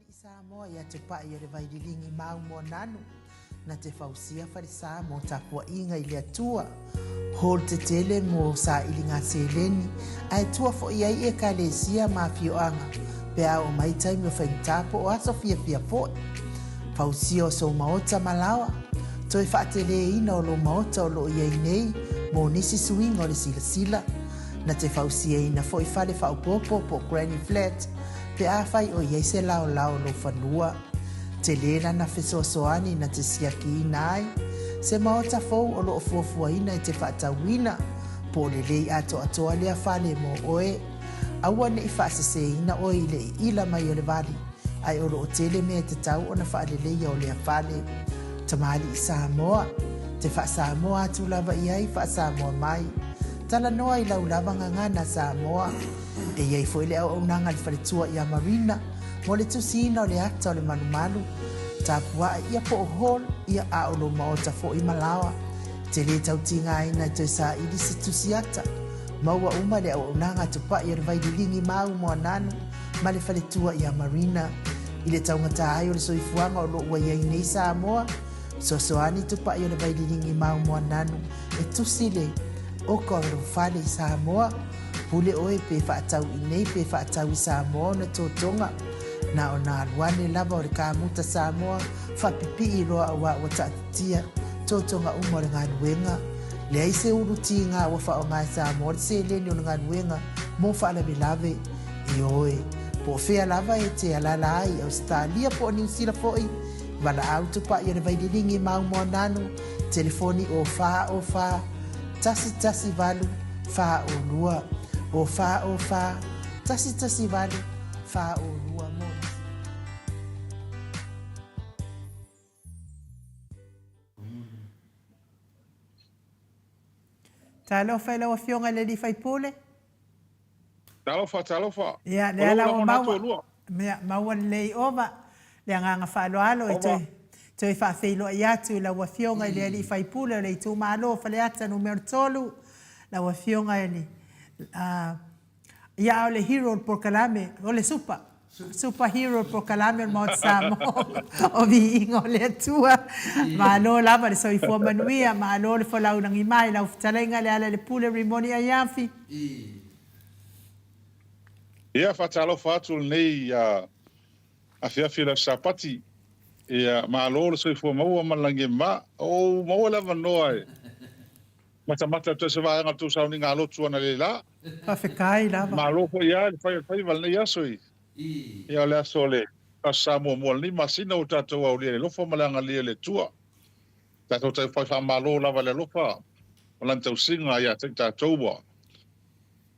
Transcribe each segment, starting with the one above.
Samoa ia te pai o le vaililingi mau mo nanu na te fausia farisa mo tapua inga i le atua hol te tele mo sa ilinga seleni ai tua fo iai e kalesia ma fioanga pe a o mai taimi o whaintapo o aso fia fo fausia o so maota malawa toi whaatele ina o lo maota o lo iai nei mo nisi suinga o le sila na te fausia ina fo i fale faupopo po granny flat pe a fai o iei se lao lo whanua. Te lena na fesoasoani na te siaki ina ai. Se maota fau o lo fuafua ina i te whaatawina. Po le lei ato atoa lea fale mo oe. Aua ne i whaasese ina oe i le ila mai o le vali. Ai o lo o tele mea te tau o na whaale leia o lea fale. Tamali i Samoa. Te wha Samoa atu lava i ai wha Samoa mai. Tala noa i lau lava ngangana Samoa. E iei foi le au nanga le whaletua i a marina. Mo le tusina o le ata o le manumalu. Tapua ia po hol ia a o lo maota fo i malawa. Te le tautinga ina i toi sa ili se tusiata. Maua uma le au nanga tupa i le vaililingi mau mo ananu. Ma le whaletua i a marina. I le taungata ai o le soifuanga o lo ua iei nei Samoa. Sosoani tupa i le vaililingi mau mo ananu. E tusile o ko le fale i Samoa. Pule oe pe whaatau i nei pe whaatau i Samoa na tōtonga. Na o nā luane lava o le kāmuta Samoa, whapipi i roa a wa tatia, tōtonga umo le ngā nuenga. Le aise uruti ngā wa wha o ngā Samoa, le se leni o ngā nuenga, mō whaalawe lave i oe. Po whea lava e te alala ai, Australia po New Zealand foi, wala au tupa i le vaililingi mau mo nanu, telefoni o wha, tasi valu, wha o lua. O wha, tasi valu, wha o lua mo. Talofa ila wafionga le li fai pole? Talofa. Ia, le ala o maua le ova, le anganga whaaloalo e toi whaafeilo i atu ila wafionga le li fai pole, le tu malo fale ata numero tolu, la wafionga e li. Ia o le hero por kalame, o le superhero por kalame o Maota Samoa o Viiga o le atua. Malo lava le soifua manuia, malo le whalaunangi mai, lau fitalenga le ala le pule rimoni a iafi. Ia whatalofa atu nei a whiawhira sapati. Ia malo le soifua maua malangi ma, o maua lava noa e. Mata tu se va tu sa ni ngalo tu na le la. Pa fekai lava. Malo po ia fai val nei asoi. Ia le asole. Asa mo ni masina o tato au le lo fo malanga le tua. Tato te fai malo lava le lofa. Olan tau singa ia te tato wa.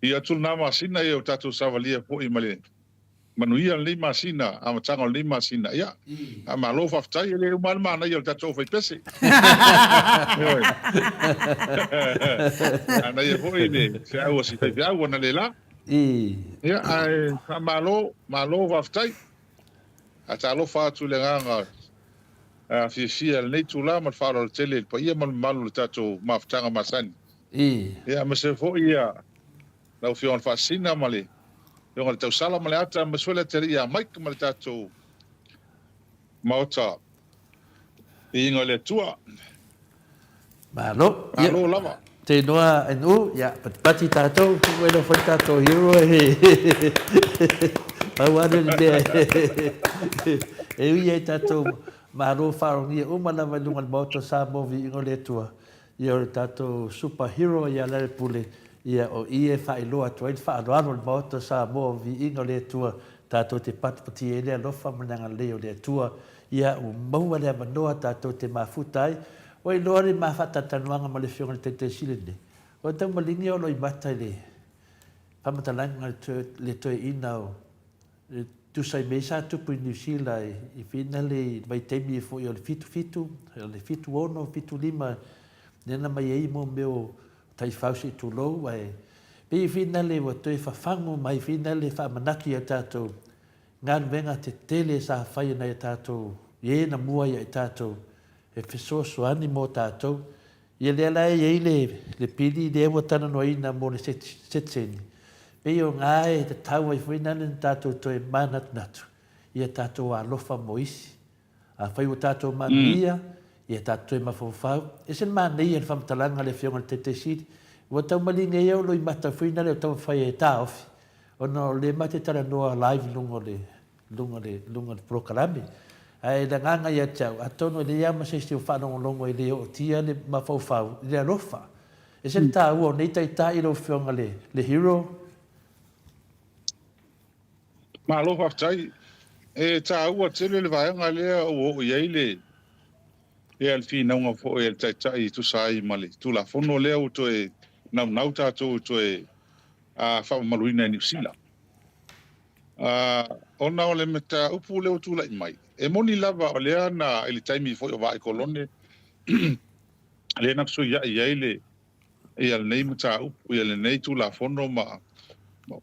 Ia tu na masina ia o tato sa valia po i male. Manuia le masina, a matanga le masina ia. A malo fa ftai le mal mana ia o tato fai pese. Ana ia foi ne, se au si fai au na le la. Ia ai malo va ftai. A talo fa tu le nga a fia nei tu la mal fa le tele pa ia mal malu tato maftanga masani. Ia ma se foi ia. Lau fion fa sina male. Yung tau sala male ata maswela teri ia mai mal tato Maota. Inga le tua. Malo lava. Te noa enu, ya, pati tato, bueno, foi tato hero e. Pawana le bea. E ia tato malo farongia umana malunga Maota Samoa Viiga le tua. Ia o tato superhero ia le pule. Ia o ie whailoa tua, whaaloano le Maota Samoa Viiga le tua. Tato te patipati e lea lofa mananga leo le tua. Ia o maua lea manoa tato te mafutai. Oi lori ma whatatanuanga ma le whionga le te sile ne. O tau malingi o loi matai le. Pamatalanga le toe ina o. Tu sai mesa tupu i New Zealand i whina le mai teimi e fo i o le fitu ono, fitu lima. Nena mai ei mo meo tai whausi i tu lou ai. Pe i whina le wa toe whawhangu mai whina le whamanaki a tātou. Ngānu venga te tele sa whai na i tātou. Ie na mua i a tātou. E fesoasoani mo tātou. Ia lea lai le pili le ewa tana no ina mo le setseni. Pe o ngāe te tau ai whainane tātou toi manat natu. ia tātou alofa mo isi. A whai o tātou mamia, ia tātou e mawhawhau. E sen mā nei e whamtalanga le whionga te te siri. Wa tau malinga iau loi mata whina le o tau whai e tā ofi. O no le mate tara noa live lunga le prokarame. Ai la nganga ia tau, a tono le ia masai stiu whanongo longo i le o tia le mawhawhau, le alofa. E sen tā ua, nei tai tā i lo whionga le hero. Ma alofa tai. E tā ua tele le vaenga lea o iei le e alfi naunga fo e tai tai tu sai male tu la fono lea o to e nau tātou to e a wha maluina New Zealand. Ona o le meta upu leo tu lai mai. E moni lava o lea na ili taimi fo o vai kolone le na so ia iei le e al nei meta upu e le nei tu la fono ma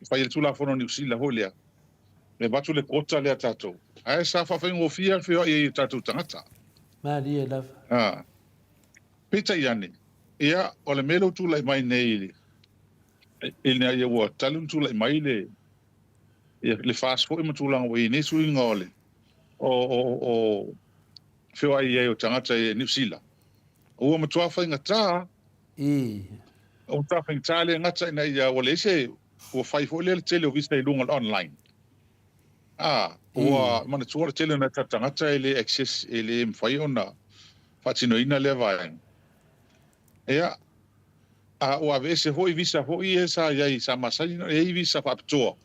fai tu la fono New Zealand ho lea. Le batu le kota lea tātou. Ai sa fa whaingo fia whio i tātou tangata. Mari e lava. Pita iane. Ia, o le melo tūlai mai nei le. Nea ia ua talun tūlai mai le. Ia le fast fo ima tūlanga wei ne suinga o le. O whio ai o tangata e New Zealand. Ua matua whainga tā. O tā whainga tā le ngata ina ia o le se. Ua whai fo le tele o vista i lunga online. Ua mana tuara tele na tangata e le access e le mwhai ona whatino ina le vaeng. Ea, ua vese hoi visa hoi e sa iai sa masai e i visa whapitoa.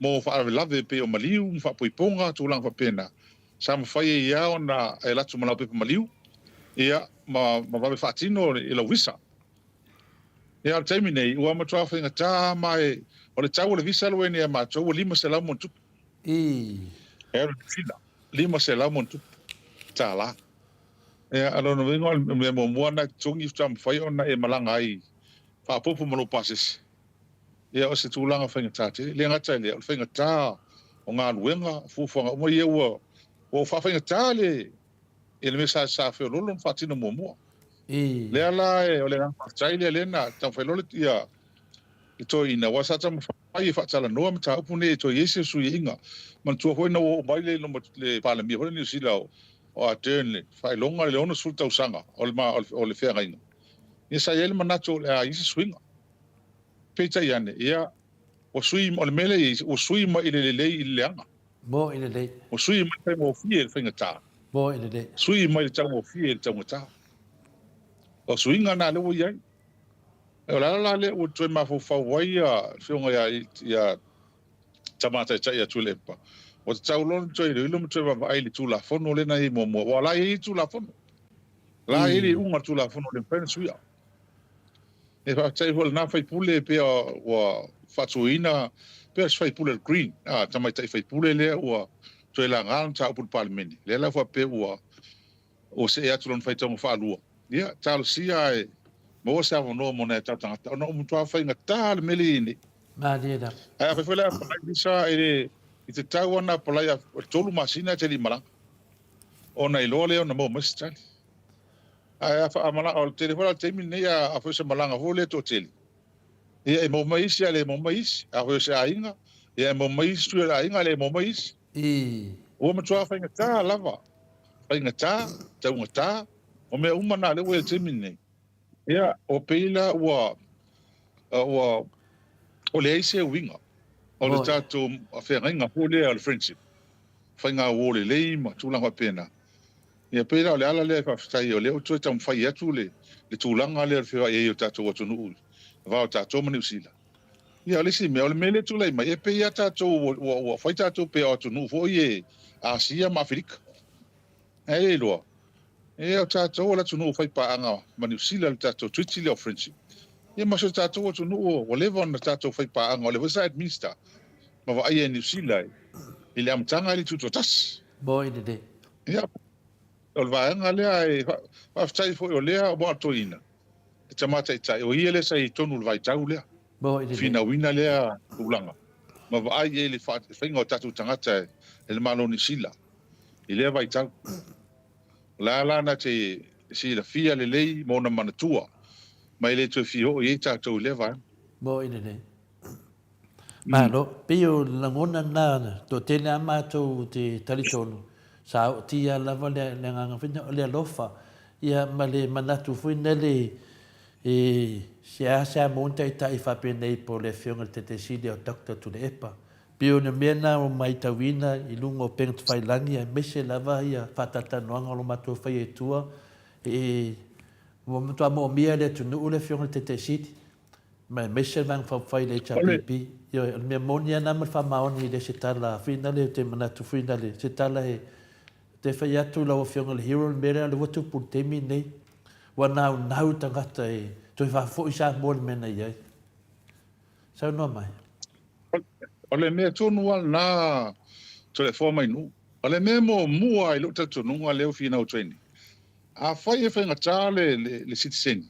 Mo whaarelave pe o maliu, whapoiponga tūlang whapena. Sa mwhai e ia ona e latu malau pe maliu. Ea, ma wawe whatino e la visa. Ea, al taimi nei, ua matua whainga tā mai, o le tau le visa loe ni a matua, ua 5 se lau montu. Era fila. 5 se lau montu. Tā la. Alono vengo me mo na tungi tam fai ona e malanga ai. Fa popo malo pases. Ia o se tulanga whainga tate. Le ngata le whainga tā o ngā luenga fufuanga. Mo ia ua o whainga tā le e le mesa sa wheo lolo whatino mua. Le ala e o le ngā tai le na tam whai lolo ia i to ina wasa tam whai whatala noa mta upune i to yese sui inga. Man tua hoi na o mai le le palamia hoi New Zealand o a tērne, whai longa le ona sulta usanga, o le whea inga. Ia sa ele manato le a isi swinga. Peta iane, ia, o sui, o le mele o sui ma i le lei i le anga. Mo i le lei. O sui ma i mo fie le whainga tā. Mo i le lei. Sui ma i le tau mo fie le tau tā. O suinga nā lewo iai. E o lala le o tue mawhau wai a whionga ia tamata i tai a tulepa. O te tau lona toi le ilomu toi wa ai le tūla fono le na i mo. Wa la i tūla fono. La i le unga tūla fono le pēna suia. E wha tai hua le nā whai pule pia wa whatuina pia whai pule le green. Tamai tai whai pule lea ua toi la ngāna tā upu parlimeni. Le la wha pe ua o se e atu lona whai taunga whaalua. Ia, tālo sia e mo se awa noa mona e tātangata. Ona umu tua whai ngā tā le mele ini. Mari e lava. Ai a whai whai whai bisa e I te tau ana palai a tolu masina te li maranga. Ona I loa leo na mo masi tali. Ai a malanga, o te rewhala te imi nei a whaisa malanga ho le to teli. Ia e mo maisi a le mo maisi, a whaisa a inga. Ia e mo maisi tu a inga le mo maisi. Ua matua whainga tā lava. Whainga tā, taunga tā. O mea umana le ue te imi nei. Ia o peila ua o le aise winga. O le tātou a whenga ho lea le friendship. Whainga o le lei ma tūlanga pēna. Ia pēra o le ala lea whawhitai o leo tue tam whai atu le tūlanga lea whiwa e o tātou atu nuu. Vao tātou mani usila. Ia o le si mea o le mele tūlai mai e pe ia tātou o whai tātou pe o atu nuu fo i e Asia ma Afrika. E loa. E o tātou o le atu nuu whai paanga mani usila le tātou twiti leo friendship. Ia maso tātou atu nuu o lewa na tātou whai paanga o le website minister. Ma wa ai e New Zealand I le amtanga I tuto tas. Bo I de. Ia. O le vaenga lea e whaftai fo o lea o mo atoina. E tamata I tai. O ia le sa I tonu le vaitau lea. Bo I de. Fina wina lea ulanga. Ma wa ai e le whainga o tatu tangata e le malo New Zealand. I lea vaitau. La lana te si la fia le lei mo na manatua. Ma I le tue fio I e tātou lea vaenga. Bo I de. Malo, pio langona na to tele amato te talitono. Sa tia lava le nganga fina le lofa. Ia male manatu fina le se monta i tai fa penei po le fionga te sidi o doctor tu le epa. Pio na mena o mai tawina i lungo pengt fai langi a mese lava ia fatata noanga lo matua fai e tua mo matua mo mia le tunu ule fionga te sidi. Ma mese vang fa fai le chapipi. Yo me monia na fa maoni le se tala fina le te manatu fina le se tala he te fai atu la o fionga le hero mera le watu pu temi nei. Wa nau tangata e toi fa fo isa mo mena ia. Sa no mai. Ole me tonu al na telefona inu. Ole me mo mua I luta tonu al leo fina o training. A fai e fenga tale le citizen.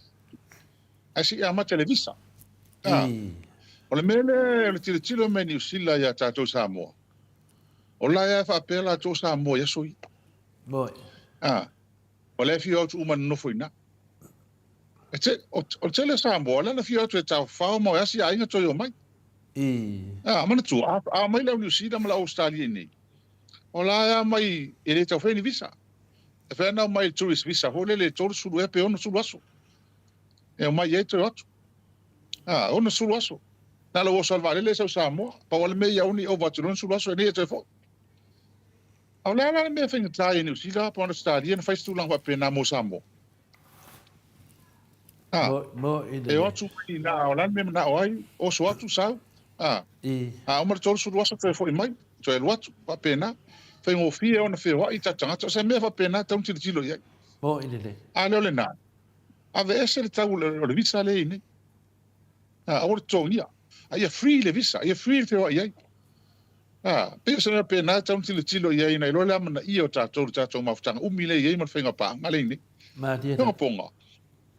Asi ama televisa. Ole me le tilo me ni usila ya tato Samoa. Ola ya fa pela to Samoa ya soi. Moi. Ole fi o tu man no foina. O tele Samoa la na fi o tu ta fa mo ya si ainga to yo mai. Mana tu a mai la New Zealand la Australia ni. Ola ya mai ele ta fe ni visa. E fe na mai tourist visa hole le tor sulu e pe ono sulu aso. E mai e to atu. Ono sulu aso. Na lo salvare le Samoa, pa wala me ya uni over to sulu aso ni e te fo. Ola la me fe ngai New Zealand pa Australia na fai tu lang wa pe na mo Samoa. Mo e atu na ola me na oi o so atu sa. O mar tor sulu aso te fo mai. So el watu pa pena fe ngo fie ona fe wa ita tanga so me fa pena tau tilo ia mo ile le na ave ese le tau le visa le ni o tonia ia free le visa ia free fe wa ia pe se na pena tau tilo ia ina lo la mana ia tau mafutanga umile ia man fe ngapa ngale ni ma dia no ponga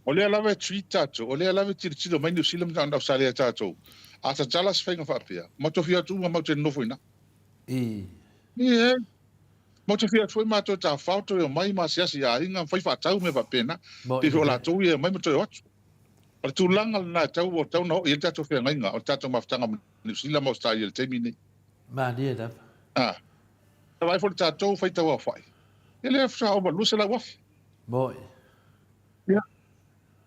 o le lava treat tatu o le lava tilo mai ni silam tau ndau sale tatu ata jalas fe ngapa pia ma to fia tu ma te no foina mo te fia foi mato ta fauto yo mai ma sia inga fai fa tau me va pena pe la tu ye mai mo te ot o tu langa na tau o tau no il tatu fia nga o tatu maftanga ni sila mo sta il temini ma dia da vai for tatu fai tau fai ele fa o lu se la waf boy ya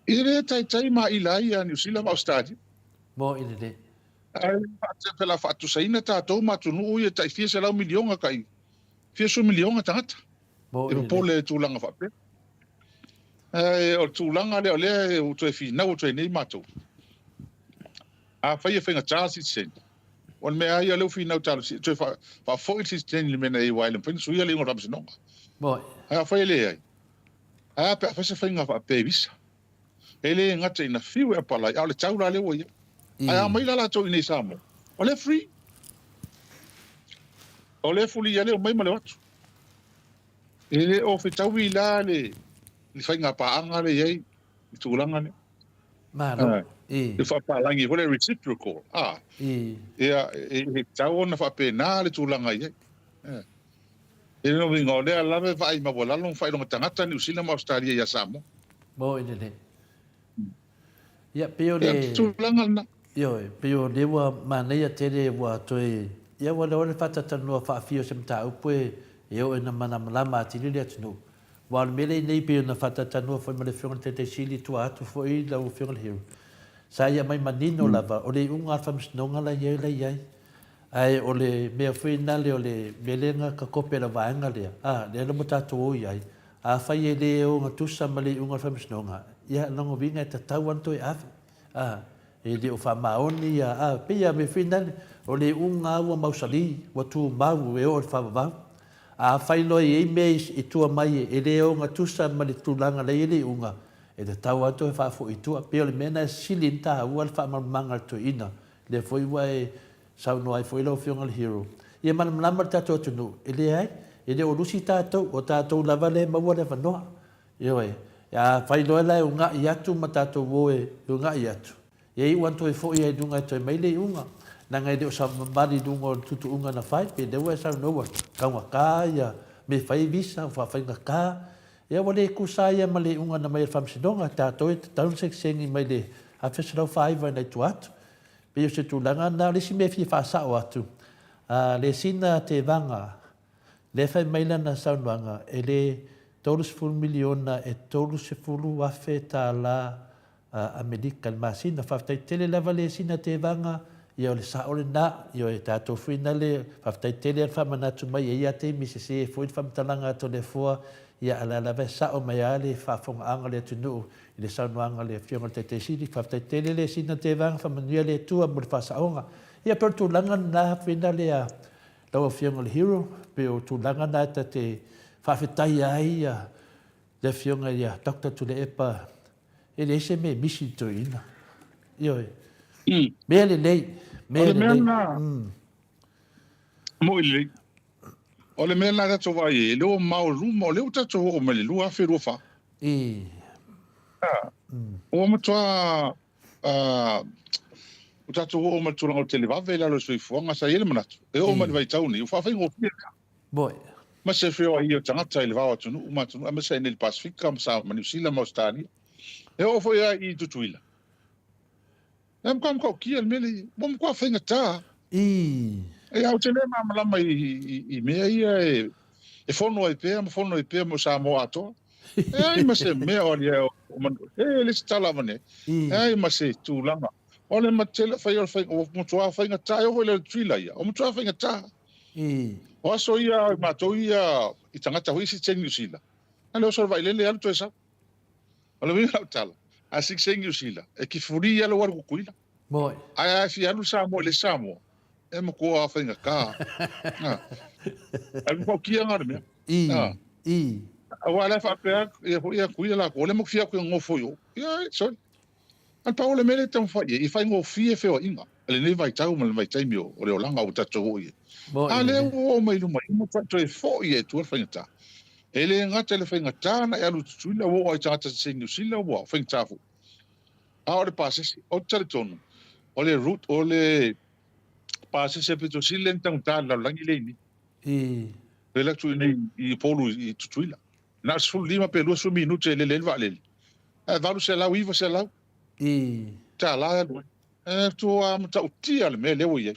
ile tai ma ilai ya ni sila mo sta mo ile pela fatu saina tatu ma tu nu ye tai fia se la milion kai fia so milion tangata e pole tulanga fa pe o tulanga le o tu fi na o tu nei mato a fa ye fenga chance sen on me ai le fi na talo tu fa fo it sen le mena e waile pen su ye le ngora bsino boy a fa le ai a pe fa se fenga fa pe visa ele ngata ina fiu e pala ya le taula le wo ye a mai la to ni samo ole free ole fuli ya le mai male watu ele o fe tawi la le fai nga pa anga le ye tu langa ne malo le fa pa langi vole reciprocal e tau na fa pe na le tu langa ye ele no vingo le la me vai ma vola long fai long tangata ni usina ma Australia ya samo mo ile ya peo le tu langa na yo peo le wa mana ya tele wa toi ia wala wala fata tanu fa fio sem ta upe eu ena mana malama tili le tunu wal mele nei pe na fata tanu foi mele fion te sili tu atu foi la o fion hiu sa ia mai manino lava o le unga fam snonga la ye le ye ai o le me foi na le o le melenga ka kope la vanga le le mo ta tu ia a fai ele o ngatu sa mele unga fam snonga ia longo vinga ta tawan toi e le o fa maoni pe ia me final o le unga wa mausali wa tu mau e o fa va a fai no e mes e tu mai e le o nga tusa ma le tulanga le le unga e te tau atu e fa fo i tu pe o le mena silinta wa fa manga to ina le foi wa e sau no ai foi lo fiong hero e man mama tato tunu e le ai e le o lusi tato o tato lava le ma wa le fa no e ya fai no la unga ia tu mata to wo e unga ia tu e i wanto e fo ia dunga to mai le unga na ngai de sa mari dunga tutu unga na fai pe de wa sa no wa ka wa ka ya me fai visa fa fai nga ka e wa le ku sa ya male unga na mai fam sidonga ta to e ta un sek sengi mai de a feslo fai va na tuat Pe se tūlanga nā lesi me fi whasao atu. Le sina te vanga, le whai mailana saunuanga, e le 30 miliona e 30 wafe tā la Amerika le masina. Whaftai tele lava le sina te vanga, ia o le saore nā, ia o e tātou whina le, whaftai tele al whamanatu mai, ia te misi se e fwoi whamtalanga ato le fua, ia ala lawe sao mai a le whafonga anga le tunu, i le saunuanga le whionga te siri, whaftai tele le sina te vanga, whamanuia le tua mo le whasaonga. Ia per tūlanga nā whina le a lawa whionga le hero, pe o tūlanga nā te whawhetai ai a le whionga ia Dr. Tule Epa, e le ese me misi to ina. Ia e. Mea le lei. Mea le lei. Mo i lei. O le mea nā tato vai e leo mau ruma, o leo tato o me le lua whi rufa. O matua, o tato o matua o tele wawe lalo sui fuanga sa ele manatu. E o mani vai tauni, o whawhai ngō whiaka. Boi. Ma se whio i o tangata i le wawa tunu, o matunu, ama sa inel Pasifika, ma sa Manusila, ma Australia. E o foi a i tutuila. E mkwa mkwa kia le mele, mo mkwa whainga tā. E au te lema malama i mea ia e whono ai pēa, ma whono ai pēa mo Samoa Atua. E ai ma se mea o lia o manu. E le se tala mane. E ai ma se tūlanga. O le ma tele whai o whainga, o mutua whainga tā, e o hoi le tuila ia. O mutua whainga tā. O aso ia, mātou ia, i tangata hui si tengi usila. Ane o sora vai lele alu tu e sa. O le wina au tala. A sik sengi usila. E ki furi ia lo waru kukuila. Moi. Ai fi alu Samoa le Samoa. E mo ko a whainga kā. Ai mo kia ngare mea. A wala whapea, ia kuila la ko. Le mo fia kuia ngofo yo. Ia, sorry. An pa ole mele tau whai. I whai ngofi e wheo inga. Ale nei vai tau, ma le vai taimi o le o langa o tato hoi. A le o mai luma. Imo tato e fhoi e tua whainga tā. E le ngata le whainga tā na e alu tutuila o ai tangata sengi usila o whainga tāfu. A o le pasesi, o tari tonu. O le root, o le pasesi pe to silen tang tā la langi leini. Le laktu i polu i tutuila. Na sul lima pe lua su minute le lelva leli. E valu se lau, iwa se lau. Tā la e lua. E tu a mta utia le me lewo i e.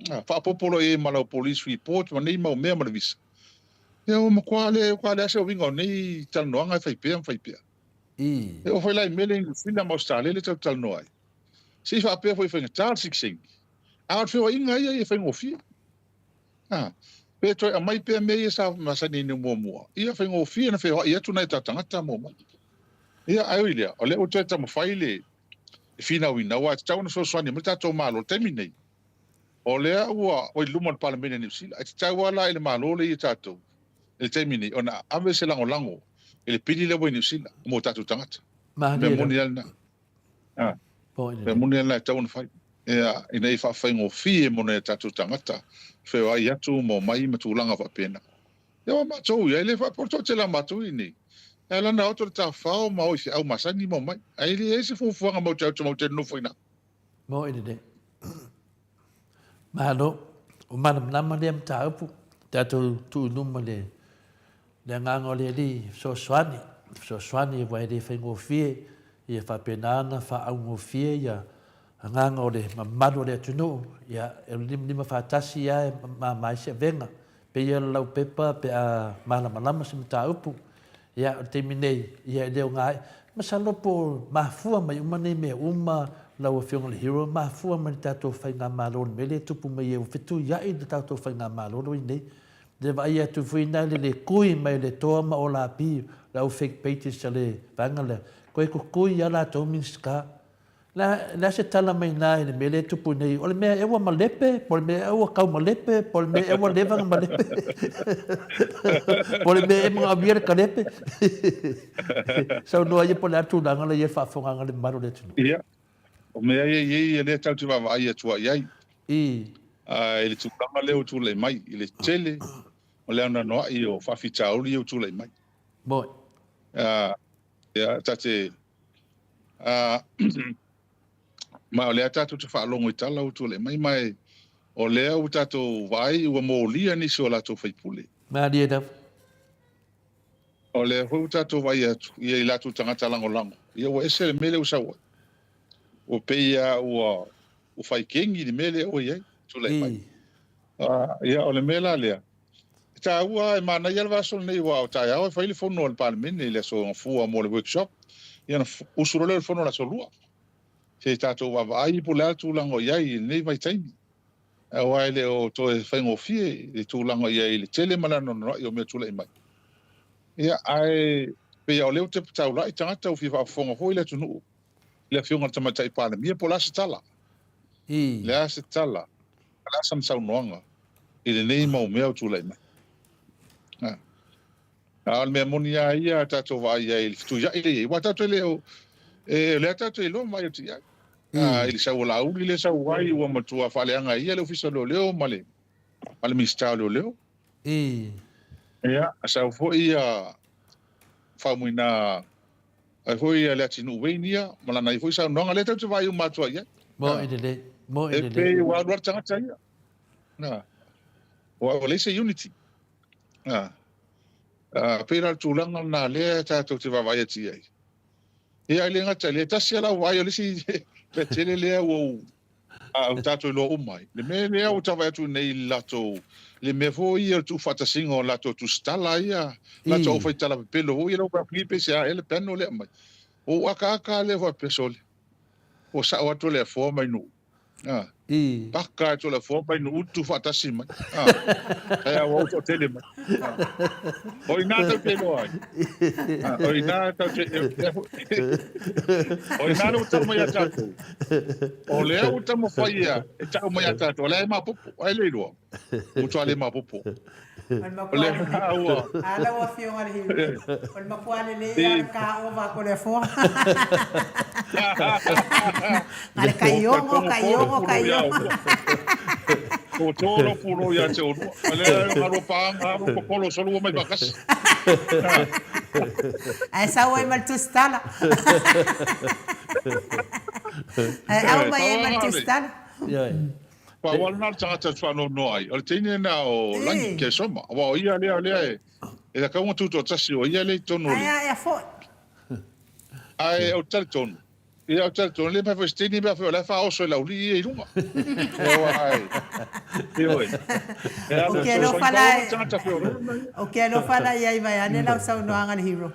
Whapopolo e malau police report, ma nei mau mea ma le visa. E o kwa le ase o winga o nei talnoanga e whaipea. E o whai lai mele ingu whina ma Australia le tau talnoa ai. Si whapea whai whainga tāl siksengi. A o whiwa inga ia e whainga o fia. Pe toi a mai pea mei e sa masani ni mua. Ia whainga o fia na whiwa ia tuna i tatangata mua mai. Ia ai ilia, o le o toi tamu whaile e whina wina wa tau na swani ma tatou malo temi nei. O lea ua o i luma le palamene New Zealand. Ai tau ala ele malo le i tatou. Ele temi nei, ona ave se lango. Ele pili le wai New Zealand, mo tatou tangata. Me muni alna. Me muni alna e tau na whai. E nei whawhaingo fie mo ne tatou tangata. Whewa i atu mo mai matulanga whapena. Ia matou ia, ele whaporto te la matou i nei. E lana auto le ta whao ma oi au masani mo mai. Ai li e se fufuanga mo tau mo te nufo ina. Mo ine ne. Mahalo, o manam nama le am taupu. Tatou tu numa le ngango le li so swani vai le whaingo fie. Ia whapenana, whaungo fie, ia ngango le mamado le tunu. Ia lima whatasi ia mai se venga. Pe ia lau pepa, pe a malama se mtaupu. Ia te minei, ia leo ngai. Masalo po mahfua mai umane me uma lau whionga le hero. Mahfua mai tatou whainga malone mele tupu mai e whitu iai le tatou whainga malone nei. Le vai atu whina le kui mai le toa ma o la pi. Lau fake pages sa le vanga le. Koe ko kui ala tau minska. La se tala mai nai le mele tupu nei. O le mea ewa malepe, po le mea ewa kau malepe, po le mea ewa levanga malepe. Po le mea ewa avira ka lepe. Sau noa ia po le atu nanga le ia whaafonga le maro le tunu. Ia. O mea ia le tau te wawa ai atua iai. Ele tukama leo tu le mai, ele tele. O le ana noa i o whawhitauri i o tu le mai. Moi. Ia, tate... Ma o lea tātou te whaalongo i tala o tō le mai o lea o tātou vai ua mō lia nisi o lātou whaipule. Mā lia tau. O lea hoi tātou vai atu, ia i lātou tangata lango. Ia ua ese le mele usawa. O peia ua o fai kengi ni mele o ye tula mai ia o le mela le ta ua e mana ia va sol nei wa o ta ia o fai le fono al palmene le so fu mo le workshop ia usuro le fono la solua se ta to va ai pu la tu lango ia i nei vai tai o ai le o to e fai ngo fie le tu lango ia i le tele mala no no io me tula mai ia ai pe o le te tau la i tanga fi fa fongo ho le tunu le fionga tama tai pa le mia po la stala le asa tala la sam sau noanga i le nei mau mea tula mai al me monia ia tato vai ia tu ya ile wa tato le o le tato lo mai tu ya il sa wala u le sa wai wa matua faleanga ia le ofisa lo leo male mista lo leo ia sa fo ia fa muina ai fo ia le tinu venia mala nai fo sa no le tato vai u matua ia mo ide pe wa wa tanga tanga na wa le se unity pera tulanga na le tato te vai ti ai ia le ngata le tasi ala vai le si le tele le o tato lo umai le me le o tava tu nei lato le me fo ia tu fata singo lato tu stala ia lato o fai tala pelo o ia pa plipe se ele penno le mai o aka le va pesole o sa o to le fo mai no paka to le fo mai no tu fata sima ai o to tele mai o ina to pelo ai o ina to o ina no to mai tato o le o to mo faia e ta o mai tato le ma popo ai le do o to ale ma popo le ala wa fionga le hiu o ma kuale le ia ka o va ko le fo ale kaiongo o tolo puro ya te o ale ngaro pa ngaro polo solo mai bakas ai sa wai mal tu stala ai au mai mal tu stala pa wala tanga te fa no ai o tine na o langi ke soma wa ia le e da ka mo tu to tasi o ia le tono ai fo ai o tel tono ia o tel tono le pa festini ba fa la fa o so la uli e lunga o ke no fala ia i vai ane la sa no anga hero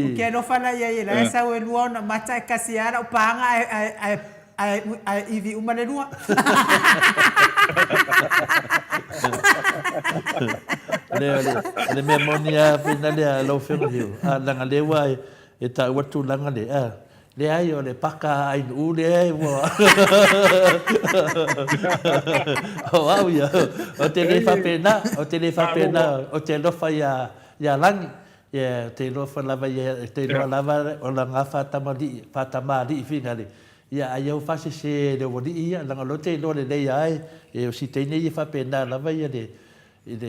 o ke no fala ia i la sa o luona mata kasiara o panga ai ivi umane lua le memoria pina le lo fero hiu langa le wai e ta watu langa le ai o le paka ai u le ai wo o au ya o te le fa pena o te lo fa ya langi ya te lo fa lava ya te lo lava o la ngafa tamali finale ia ai au fase se le wodi ia langa lote lo le dei ai e o si tene ia fa pena lava ia de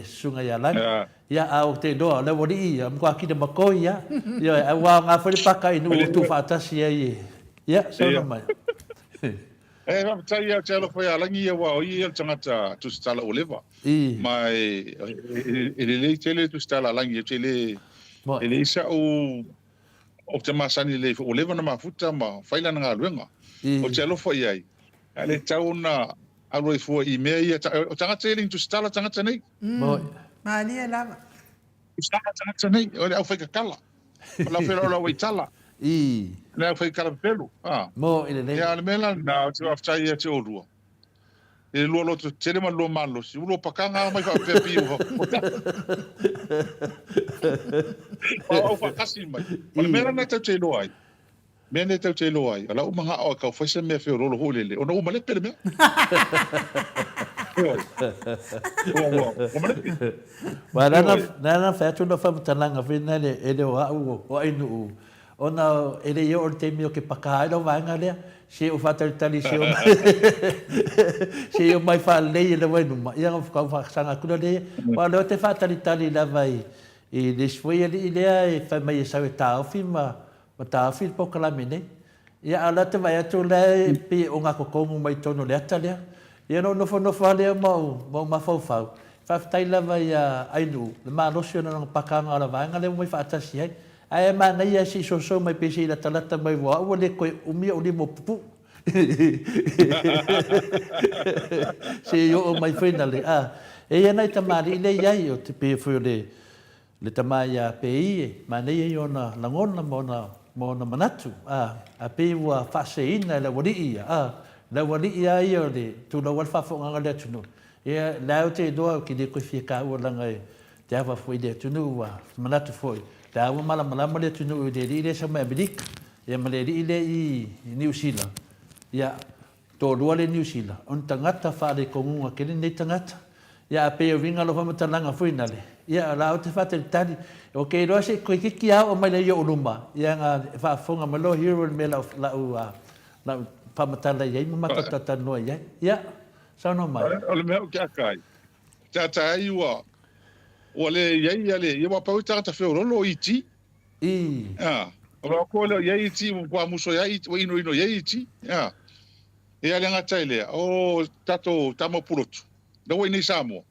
sunga ia langa ia au te do le wodi ia mo aki de makoi ia ia wa nga fa le paka inu tu fa tasi ia so no mai va tai ia te lo foi alangi ia wa ia tangata tu stala oleva mai ele tele tu stala alangi tele ele isa o te masani le oleva na mafuta ma faila nga luenga o te lo foi ai ale tauna aloi fo I me ia o tangata eling tu stala tangata nei ma ni lava stala tangata nei o au fai kala la fero la waitala na fai kala pelo mo ile ya le mela na tu afta ia te olua e lo lo te le malo malo si ulo pakanga mai fa pepi o fa kasi mai o le mela na te lo ai mene te lo ai ala o manga o ka fa se me fe lo holele o no male pele me wala na fa tu no fa mtalanga fina le ele o inu ona ele yo te mio ke pakai no vanga le se o fatal tali se o se o mai fa le le vai numa ia ka fa sanga kula le wala te fatal tali la vai e desfoi ele fa mai sa ta filma ta fil po kala mene ia ala te vai atu le pe o nga ko mai tono le atalia ia no fa le mo ma fa fa tai la vai ai nu le ma no se no pakanga la vanga le mai fa tasi ai ai mana ia si so mai pesi la talata mai wa o le ko umi o le mo pu Se yo o mai whaina le a. E ia nei tamari i le iai o te pe whu le tamaya pe ie. Ma nei e o na langona mo na manatu. A pe ua whaseina le wari ia. Le wari ia i o le tu na wal whafonga le tunu. Ia leo te doa ki le koe fia ka ua langa e te awa fwoi le tunu ua manatu fwoi. Te awa malama le tunu i le ri le sa mai Amerika. Ia ma le ri le i New Zealand. Ia tō rua le New Zealand. On tangata whaare kongunga kene nei tangata. Ia a peo vinga lo whamatalanga fwina le. Ia la o te whate tari. O kei roa se koe kiki au o mai le i o uruma. Ia ngā whaafonga malo hero me lau whamatala iai. Mamatata noa iai. Ia. Sao mai? Ole mea o kia kai. Tata ai ua. Ua le iai ale. Ia wa pau tangata wheo rolo i ti. Ora ko le iai ti wa muso iai wa ino iai ti. Ia le ngata ile. O tato tamo pulotu. Dawa ini Samoa.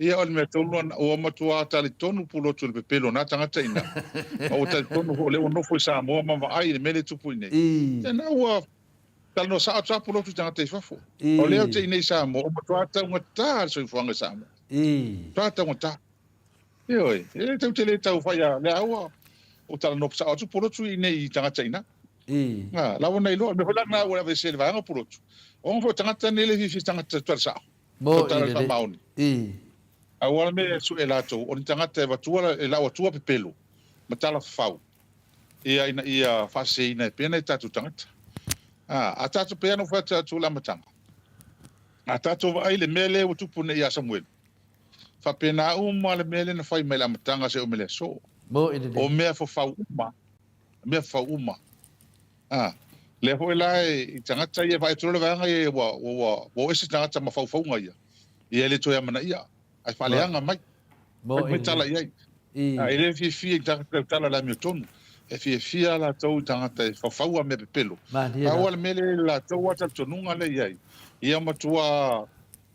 Ia ole mea tolu o matua tali tonu pulotu le pepelo na tangata ina. O tali tonu ho le ono foi Samoa ma ai le mele tupu ine. Tena ua tal no sa ata pulotu tangata i fafo. O leo te ini Samoa o matua ta ngata so i fuanga Samoa. Tata ngata. Ioi, e te le tau whaia le aua. O tala no sa atu pulotu ine i tangata ina. Lawa nei lo me hola na ora vese le vanga pulotu. O fo tangata nele fi tangata tuarsa. Mo ile mauni. Awala me su elato o tangata e vatua e lawa tua pepelo. Matala fau. Ia fase ina pena tatu tangata. A tatu pena no fata tu la matanga. A tatu vai le mele o tupu ne ia Samuel. Fa pena uma le mele na fai me la matanga se o mele so. O mea fo fau uma. Mea fau uma. Le hoi lai i tangata ia vai tolo vanga ia wa ese tangata ma fau fau ia. Ia le toia mana ia. Ai whaleanga mai. Me tala iai. Ele fi tala la mio tonu. E fi la tau tangata e fau me pepelo. Awal mele la tau ata tonunga le iai. Ia matua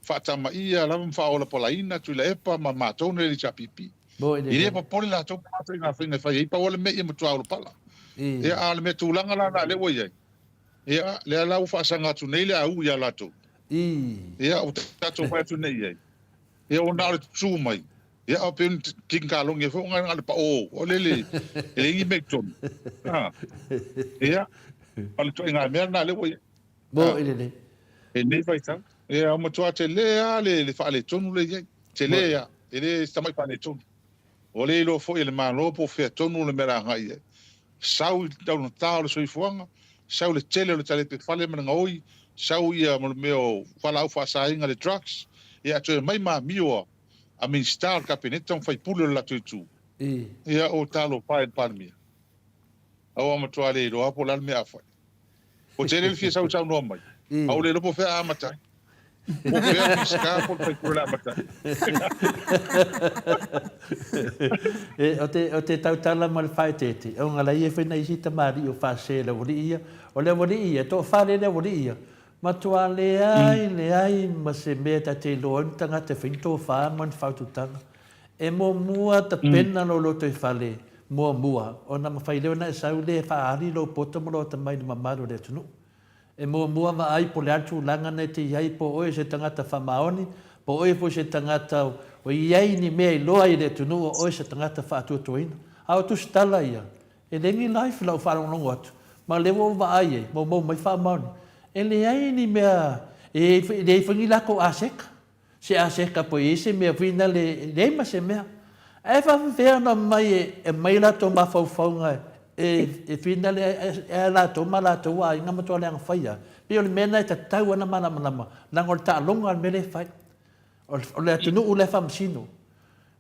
whaatama ia lavam whaola polaina tu la epa ma matone li chapipi. Ile pa pole la tau pata inga whinga whai. Ipa wale me ia matua ola pala. Ia ale me tūlanga la na le wai iai. Ia le alau whaasanga tu nei le au ia lato. Ia o tato mai tu nei iai. Ia o nare tu mai. Ia o pen kinkalong ia whonga ngale pa o lele. Ele ingi mekton. Ia. Pale tu inga mea na le wai. E nei vai tau. Ia o matua te lea le whaale tonu le iai. Te lea. Ele stamai whaale tonu. O le ilo fo ele maa lopo fea tonu le mera ngai iai. Sau tau na tau le soifuanga. Sau le tele le tale te whale mana ngoi. Sau ia meo whala au whaasainga le drugs. Ia tu mai maa mioa. A min star kabineta un fai pule la tutu. Ia o talo pae palmia. Au amatua le ilo apo lan mea fai. O tele le fia sau noa mai. Au le lopo fea amatai. O fea miska po fai pule amatai. O te tautala ma le whae tete. O ngala ia whena isi tamari o whaase le wari ia. O le wari ia, tō whare le wari ia. Matua le ai, ma se mea ta te loon tanga te whinto whaa man whaututanga. E mo mua ta pena lo loto i whale, mua. O na mawhai leo na e sau le whaari lo poto mo lo ta mai ni mamaro le tunu. E mua ma ai po le atu langa nei te iai po oe se tangata whamaoni, po oe po se tangata o iai ni mea i loa i le tunu o oe se tangata whaatuatoina. Au tu stala ia. E lengi life lau wharongongo atu. Ma lewo wa ai e, mo mai whamaoni. E le ai ni mea, e le whangi lako aseka. Se aseka po e se mea whina le ma se mea. E whawhawhea na mai e mai lato ma whauwhaunga e whina le e lato ma lato wa i ngamatua le anga whaia. Pio le mena e ta tau ana manama. Nang o le ta longa me le whai. O le atunu u le whamsino.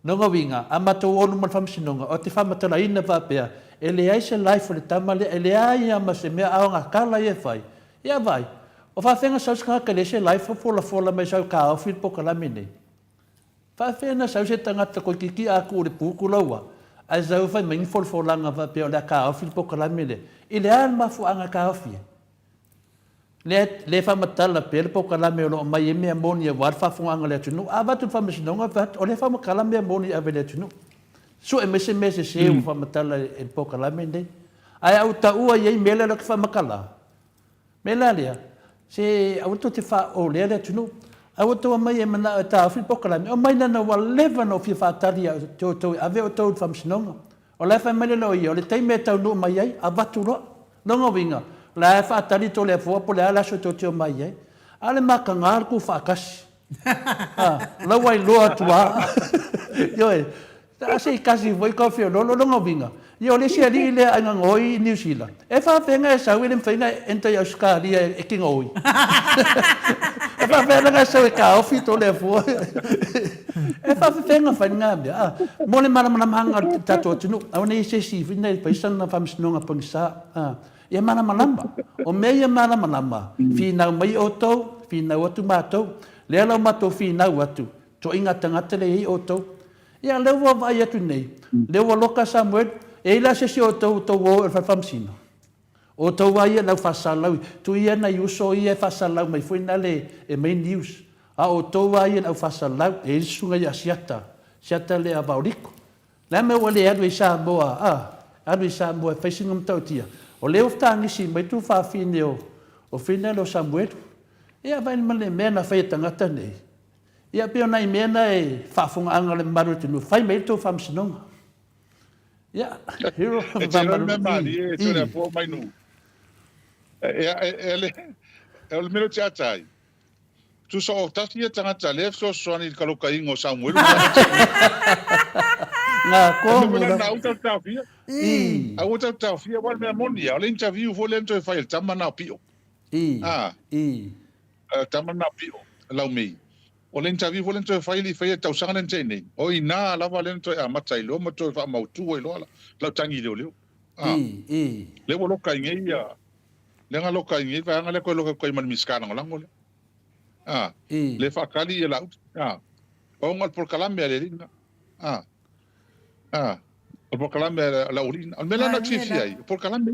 Nonga winga, a mato onu man whamsinonga, o te whamatala ina whapea. E le ai se life o le tamale, e le ai ama se mea aonga kala e whai. Ia vai. O whawhenga saus ka le se life o fola mai sau ka awhil po ka lamine. Whawhenga saus e tangata ko kiki a ku le puku laua. Ai zau whai main folanga whapea o le ka awhil po ka lamine. I le an mafuanga ka awhia. Le whamatala pe le po ka lame o lo mai e mea moni e war whafunga le atunu. A watu whamasinonga vat o le whamakala mea moni a vele atunu. So e mese se o whamatala e po ka lamine. Ai au ta ua iei mele la ki whamakala. Melalia, se auto te fa o le tunu. Auto mai e mana ta fi pokala. O mai na wa leven of fa taria to ave o to fam sinonga. O la fa mai no yo le taime tau no mai ai abatu ro. No winga. La fa tari to le fo po la so to mai ai. Ale maka ngar ku fa kas. La wai lo atua. Yo e. Se kasi voi ka fio no winga. Yo le sia li le anga ngoi New Zealand. E fa fenga sa Willem fenga enta ya Australia e king oi. E fa fenga sa ka ofi to le fo. E fa fenga fa nga. Mo le mara hanga tato tunu. Aune se si fina pa isana fam snonga pangsa. E mana malamba. O me e mana malamba. Fina mai oto, fina watu mato. Le ala mato fina watu. To inga tangata le oto. Ia lewa vai atu nei. Lewa loka Samuel. E la se si o tau o e whawhamsina. O tau ai e lau whasalau. Tu ia na iuso i e whasalau mai fuina le e main news. A o tau ai e lau whasalau e isunga i a siata. Siata le a vauriko. La me wale adu i Samoa. Adu i Samoa e whaisingam tau tia. O leo whtangisi mai tu whawhine o whina lo Samuel. Ia vai male mena whai tangata nei. Ia peo nai mena e whafunga anga le maru tunu. Whai mai tu whamsinonga. Yeah, hero. E te rau me mari e te rea pō mai nu. E le mero te atai. Tu so o tasi e tangata le so soani kaloka ingo Samuel. Nga kōmu. Na utau tawhia. A utau tawhia wale mea moni. A le interview fo le ento e whai tama na pio. Tama na pio. Lau mei. O le interview fo le ento e whai li whai e tau sanga nente nei. O i nā lava le ento e amatai leo. Ma toi wha mautu e loa la. Lau tangi leo leo. Le wo loka inge ia. Le nga loka inge. Vai anga le koe loka koe mani miskana ngolango le. Le whakali e lau. O ngal por kalame ale ringa. O por kalame la urina. Al mela na tifi ai. Por kalame.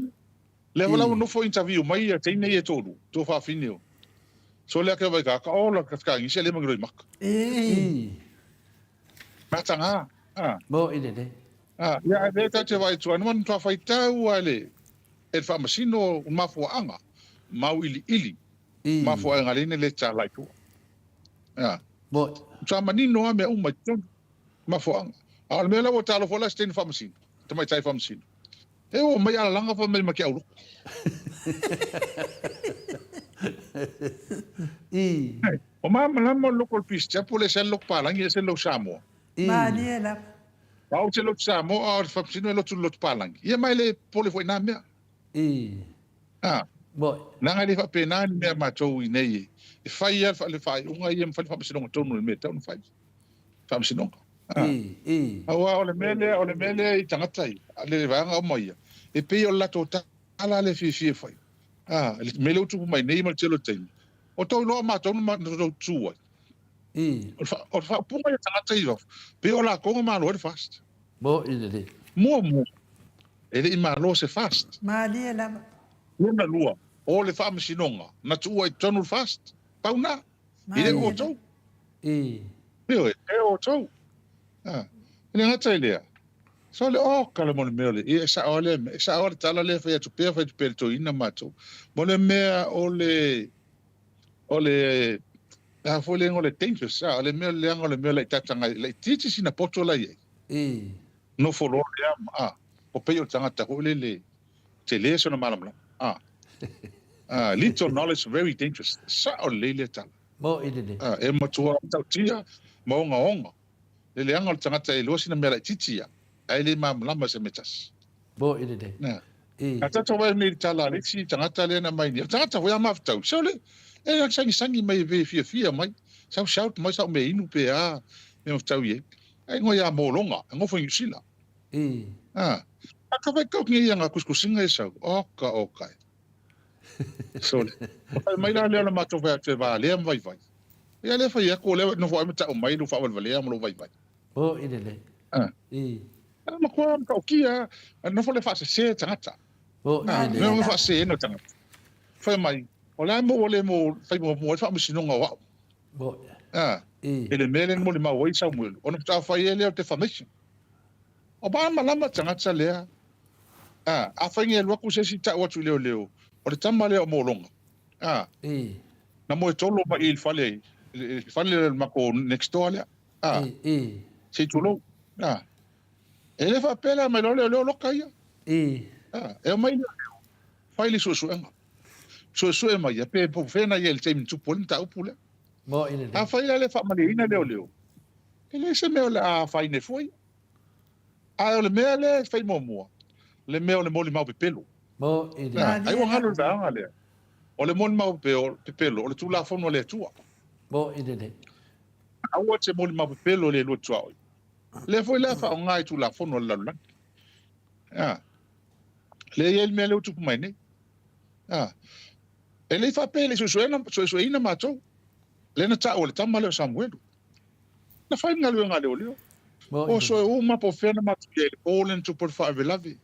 Le wala no fo interview mai e teine e toru. To fa finio. So le ka vai ka o la ka ngi se le magro mak. Matanga. Mo ide de. Ja, le ta te vai tuan man to fai tau ale. E fa masino un mafo anga. Mau ili. Mafo anga le ta lai tu. Mo Sa manino me uma ton. Mafo anga. Al me la wo talo fo la sten fa masino. Te mai tai fa masino. E o mai ala langa fa me ma ki au. O mama lama local pista pole se lok palang se lo Samoa. Maniela. Pau se lo Samoa o fapsino lo tu lot palang. Ia mai le pole foi na mea. Boy. Nanga le fa pena me ma tou i nei. E fai ia fa le fai unga ia fa fapsino tonu me tau fai. Fapsino. Awa o le mele i tangatai. Le vanga o mai. E pe o la tota ala le fi fai. Le mele o tu mai nei ma telo tei. O tau loa ma tonu ma no tua. O fa punga ia tangata i of. Pe o la konga ma loa fast. Mo ide. Mo. Ele i ma loa se fast. Maniela. Luna lua. O le fa masinonga. Na tua i tonu fast. Pauna. Ile o tau. Peo e o tau. Ele ngata ilea. So le kala mo le mele. E sa ole tala le fa tu pe to ina mato. Mo le mea ole a fole ngole dangerous le mele tatanga le titi sina poto la ye no folo o pe o tanga ta le tele so na malam little knowledge very dangerous sa o le ta mo ide e mo tua tia mo nga le anga tanga ta lo sina mele titi ya ai le malam se metas mo ide na ata to wa ni tala le si tanga ta le na mai ni tanga ta wa mafta so le e sangi mai ve fia mai sa shout mai sa me inu pe me o tau ye ai ngo ya mo longa ngo fo sila ka vai ko ngi nga kuskusinga esa okay so mai la ma to va te va le vai ya le fa ya ko le no fo ta mai no fa va le mo vai o ide le ma ko ka kia no fo le fa se tangata o ide no fa se no tangata fa mai o la mo fai mo fa misi no wa bo ele mele mo le ma wai Samuel ona ta fa ele te famation o ba ma lama tanga tsa le a fa nge lo ku se si ta wa tu leo o le tama le o mo longa na mo tolo ma il fale ma ko next door le se tulo ele fa pela ma lo kaia e mai fai so ma ya pe po fena ye el tem tu pon ta upule mo ine a fai le fa ma ina le ele se me la fai ne foi a le me le fai mo le me le mo pe pelo mo ine ai wa ngalo da ngale o le mo pe pelo o le tu la fono le tua mo ine a wa te mo pe pelo le lo tua le foi la fa ngai tu la fono la le el me le tu mai ne ele fa pele so ina matou le na ta o le tama le Samuel na fai ngalo ngale o so uma po fena matu le olen tu por fa velavi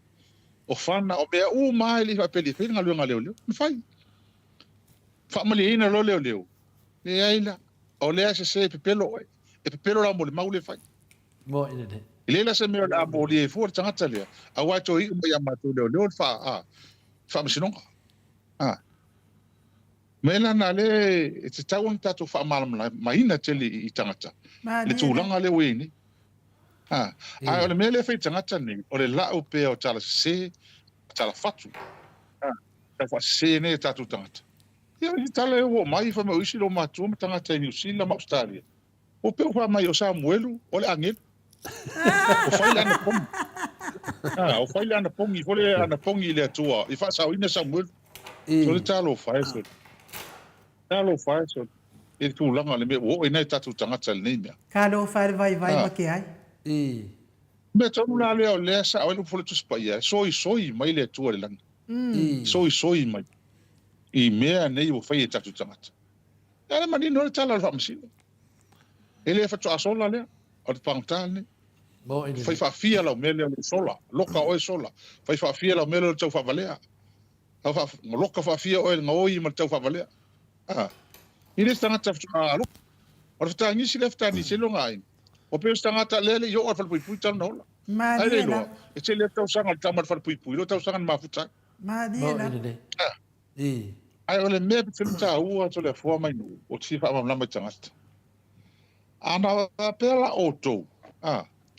o fana o be uma ele fa pele fe ngalo ngale na fai fa mali ina lo le aina o le se pepelo e pepelo la mo le maule fai mo ine ile la se me la mo le fu tanga tale a wa to i ya matu le fa msinonga mena na le te tawon tatu fa malam ma ina tele I tangata le tulanga le weni ai ole mele fe tangata ni ole la o pe o tala se tala fatu ta fa se ne tatu tangata ia I tala o mai fa mo isi lo matu ma tangata ni usila ma Australia o pe fa mai o Samuelu ole angel o fa ile na pom o fa ile na pom I fole ana pongi le Atua I fa sa ina Samuel so le talo fa eso talo fa eso e tulanga le me o ina tatu tangata le mea Ka lo fai vai ma ke ai. me tonu la le o le sa o le fole tu spaia soi mai le Atua le lang soi mai I mea nei o fai tatu tangata ala mani no le tala fa msino ele fa to asola le o pangtane mo ine fai fa fia la mele o sola loka o sola fai fa fia la mele o tau fa valea fa loka fa fia o ngoi ma tau fa valea ile tangata fa lo o fa ni sile fa ni selo ngai o pe tangata lele yo o fa pui tan no ai lo e se le tau sanga tamat fa pui lo tau sanga ma futa Ma di mo la. ine ai ole me pe ta ua to le fo mai no o si fa ma ma tangata ana pela auto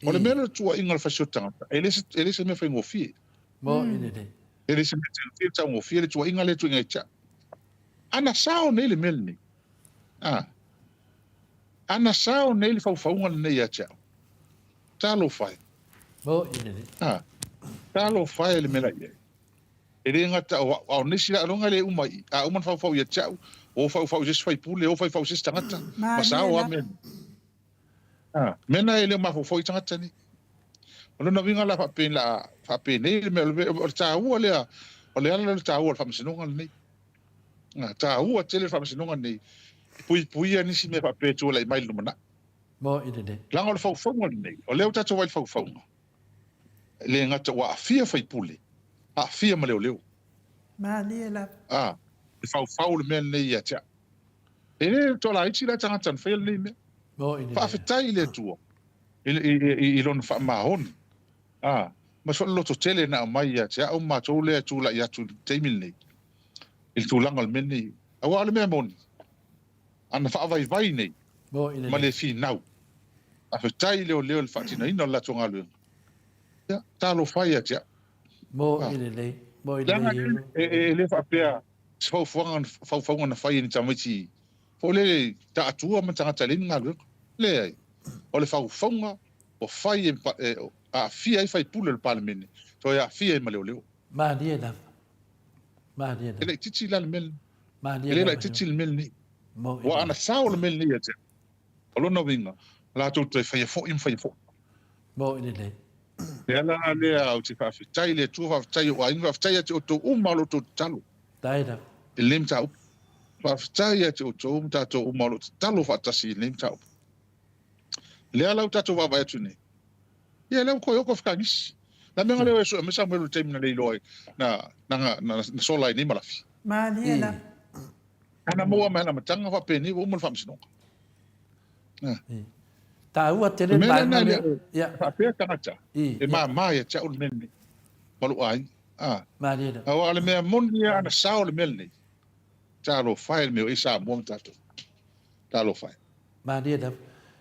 o le mele tua ingal fa tangata ele se me fa ngofi mo ine ele se me te ngofi ele tua ingal le tua ngai ana sao nele melni ana sao nele fa unga nei ya cha talo fai mo ine talo fai le mela ye ele ngata o nisi la longa le umai uman fa ya cha o fa just fai pule o fa just tangata ma sao amen mena ele ma fa tangata ni ono na vinga la fa pe nei me o ta u le o le ala le ta u fa msinonga nei ta u tele fa msinonga nei pui ani si me fa pe tu le mai lumana mo ine langa o fa nei o le ta wai fa le ngata wa fia fai pule fia ma leo Ma di la. fa le men nei ya cha ele to la ichi la tanga tan fel nei me mo ine fa fetai le tu I lon fa ma hon ma so lo to tele na mai ya cha o ma to le tu la ya tu temil nei il tu langa men nei awa le me mon ana fa vai nei mo ine ma le fi nau fetai le fa tina ina la tonga le ya ta lo fa ya cha mo ine ele fa pea fa na fai ni tamiti fo le ta Atua ma tanga talin ngalu le o le fa o fai a fia I fai pule le parlemene to ya fia ma leo ma di ele titi la mel ma di ele la titi le mel ni mo wa ana sao le mel ni ya te o lo no vinga la to te fai fo mo ine Ela le au te fa fitai le tu fa fitai o inga fitai te o to umalo to talo taida lim tau fa fitai te o to to umalo talo fa tasi lim tau le ala tato va vai tuni ia le ko yoko fkangis na menga le so me sa mo te mina le loi na sola ni malafi Ma di la. ana mo ma na matanga fa pe ni o mo fa msino ta ua tele me mai na le ya fa pe kangata e ma ya cha un men malu ai ma di a wale me mon ya ana sao le melni talo fai me o Samoa tato talo fai Mania da.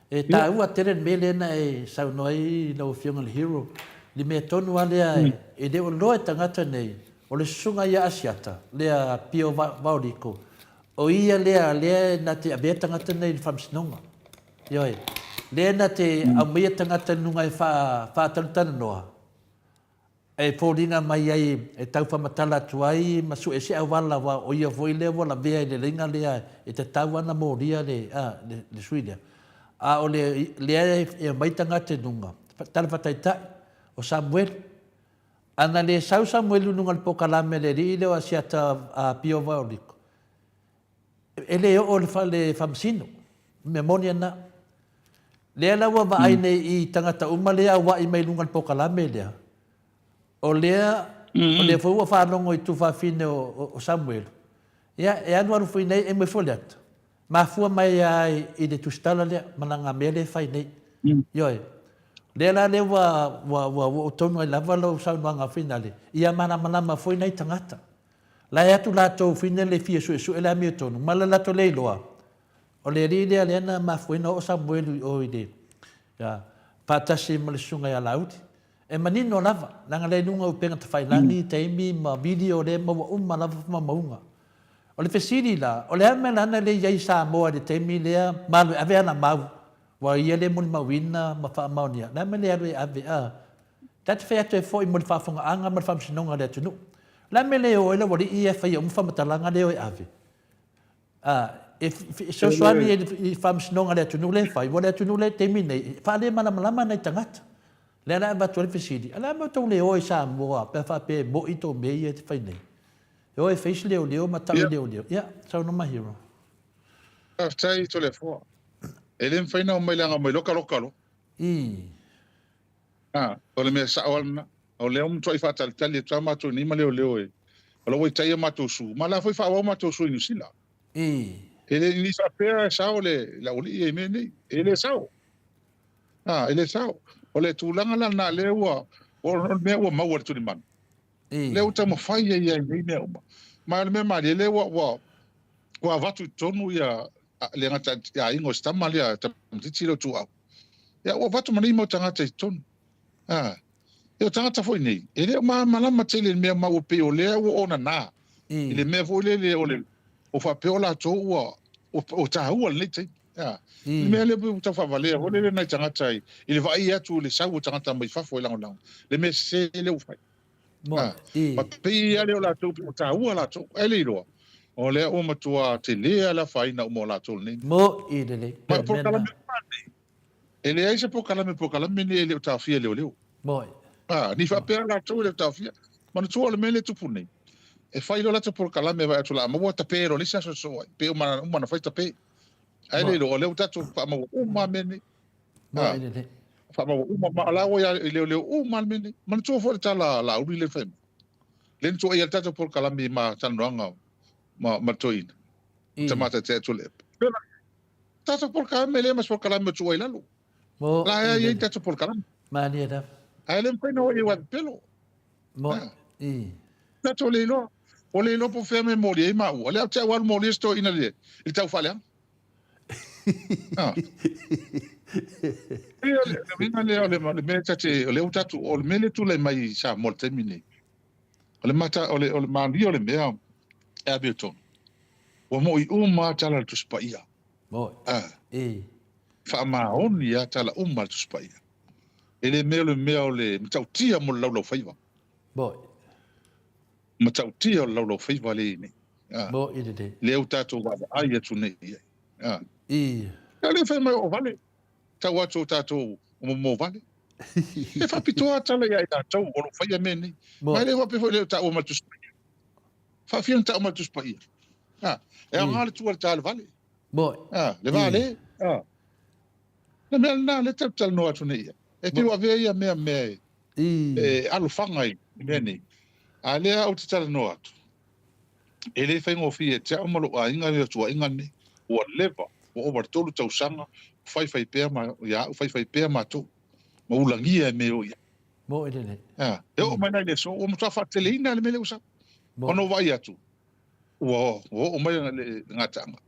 E ta ua tere mele na e sau noi no fiona hero. Li me tonu ale ai e de o loe tangata nei. O le sunga ia asiata le a pio vauriko. O ia le na te abe tangata nei famsinonga. Yoi. Le na te a mea tangata nunga e fa tantana noa. E fōringa mai ai e tau whamatala atu ai ma su e se awala wa o ia foi le wala bea le ringa lea e te tau ana mōria le suilia. A o le e maitanga te nunga. Tala whataitai o Samuel. Ana le sau Samuel nunga le pokalame le ri leo a siata a pio vauriko. E le o le whamsino. Me moni ana. Lea lawa wa aine i tangata uma lea wa i mai nunga le pokalame lea. O lea foi ua whanongo i tu whawhine o Samuel. Ia, e anu aru fui nei e me fole atu. Ma fua mai ai i le tustala lea, mana ngā mele whai nei. Ioi. Lea la lea wa tonu ai lava lau saunua ngā whinale. Ia mana ma foi nei tangata. La e atu lato whine le fia su e la mi tonu. Mala lato le loa. O le ri lea lea na ma foi na o Samuel o i le. Ia, patasi ma le sunga ia lauti. E manino lava, nanga le nunga upenga te whailangi, te imi, ma video le, ma umma lava ma maunga. O le whesiri la, o le ame lana le iai Samoa le te imi lea, malu ave ana mau, wa ia le muni mawina, ma wha maunia. Le ame le ave ave a. Tati whai atu e fo i muni whafonga anga, ma whamsinonga le atunu. Le ame le o ila wari ia whai o mwhamatalanga le o e ave. E so soani i whamsinonga le atunu le whai, wa le atunu le te imi nei, wha le malama nei tangata. Le ana ba tole fisidi ala ma to le o Samoa pe fa pe mo ito me ye te fai nei o e face leo ma ta leo ya so no ma hero tai to le fo ele fai na mai langa mai loka o le me sa o le um toi fa tal tal le ma to ni ma leo e o lo tai ma to su ma la foi fa o ma to su ni sila ele ni sa pe sa o le la oli e me ni ele sa ele sa o le tūlanga la na le ua o mea ua maua le tuni manu. Le uta ma whai ia i mea uma. Ma le mea maari le ua vatu tonu ia le ngata ia ingo stama lea tamtiti leo tu au. Ia ua vatu mani mau tangata i tonu. Ia tangata foi nei. E le malama te le mea mau pe o lea ua ona nā. I le mea foi le o whapeo la tō ua o tahua le nei te. Le mea le bu ta favalea o le nai tangata i le vai atu le sau tangata mai fafo i lango le me se le ufai ma pe ale o la tu ta ua la tu ele ro o le o matua te le la fai na mo la tu ni mo i le ma por kala me ele ai se por kala me ni ele ta fia le mo ni fa pe la tu le ta fia ma tu le me le tu puni e fai lo la tu por kala me va tu la mo ta pero le sa so pe o ma fai ta pe ai le o le tatu fa mo uma meni fa mo uma ma la o ya le uma meni man tu fo ta la uri le fem len tu ai tatu por kala mi ma tan ronga ma toin ta mata te tu le tatu por kala me le mas por kala me tu ai la lu la ai tatu por kala ma ni da ai le pe no i wa pelo mo tatu le lo o le lo po fe me mo le ma o le ta wa mo le sto ina le il ta fa le le me tate o le utatu o le mele tu le mai sa mo termine o le mata o le mani o le mea e abeton o mo i uma tala tu spaia mo fa ma on ya tala uma tu spaia ele mea o le mtautia mo laulau faiva mo mtautia laulau faiva le ni mo ide le utatu wa ai tu nei ale fa mai o vale ta watu tato mo vale e fa pitoa tala ya ita tau o fa ya meni mai le fa le ta o matus fa fion ta o matus pa ia e ngal tu tal vale le vale le mel na le tal no atu nei e pi wa ve ia me alu fangai meni ale au tal no atu ele fa ngo fi e ta mo lo inga le tu inga ni o leva o overtolu tau sanga fai pe ma ya fai pe ma tu mo ulangia me o ya mo ide e o mana le so o mo fa teleina le mele usa ono vai atu o mai le ngatanga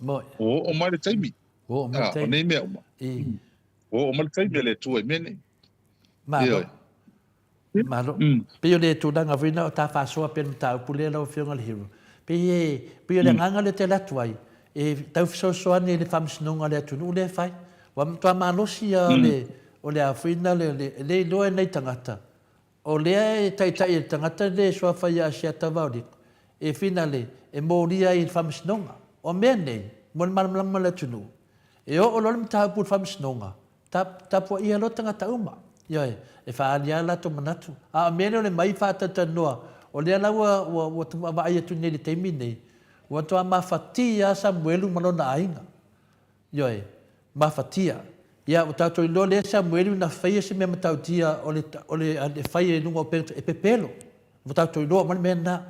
Mo. o mai le taimi O mai o nei mea o mai le taimi le tu e mene Malo. Pio le tu danga vina o ta fa so pe ta pule la o fionga le hiro. Pio le nganga le te latuai. E tau so ane le fam snonga le tu le fai. Wa mtua malosi o le afina le loe nei tangata. O le tai tangata le so fai a sia tavauri. E finale e moria i fam snonga. O mene mon malam le tunu. E o lo mta pu fam snonga. Ta po ia lo tangata uma. Ia e whaalia la to manatu. A mene o le mai whaatata noa. O lea laua o tu maai atu nei le teimi nei. O tu a mawhatia Samuelu malona ainga. Ia e, mawhatia. Ia o tātou ilo lea Samuelu na whaia se mea matautia o le whaia e nunga o e pepelo. O tātou ilo mani mena.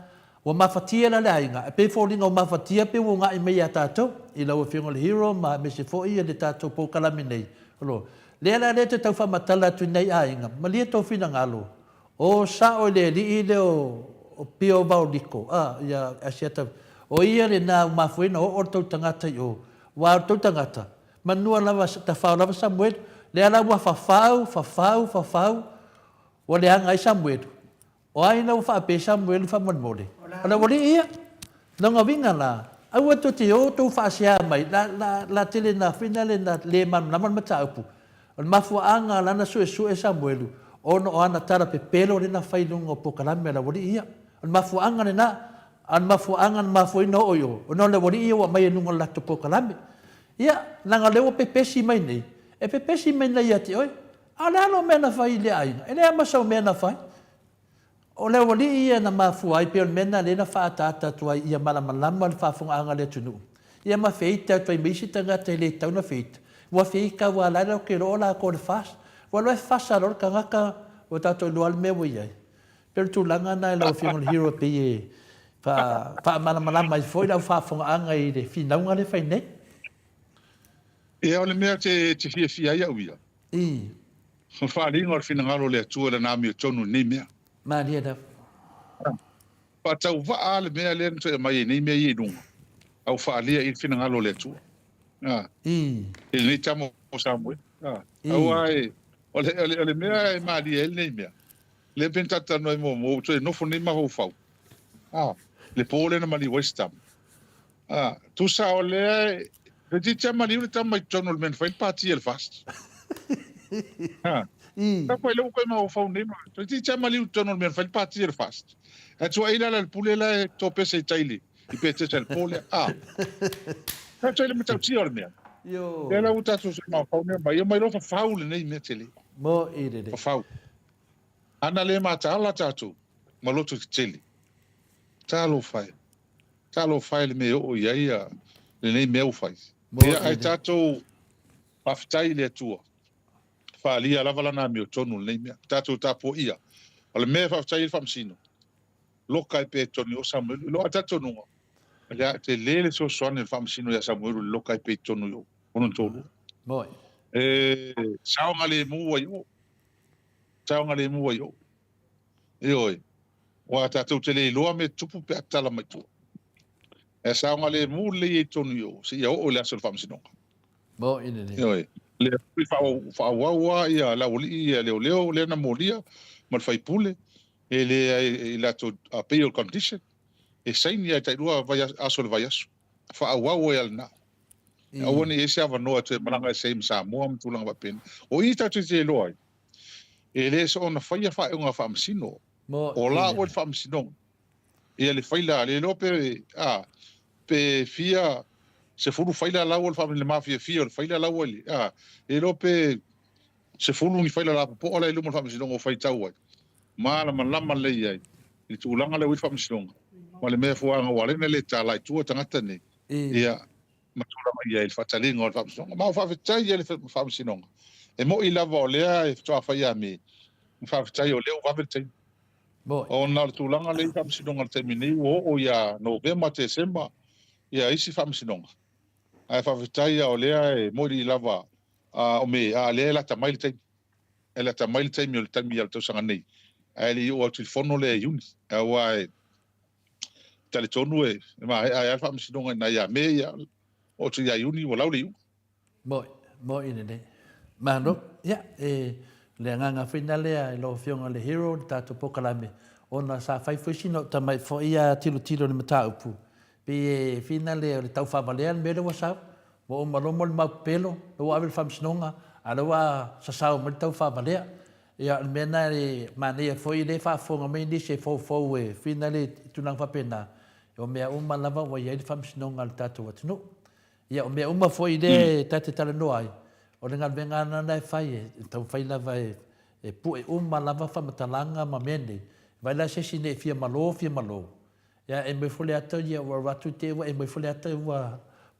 O mawhatia la le ainga. E pe fōringa o mawhatia pe o ngā i mei a tātou. I lau e whionga le hero ma me se fōi e le tātou pōkalami nei. Olo. Lea la le te tau whamatala tu nei ainga. Ma lia tau whina ngalo. O sa o le li i le o pio vau liko. Ia asiata. O ia le nā mafuina o tau tangata i o. Wa tau tangata. Manua lava ta whao lava Samuel. Lea la wa whawhau. O le anga i Samuel. O aina o whape Samuel whamonmole. Ona wale ia. Nanga vinga la. Au atu te o tau whaasea mai. La tele na whina le na le man naman mataupu. On mafuanga lana sue Samuelu. Ono o ana tara pe pelo le na whailunga o pokalame la wali ia. On mafuanga le na. An mafuanga na mafuina o yo. Ono le wali ia wa mai nunga lato pokalame. Ia, nanga leo pe pesi mai nei. E pe pesi mai nei ati oi. Ala alo mena whai le aina. E lea masau mena whai. O le wali ia na mafuai pe on mena le na whaatata tua ia malamalama le whafunga le tunu. Ia ma feita tua i meisi tanga te le tau na feita. Wa fika wa la lo ke rola ko le fas wa lo fas a lo kanga o tato lo al me wo ye per tu langa na lo fi on hero pe fa mala mai foi la fa fo anga i de fi na nga le fa ne e o le me te fi ia uia fa li ngor fi na lo le tu le na mi tonu ni me ma dia da pa tau va le me le to mai ni me i dunga au fa li i fi na lo le tu ele chamo Samuel. Au ai, ole mea e mali ele nei mea. Le pentata no mo to no fo ni ma ho fau. Le pole na mali westam. Tu sa ole le ti chama li ta mai tono men fa il parti el fast. Ta poi lo ko ma ho fau ni ma. Tu ti chama li tono men fa il parti el fast. E tu ai la pule la to pese taili. I pese el pole. Tato ele metau tia mea. Yo. Ela o tato se ma fau mea, mai mai lo fa fau le nei mea tele. Mo ide de. Fa fau. Ana le ma ta la tato. Ma lo tu tele. Talo fai. Talo fai le mea o ia le nei mea o fai. Ia ai tato paftai le tua. Fa lia la vala na mea tonu le mea. Tato tapo ia. Ale mea paftai fam sino. Loka e pe tonu o Samuel. Lo tato nunga. Ya te lele so soane fam sino ya Samuel lokai pe tonu yo ono tolu moi saunga le mu wa yo yo wa ta tu te le lo me tupu pe atala mai tu saunga le mu le tonu yo si ya o le so fam sino mo ine yo le fa wa ya la oli ya le na molia mal fai pule ele la to a pay your condition e saini ai tai rua vai aso le vai aso fa awau e alna o ni ese ava no te malanga se Samoa tu langa va pen o i ta te loi e le so na fa unga fa msino o la o fa msino e le faila le lope pe fia se fulu faila la o fa le mafia fia o faila la o e lope se fulu ni faila la po ola le mo fa msino o fai tau mala malama le ai i tu langa le fa msino wale me fuanga wale ne le tala tu tangata ni ia matula mai ele fatalinga o famsonga ma fa fitai ele famsinonga e mo i lava o lea e toa fa ia me fa fitai o leo va fitai o na tu langa le famsinonga termini o ia novembra december ia isi famsinonga ai fa fitai o lea e mo i lava o me le la tamail tai ela tamail tai mi o tami al to sanga nei ai o telefono le yuni ai tale tonu e ma ai fa msinonga na ya me ya o te ya uni o lauli mo ine mano ya le nganga finale ai lo fionga le hero tato pokalame ona sa fai fusino tamai fo ia tilo ni mata upu pe finale le tau fa valean me do sa mo malomo ma pelo lo avel fam snonga alawa sa sa mo tau fa valea ia mena e mane foi le fa fonga me ni se fo e finale tunang fa pena o mea lava wa ia fam snonga tato watno ia o mea foi le tate tala no ai o le ngalvenga na fai tau fai lava e pu e lava fa matalanga ma mene vai la se sine fia malo ya e me fole ata ia wa watu te wa e me fole ata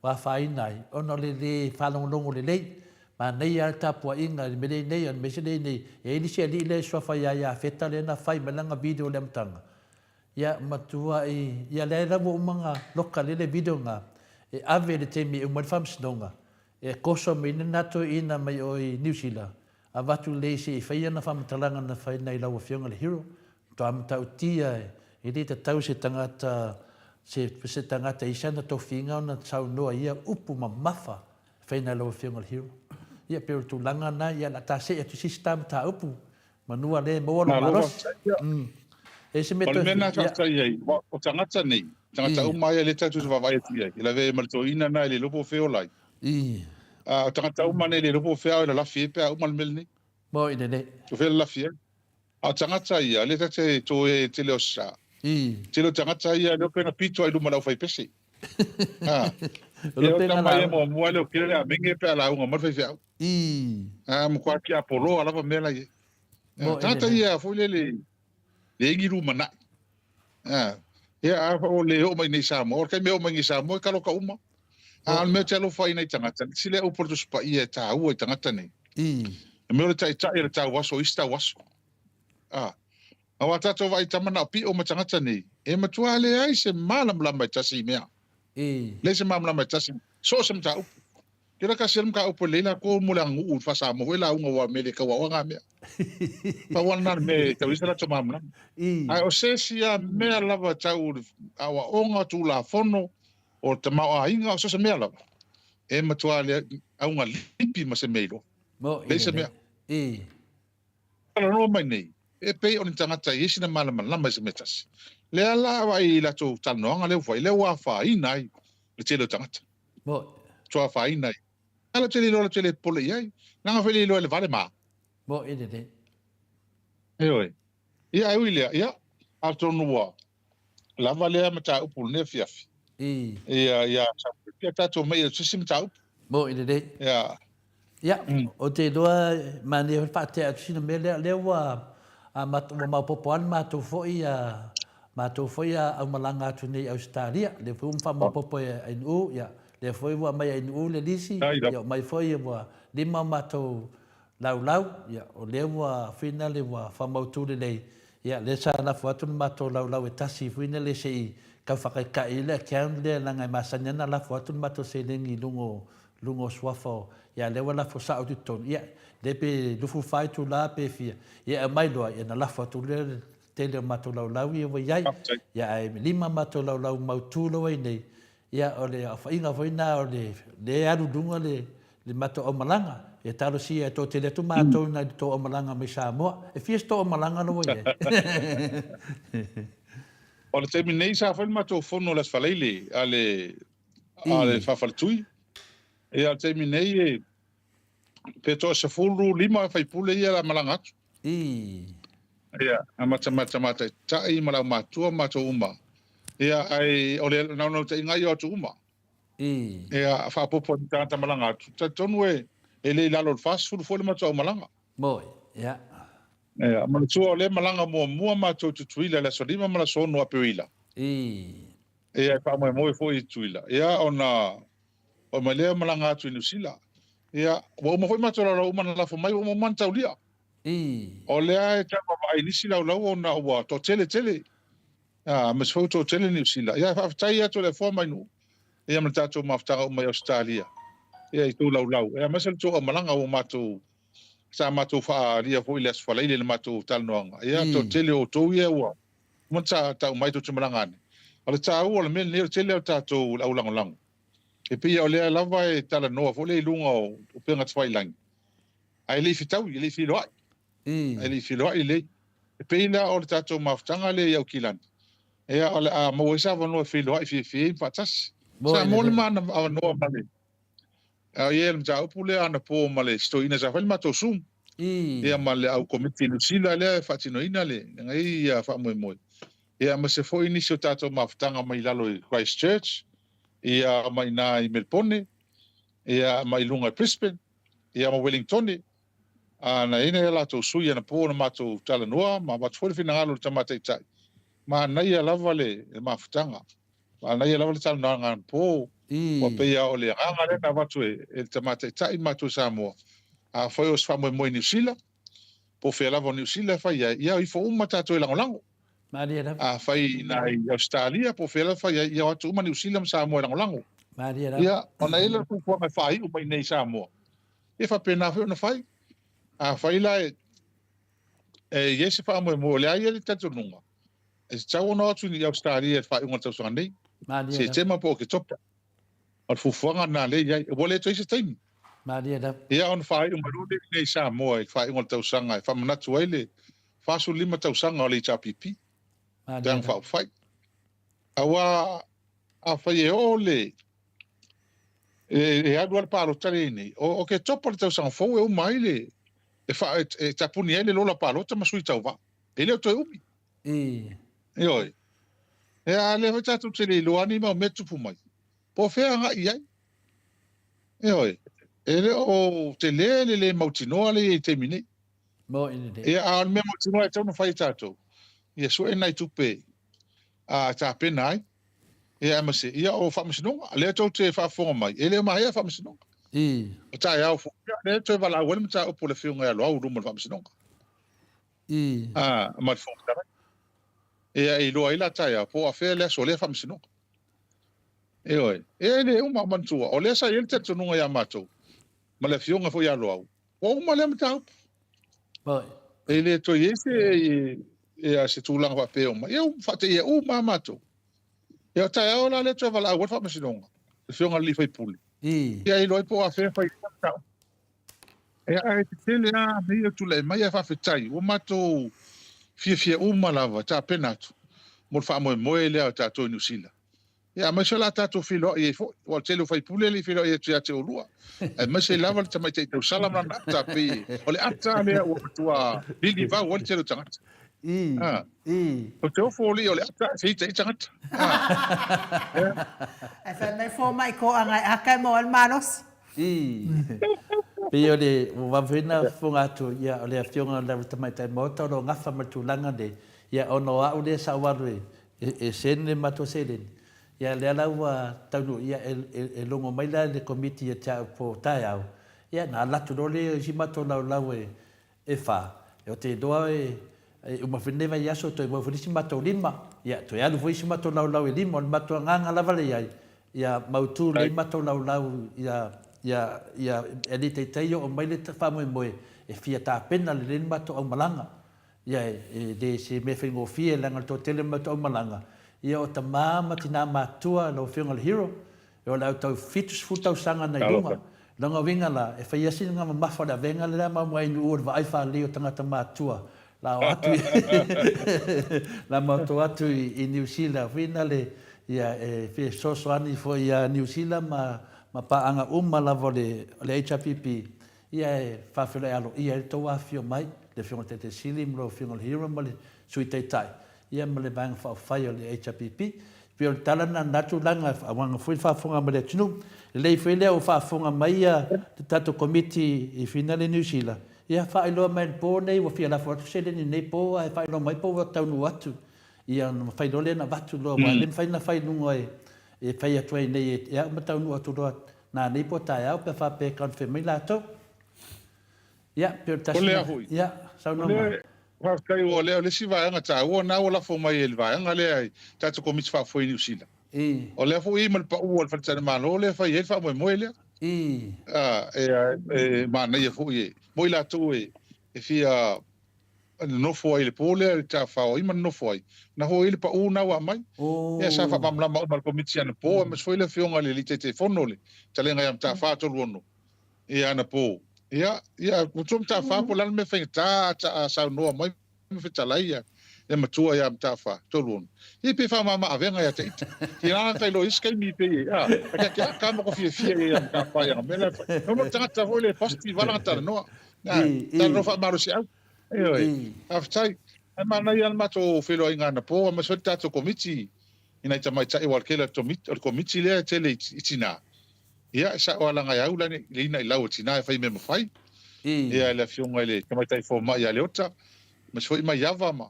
wa fai nai ona le falongo le ma nei al tapua inga me nei on me se nei e ni se le so fa ya feta le na fai melanga video le mtanga ya matua ya le ra mo manga lokal le video nga e ave le temi e mo fam snonga e koso me nato ina mai o New Zealand a watu le se fai na fam talanga na fai nei la fionga le hero to am tautia e le tau se tangata se tangata isana to finga na sau noa ia upu mafa fai nei la fionga le hero ia pero tu langa na ia la ta se tu sistem ta upu manua le mo lo maros e se meto mena ta ia o tangata nei tangata umai le tatu va vai ia la ve martoina na le lopo feo lai a tangata umane le lopo feo la fie pe umal melni mo ine ne to fe la fie a tangata ia le tate to e te le osa te lo tangata ia lo pena pito ai lu mala fai pesi lo pena la mo mo le ke le minge pe la un mo fai feo mo kwa kia polo ala me la ye tata ia fo le ngiru mana ia a o le o mai nei Samoa o ke me o mai Samoa ka lo ka uma al me te lo fai nei tangata sile o porto spa ia ta u tangata nei me o tai tai ta waso ista waso a wata to vai tamana pi o matangata nei e matua le ai se malam lamba tasi mea le se malam lamba tasi so sem ta u kira ka sem ka upo lela ko mulang u fa sa mo wela unga wa me ka wa nga me pa wana me te wisa to mamna ai o se sia me lava tau awa onga tu la fono o te mau inga so se me lava e matua le unga lipi ma se meilo le se me no mai nei e pe on tangata yesi na mala lamba se metas le ala vai la to tanoanga le foi le wa fa inai le telo tangata to fa inai ala tele pole ai nga feli lo le vale ma mo ide oi ia uile ia alto noa la vale mata upul ne fiafi ia sa tato me sim tau mo ide ia o te doa mani fa te sino me le wa a ma popoan ma to foi a malanga tu nei Australia le fum fa ma popo ai u ia le foi wa mai ai u le disi ia mai foi wa lima ma to lau ia o le wa finale wa fa ma tu le ia le sa na foto ma to lau e tasi finale sei ka fa ka ile kan le na ngai masanya na la foto ma to se le ngi lungo swafo ia le wala fo sa o ton ia de pe lu fu fai tu la pe fia ia mai lo ia na la foto le tele mato lau ia wa ia ai lima mato lau mau tu lo nei ia o le fa inga voina o le aru dunga le mato o malanga e talo si e to tele tu mato na to o malanga me Samoa e fia sto o malanga no ia o le terminei sa fa mato fono las faleile ale fa faltui e al terminei e pe to se fulu lima fai pule ia la malanga ia mata tai mala matua mato uma ia ai o le no te ngai o tu uma ia fa popo tanta malanga ta tonu e le lalo fast food fo le mato malanga mo ia ma tu le malanga mo mato tu tuila la solima mala sono a peila ia fa mo fo i tuila ia ona o male malanga tu nusila ia mo fo mato la uma la fo mai mo manta ulia o le ai ta mai nisi lau ona wa to tele mas foto tele ni sila ia fa tai ato le forma nu ia mata to mafta o mai Australia ia tu lau ia masal to malanga o mato sa mato fa ria fo ile fa ile mato tal noanga ia to tele o to ia wa mata ta mai to malanga Ala tāu ala mele neo tele au tātou au langolango. E pia o lea lava e tala noa fo le ilunga o penga twailangi. Ai le fitau, i le filoai. Ai le filoai le. E peina o le tātou mafutanga le iau kilani. E a mawesa wanoa filoai fi patas. Sa mole mana a noa male. A ye le mta upule ana po male sto ina sa fal mato sum. E male au komiti lusila le fatino ina le. Ngai ia fa moi moi. Ia ma se foi inisio tātou mafutanga mai lalo i Christchurch, ia mai nā i Melbourne, ia mai lunga i Brisbane, ia ma Wellington, na ina ia lātou sui ana pō na mātou talanoa, ma matfole fina ngalo ta matai tai. Ma nai ia lava le mafutanga, ma nai ia lava le talanoa ngana pō, wa peia o le anga le na watu e ta matai tai mātou Samoa. A foi os fa moi moi New Zealand, po fea lava New Zealand fa ia i fo uma tātou e langolango. A fai na Australia po fela fai ia atu uma New Zealand Samoa langolango. Ia ona ele ku ko mai fai uma nei Samoa. E fa pena fe ona fai. A fai la e se fa mo le ai le tatu nunga. E tau no atu ni Australia fai unha tau sanga nei. Se tema po ke top. Al fufuanga na le ia e vole to se time. Ia on fai uma rode nei Samoa e fai unha tau sanga e fa manatu ele. Fa su lima tau sanga o le chapipi. Tang fa fai. Awa a fai e ole. E aduar paro tare ni. O ke topo le tau sanga fau e o maile. E fa e tapuni ele lola paro ta masui tau va. Ele o toi umi. E oi. E a le hoi tatu te le loani ma metu pu mai. Po fea nga iai. E oi. Ele o te le mautinoa le te mine. E a me mautinoa e tau no fai tatu. Ia so e nai tupe a ta penai e amase ia o famisinonga le to te fa fonga mai ele mai ia famisinonga o ta ia o le to vala wel mta o pole fiunga lo au rumo famisinonga ma fonga e lo ila ta ia po a fe le so le famisinonga e oi e le uma mantua o le sa ele te tununga ia mato ma le fiunga fo ia lo au o uma le mta ele to yese e se tulang wa pe uma eu fate ia uma mato eu ta eu la le travel a fa masinonga le fionga li fai puli e ai loi po a fe fai ta e ai te tele a me tu le mai fa fetai o mato fia uma lava ta penato mo fa mo le ta to New Zealand e a mai sola ta to filo e fo o tele fai puli le filo e te olua e mai se lava ta mai te sala na ta pe o le ata le o tua li va o tele tangata o te ofoli o le ata se te tangata e fa mai fo mai ko anga aka mo al manos Pio le wawhina whunga atu ia o le awhionga la tamai tai Maota o ngafa matulanga de ia ono au le sa warui e sene mato selen ia le alaua taunu ia e longo mai la le komiti e tia po tai au ia na latu no le si mato lau e fa e o te doa uma wheneva i aso toi mawhunisi mato lima ia toi alu fwisi mato lau e lima o le mato nganga lava le iai ia mautu le mato lau ia e li teiteio o mai le whamoe moe e fia tā pena le mato au malanga ia e de se me whengo fia langa to tele mato au malanga ia o ta māma tina mātua lau whionga le hero e o lau tau fitus futau sanga nei lunga langa winga la e whai asini ngama mafa la venga le ma mua inu ua wa aifa leo tangata mātua la o atu la mauto atu i New Zealand wina le ia e fie soso ani fo ia New Zealand ma paanga lavo le HPP ia e whawhira alo ia e tau awhio mai le whionga te sili mlo whionga le hero ma le sui teitai ia ma le banga whawhai o le HPP pio le talana natu langa awanga fui whawhonga ma le tunu le whele o whawhonga mai ia te tato komiti i whina le New Zealand ia whailoa mai le pō nei wa whia la whatu sele ni nei pō ai whailoa mai pō wa taunu atu ia whailoa le na watu loa wa le mwhaina whainunga e whai atuai nei e au mataunu atu loa na nei po tai au pe fa pe kan fe mai lato ya pe ta ya sa no wa kai o le si va nga ta o na o la fo mai el va nga le ta to komit fa fo New Zealand o le fo i mal pa o fa tsana ma no le fa ye fa mo le ma na ye fo ye mo la to e fia no foi le pole ta fa o ima no foi na ho ile pa una wa mai ia sa fa mamla ma mal komiti ana po mas foi le fionga le te fonole talenga ia ta fa to lono ia ana po ia utum ta fa po lan me fe ta sa no mai me fe talaia e matua ia ta fa to lono i pe fa mama avenga ia te ti ana ta lo iskai mi pe ia ka mo ko fie ia ta fa ia me no mo ta ho le positive ala ta no ta no fa maru sia aftai mana ia mato filo inga na po ma so tato komiti ina ta mai tai walkela to mit o komiti le tele itina ia sa wala nga yaula ni lina ila tina fai me fai ia la fionga le ta mai tai fo ma ia le ota ma so mai yava ma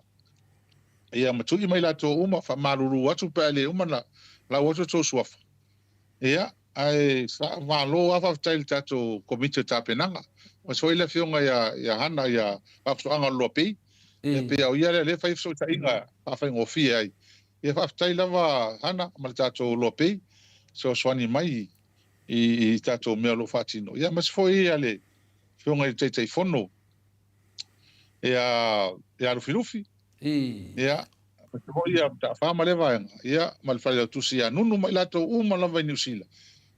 ia ma tu mai la to uma fa maluru atu pa le uma la wato to suafa ia ai sa valo ava tai tato komiti ta penanga ma so la fionga ia hana ia afso anga lopi pe au ia le fai so ta inga fa ngofi ai ia fa tai lava hana ma tato lopi so swani mai i tato me lo fatino ia mas foi ale fionga te fono ia lo filufi ia mo ia ta fa ma leva ia mal fa tu sia nunu mai lato uma lava New Zealand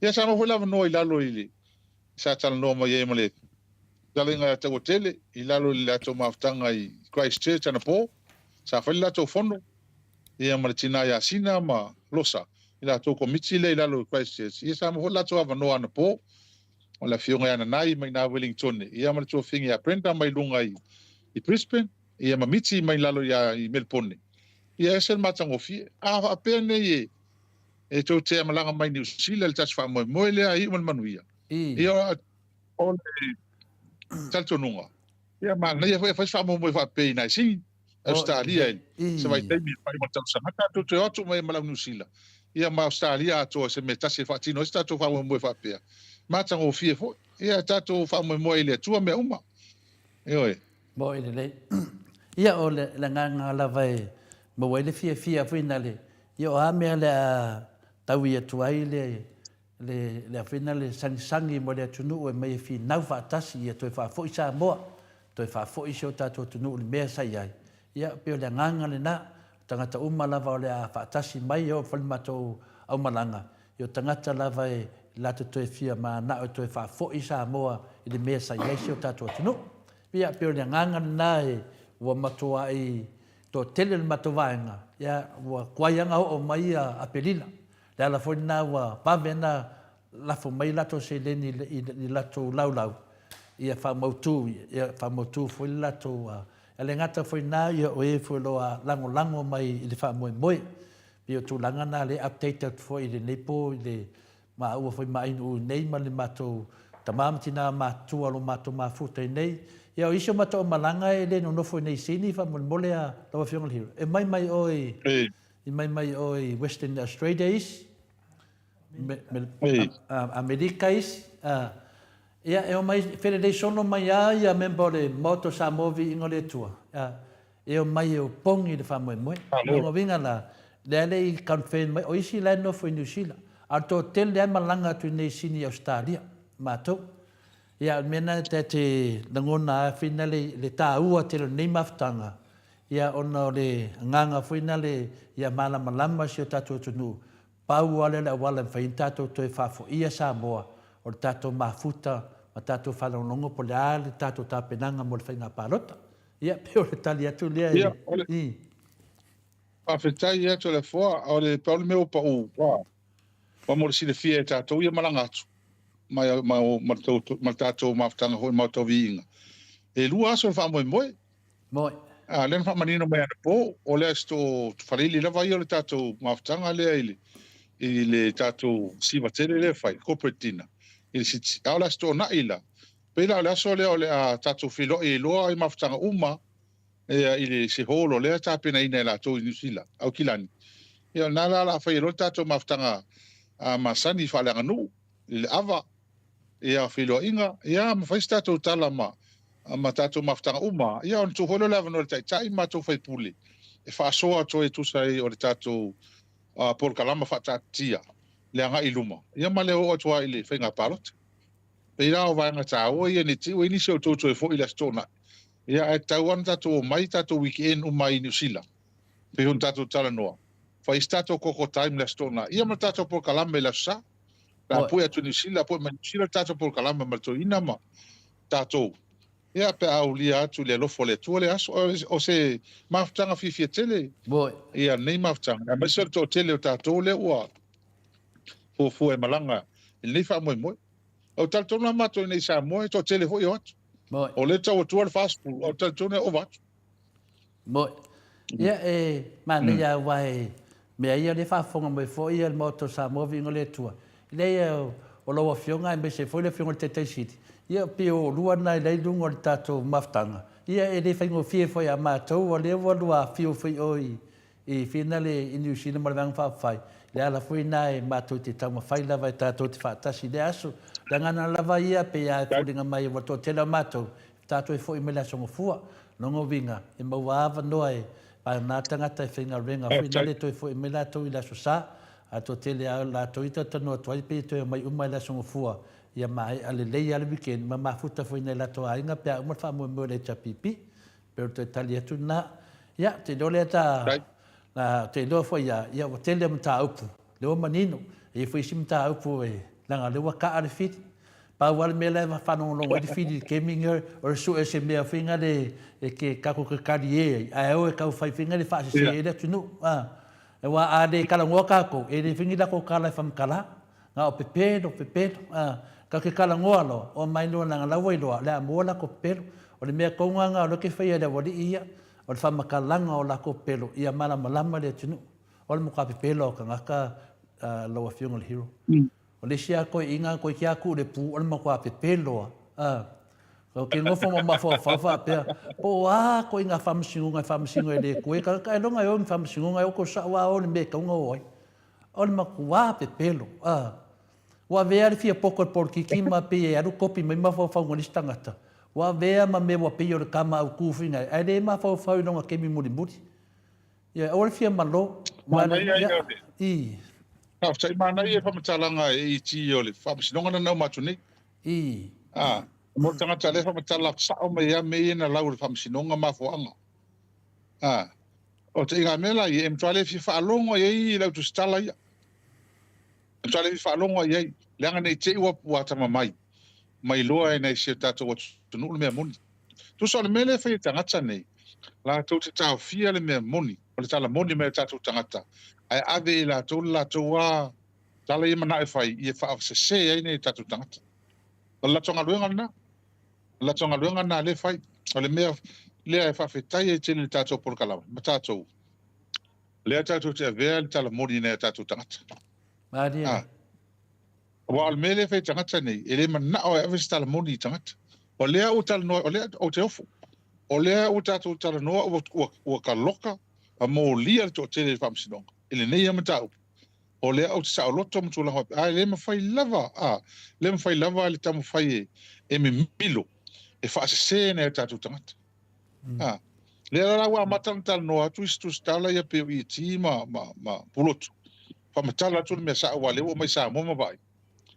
ia sa mo lava no ilalo ili sa tal no mo ye mole dalinga te hotele ilalo lato maftanga i Christchurch ana po sa fa lato fono ia martina ia sina ma losa ila to komiti le ilalo Christchurch ia sa mo lato ava no ana po ola fionga ana nai mai na Wellington ia mar to fingi a prenda mai lunga i Brisbane ia mamiti mai lalo ia i Melbourne ia sel matango fi a pene e to te malanga mai New Zealand tas fa mo le ai man manuia ia on talto nunga ia ma ia fa mo fa pe na si Australia se vai ter mi fa mo tal sa mata to te otto mai malang New Zealand ia ma Australia to se meta se fa tino sta to fa mo fa pe matango fi fo ia tato fa mo ile tu me uma oi bo ile ia o le nga la vai mo wele fia finale yo a me le tawi atu ai le finale sangi mo le tunu e mai fi nau fa tasi e to fa fo isa mo to fa fo iso tato tunu le me sai ai ia pe le nganga le na tangata uma lava le fa tasi mai yo fo mato au malanga yo tangata lava e la to fia ma na to fa fo isa mo le me sai ai so tato tunu ia pe le nganga na e wa mato ai to tele matovaenga ya wa kwaianga o mai a pelina la la fona wa pavena la fo mai la to se leni la to laulau ia fa motu fo la to ele ngata fo na ia o e fo lo lango mai le fa moi bio tu langa na le updated fo ile nepo ile ma o fo mai no nei ma le mato tamam tina ma tu alo mato ma futa nei ia iso mato malanga ele no fo nei sini fa mole a lo fiong hiro e mai oi Western Australia is America is ia e mai federation no mai ia member le moto Samoa Viiga le Atua e mai o pongi de fa moi no vinga la le confirm mai o isi la no fo New Zealand a to tel le malanga tu nei sini Australia mato ia mena te ngona finale le taua te nei maftanga ia ona le nganga finale ia malama si tato tunu pau ale la wala fain tato to fa fo ia Samoa o tato mafuta ma tato fa longo po le tato tapenanga mo fainga palota ia pe o talia tu le pa fetai ia to le fo o le pa me o pa o pa mo si le fie tato ia malanga ma tato maftanga ho ma to Viiga e lua so fa moi len fa manino mai po o le sto farili la vai o le tato maftanga le ile tato si batele le fai copertina il si ala sto na ila pela la so le o le tato filo e lo ai maftanga uma ile se holo le tapena ina la to New Zealand au kilani ia na la fai lo tato maftanga masani fa le nganu le ava ia filo inga ia ma fai tato tala ma tato maftanga uma ia on tu holo la no tai ma to fai puli e fa so to e tu sai o tato por kalama fa tatia le anga iluma ia ma le o to ile fai nga palot pe ira o va nga ta o ia ni ti o ini so to fo ila stona Ia e tauan tatou mai tatou weekend umai New Zealand. Pe hun tatou tala noa. Fa istato koko time la stona. Ia ma tatou por kalame la sa. La pui atu New Zealand, pui ma New Zealand tatou por kalame ma to ina ma tatou. Ia pe au lia atu le lofo le tua le aso. O se maftanga fifia tele. Ia nei maftanga. Ma se to tele o tatou le ua. Fu e malanga. Il nei fa moi moi. O tal tona mato nei sa moi to tele ho yo atu. O le tau tua le fast food. O tal tona o vat. Ia mana ia wai me ia le fa fonga mai fo ia le moto Samoa vingo le tua. Le o lo fionga me se foi le fionga te city. Ia pe o lua nai le lungo le tato maftanga. Ia le faingo fie foi a matou o le lua fio foi oi e finale in New Zealand ma vang fa fai. Le ala foi nai matou te tama fai lava tato te fa tasi le aso. Dangana lava ia pe a pulinga mai o to tela matou. Tato e foi me la songo fua. Nongo vinga e maua noai pa na tangata e whinga renga whina le toi fo e me la toi la susa a to tele a la toi ta tano toi pe toi mai umai la songo fua ia mai ale lei ale weekend ma mafuta fo ina la toi inga pe uma fa mo le chapipi pero te talia tu na ia te dole ta na te do fo ia o tele mta upu le o manino e fo simta upu e langa le waka ale fit pa wal me le fa no lo e fidi keminger o su e se me finga de e ke kako ke karie a o e ka fa finga le fa se e le tunu e wa a de kala ngoka ko e de fingi da ko kala fam kala nga o pepedo ka ke kala ngolo o mai no na la wai lo le mo la ko pelo o le me ko nga lo ke fa ia de wodi ia o le fa makalanga o la ko pelo ia mala malama le tunu o le mo ka pelo ka ngaka lo fiunga hero o le sia ko inga ko kia ku le pu o le mo ka pelo o ke ngofo mo mafo fa pe po ko inga famsingu e le ko ka longa yo famsingu o ko sa wa o le me ka ngoi o le makua pelo wa vea le fia poko por kikima pe e aru kopi mai mafo fa ngoni stangata wa vea ma me wa pe o le kama au kufinga ai le mafo fa no ke mi muri ya o le fia malo ma sai mana ia fa matalanga e ti o le fa sinonga na ma tuni mo tanga tale fa matala sa o me ya me na la le fa sinonga ma fo anga o te inga mela i em tale fi fa longo ye la tu stala ia tale fi fa longo ye langa nei te wa puata mai loa nei se tato wa tunu me moni tu so le mele fa tanga tsane la tu te tau fia le me moni o le tala moni me tato tangata ai ave la to wa tala i mana e fai i fa se ai nei tato tangata la tonga luenga na le fai o le mea le fa fetai e tele tato por kala tato le tato te ve le tala moni nei tato tangata wa al mele fe tangata nei ele mana o ave tala moni tangata o le o tal no o le o te ofo o le o tato tala no o ka loka a mo lia to tele fam sinonga ele nei amata o le o sa loto mo la a le ma fai lava le ma fai lava le tamu fai e me milo e fa se ne tato tangata le la wa matanta no atu istu stala ya pe i ti ma puloto fa matala tu me sa wa le o mai sa mo ma vai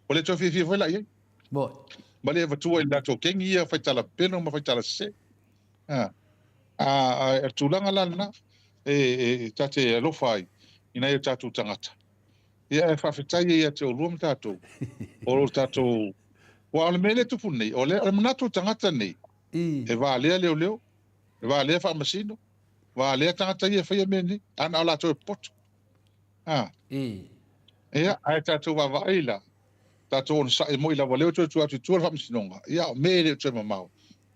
o le to fi foi la ye ma le va tu e la to kengi ya fa tala peno ma fa tala se tulanga lana e tate lo fai ina e tatu tangata ia e whawhetai ia te o luam tātou o tātou wa ole mele tupu nei o le manatu tangata nei e wā lea leo e wā lea whamasino wā lea tangata ia whaia mene ana o lātou e poto ia ai tātou wa waila tātou on sa e mo ila wa leo tu atu tua whamasinonga ia o mele tu e mamau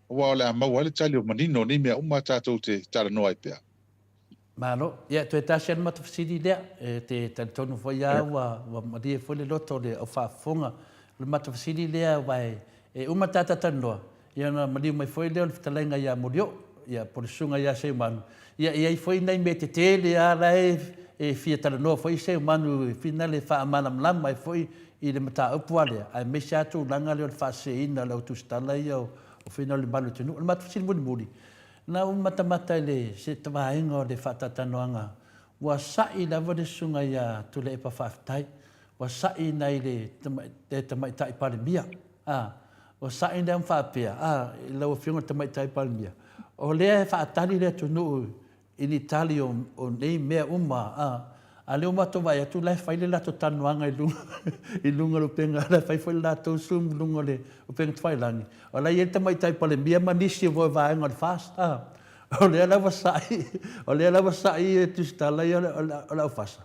wa ole a mau ale tali o manino ni mea tātou te tala noa i pea Malo, ia tu eta sian mata fasidi lea, te tonu foi a wa maria foi le loto le o whaafonga, le mata fasidi lea wai, uma tata tanoa, ia na maria mai foi leo le fitalenga ia morio, ia polisunga ia se umanu, ia foi nei me te tele a rai fia talanoa, foi se umanu fina le wha amana mlama, e foi i le mata upua lea, ai me se atu langa leo le whaaseina le utustala ia o fina le balu tenu, le mata fasidi muri. Na mata le se tawainga o le whatatanoanga. Wa sai lava le sunga ia tule e pa whaftai. Wa sai nei le tamaitai palemia. Wa sai nei whapea. Lawa whiunga tamaitai palemia. O lea whaatari lea tunu in Itali o nei mea uma. A leo mato vai atu lai whaile lato tanuanga i lunga lo penga. Lai whaile lato sum lunga le o penga twailangi. O lai e tamai tai pale mia manisi o voi vaenga le fast. O lea lawa sai. O lea lawa sai e tustala i o lau fasa.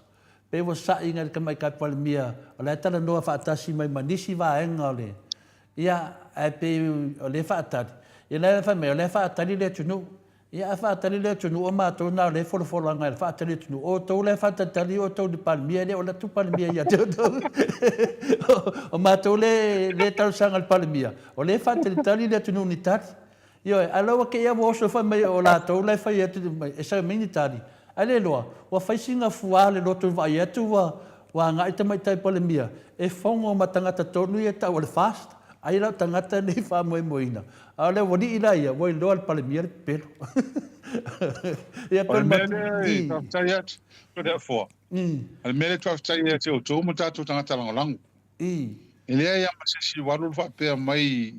Pe wa sai ngai kamai kai pale mia. O lea tala noa whaatasi mai manisi vaenga o le. Ia ai pe o le whaatari. Ia lai whaime o le whaatari le tunu. Ia whaatari le tunu o mātou nā le wholo ngai whaatari le tunu. O tau le whaatari o tau di palmia le o la tu palmia ia tau tau. O mātou le tau sanga le palmia. O le whaatari le tunu ni tari. Ia alawa ke ia woso whaime o la tau le whai atu mai. E sa mini tari. Ale loa, wa whaisinga fua le loto vai atu wa ngai tamai tai palmia. E whongo matangata tonu ia tau le fast. Ai la tangata nei wha moina. Ale wani ila ia, wai loa le palemia le pelo. Ia pelo mele, tawhtai atu, kore a fua. Ale mele tawhtai atu o tō mo tātou tangata langolango. E lea ia masisi waru wha pēr mai,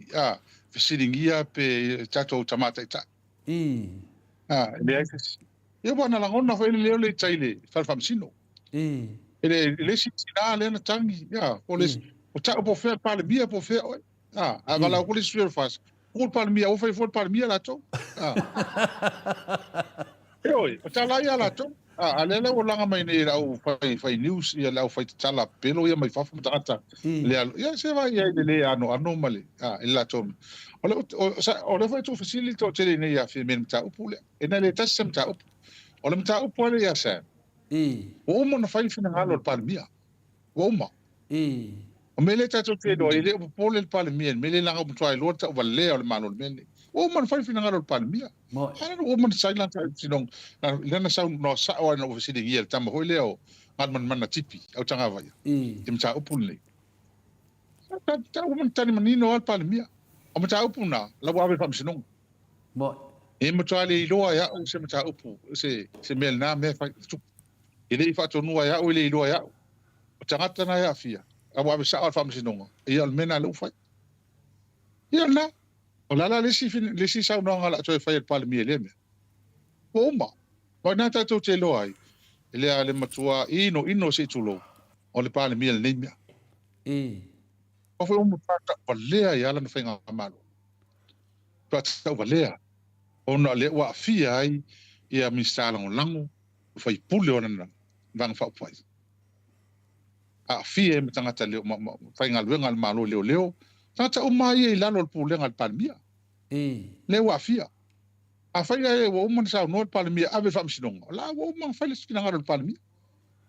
whesiringia pe tātou tamata i tā. Lea kasi. Ia wana langona wha ele leo le taile, whalwhamsino. Ele lesi tina lea na tangi, o tā po whea palemia po whea oi. A wala ko le suer fas. Ko palmia o fai for palmia la to. E oi, o tala ia la to. A le o langa mai nei au fai news ia la fai tala pelo ia mai fafa tata. Le ia se vai ia le ano male. E la to. O le fai to facility to tele nei ia fi men ta upule. E na le tasem ta up. O le ta upule ia sa. O mo na fai fina ngalo palmia. O ma. O mele tato te do ile o pole le palmia mele langa o try lota o vale o le mano mele o man fai fina ngalo palmia ana o man silent sinong lena sound no sa o no visidi ia tama ho leo man tipi au tanga vai tim ta upule ta o man tani manino al palmia o mata upuna la wa fam sinong mo e mo try le lo ya o se mata upu se mel na me fai ile fa to no ya o ile lo ya o tanga na ya fia awa be sa fam sinonga ia al mena lu fai ia na o la lesi sa no ngala to fai pal mi ele me o ma o na ta to te lo ai ele ale matua ino se tulo o le pal mi ele me o foi um tata valea ia la no fai ngamalu tata valea o na le wa fia ai ia mi sa lango fai pule ona vang fa fai a fie me tangata leo fai ngal malo leo tata o mai e lalo pu le ngal palmia le wa fia a fai e wo man sa no palmia ave fam sinong la wo man fai le skina ngal palmia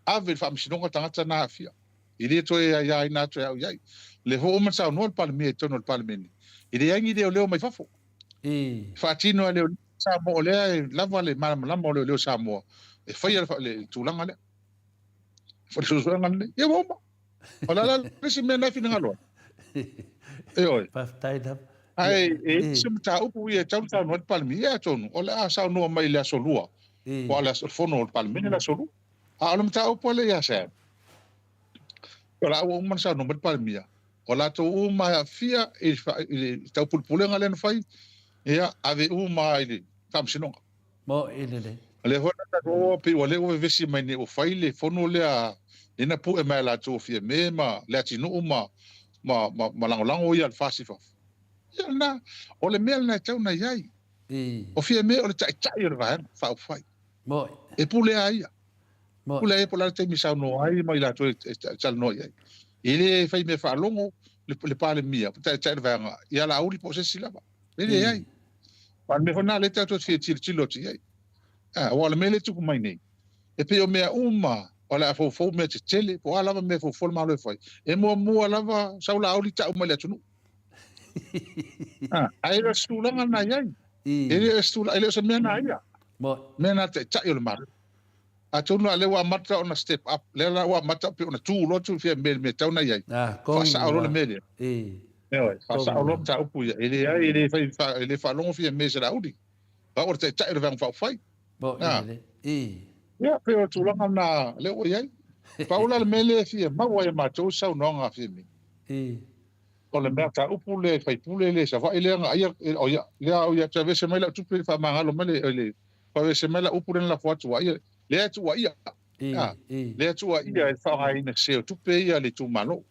ave fam sinong tangata na fia ile to ya ina to ya le ho man sa no palmia to no palmeni ile yangi de leo mai fafo fatino leo sa mo le la vale la mo leo sa mo e fai le tulanga le for so ngane ye bomba ala lesi me na fina ngalo e oi paftaida ai simta upu ye tamta no palmi ya tonu ola sa no mai la solua wala fono palmi la solu ala mta upu le ya sa ola o man sa no palmi ya ola to uma fia e ta pulpule ngalen fai ya ave uma ile tamsino mo ile le hona ta o pe o le o vesi mai ne o fai le fono le a ina pu e mai la to fie me ma le atino ma lango ia fasi fa ia na o le mel na tau na yai o fie me o le tai o va fa fai mo e pu le ai pu le po la te mi sa no ai mai la to tal no yai ile fai me fa longo le pale mia tai va ia la uli po se silaba ele ai pa me hona le tato fie tilo ti ai o le mele tu mai nei e pe o mea uma o la fo me tele po ala me fo ma le fai e mo lava sa la oli ta uma le tunu ai la stulanga na yai ele stula ele se mena ia mo mena te ta yo le mar a tunu ale wa mata ona step up le la wa mata pe ona tu lo tu fie me ta ona yai fa sa o le mele fa sa o lo ta upu ia ele fa longo fie me se la udi ba o te ta va fa fai bo ile ya pero tu langa na le o yai paula le mele fie ma wa ma to sa no nga fie mi o le mea ta upu le fai pule le sa vai le nga ia o ia le ia ta vese mai la tupe fa mangalo mele le fa vese mai la upu la foatu wa ia le tu wa ia le tu wa ia fa ga ina se tupe ia le tu malo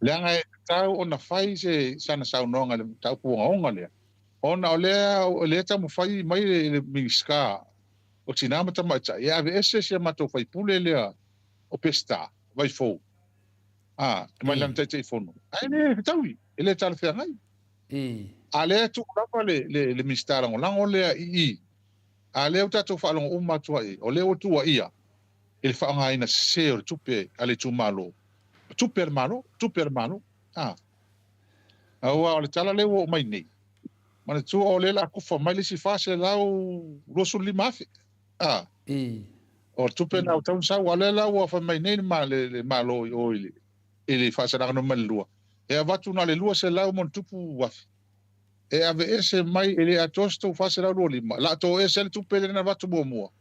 le nga tau ona fai se sana sa nonga le tau pu nga le ona le ta mo fai mai le miska o tina mata mai ta ia vese se mato fai pule le o pesta vai fo mai lan te fono ai le taui ele tal fe ngai ale tu lava le mistara ngo le ale uta tu fa long umma tu ai o le tu ia il fa ngai na ser tupe ale tu malo tuper malo au le tala le wo mai nei mana tu o le la ku fa mai le si fa se la lo sul li mafi o tupe na uta sa wala la wo fa mai nei le malo o ele fa sa no malua e avatu na le lua se la mon tupu wafi e ave ese mai ele atosto fa se la lo lima la to ese tu pele na vatu mo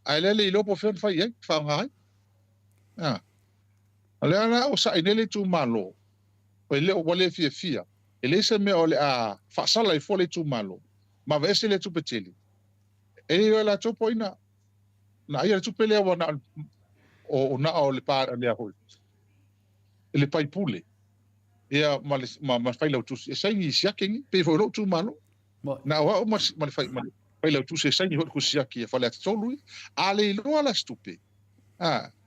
ai le lo po fen fa ye fa ngai ale ana o sa inele tu malo o le o wale fia ele se me ole fa sala i fole tu malo ma vese le tu peteli ele la to poina na ia tu pele wa na o na o le pa le ho ele pai pule ia ma fai lau tusi e saingi siakengi pe fo lau tu malo na wa ma fai lau tusi e saingi hot kusiaki e fale ati tolu ale ilo ala stupe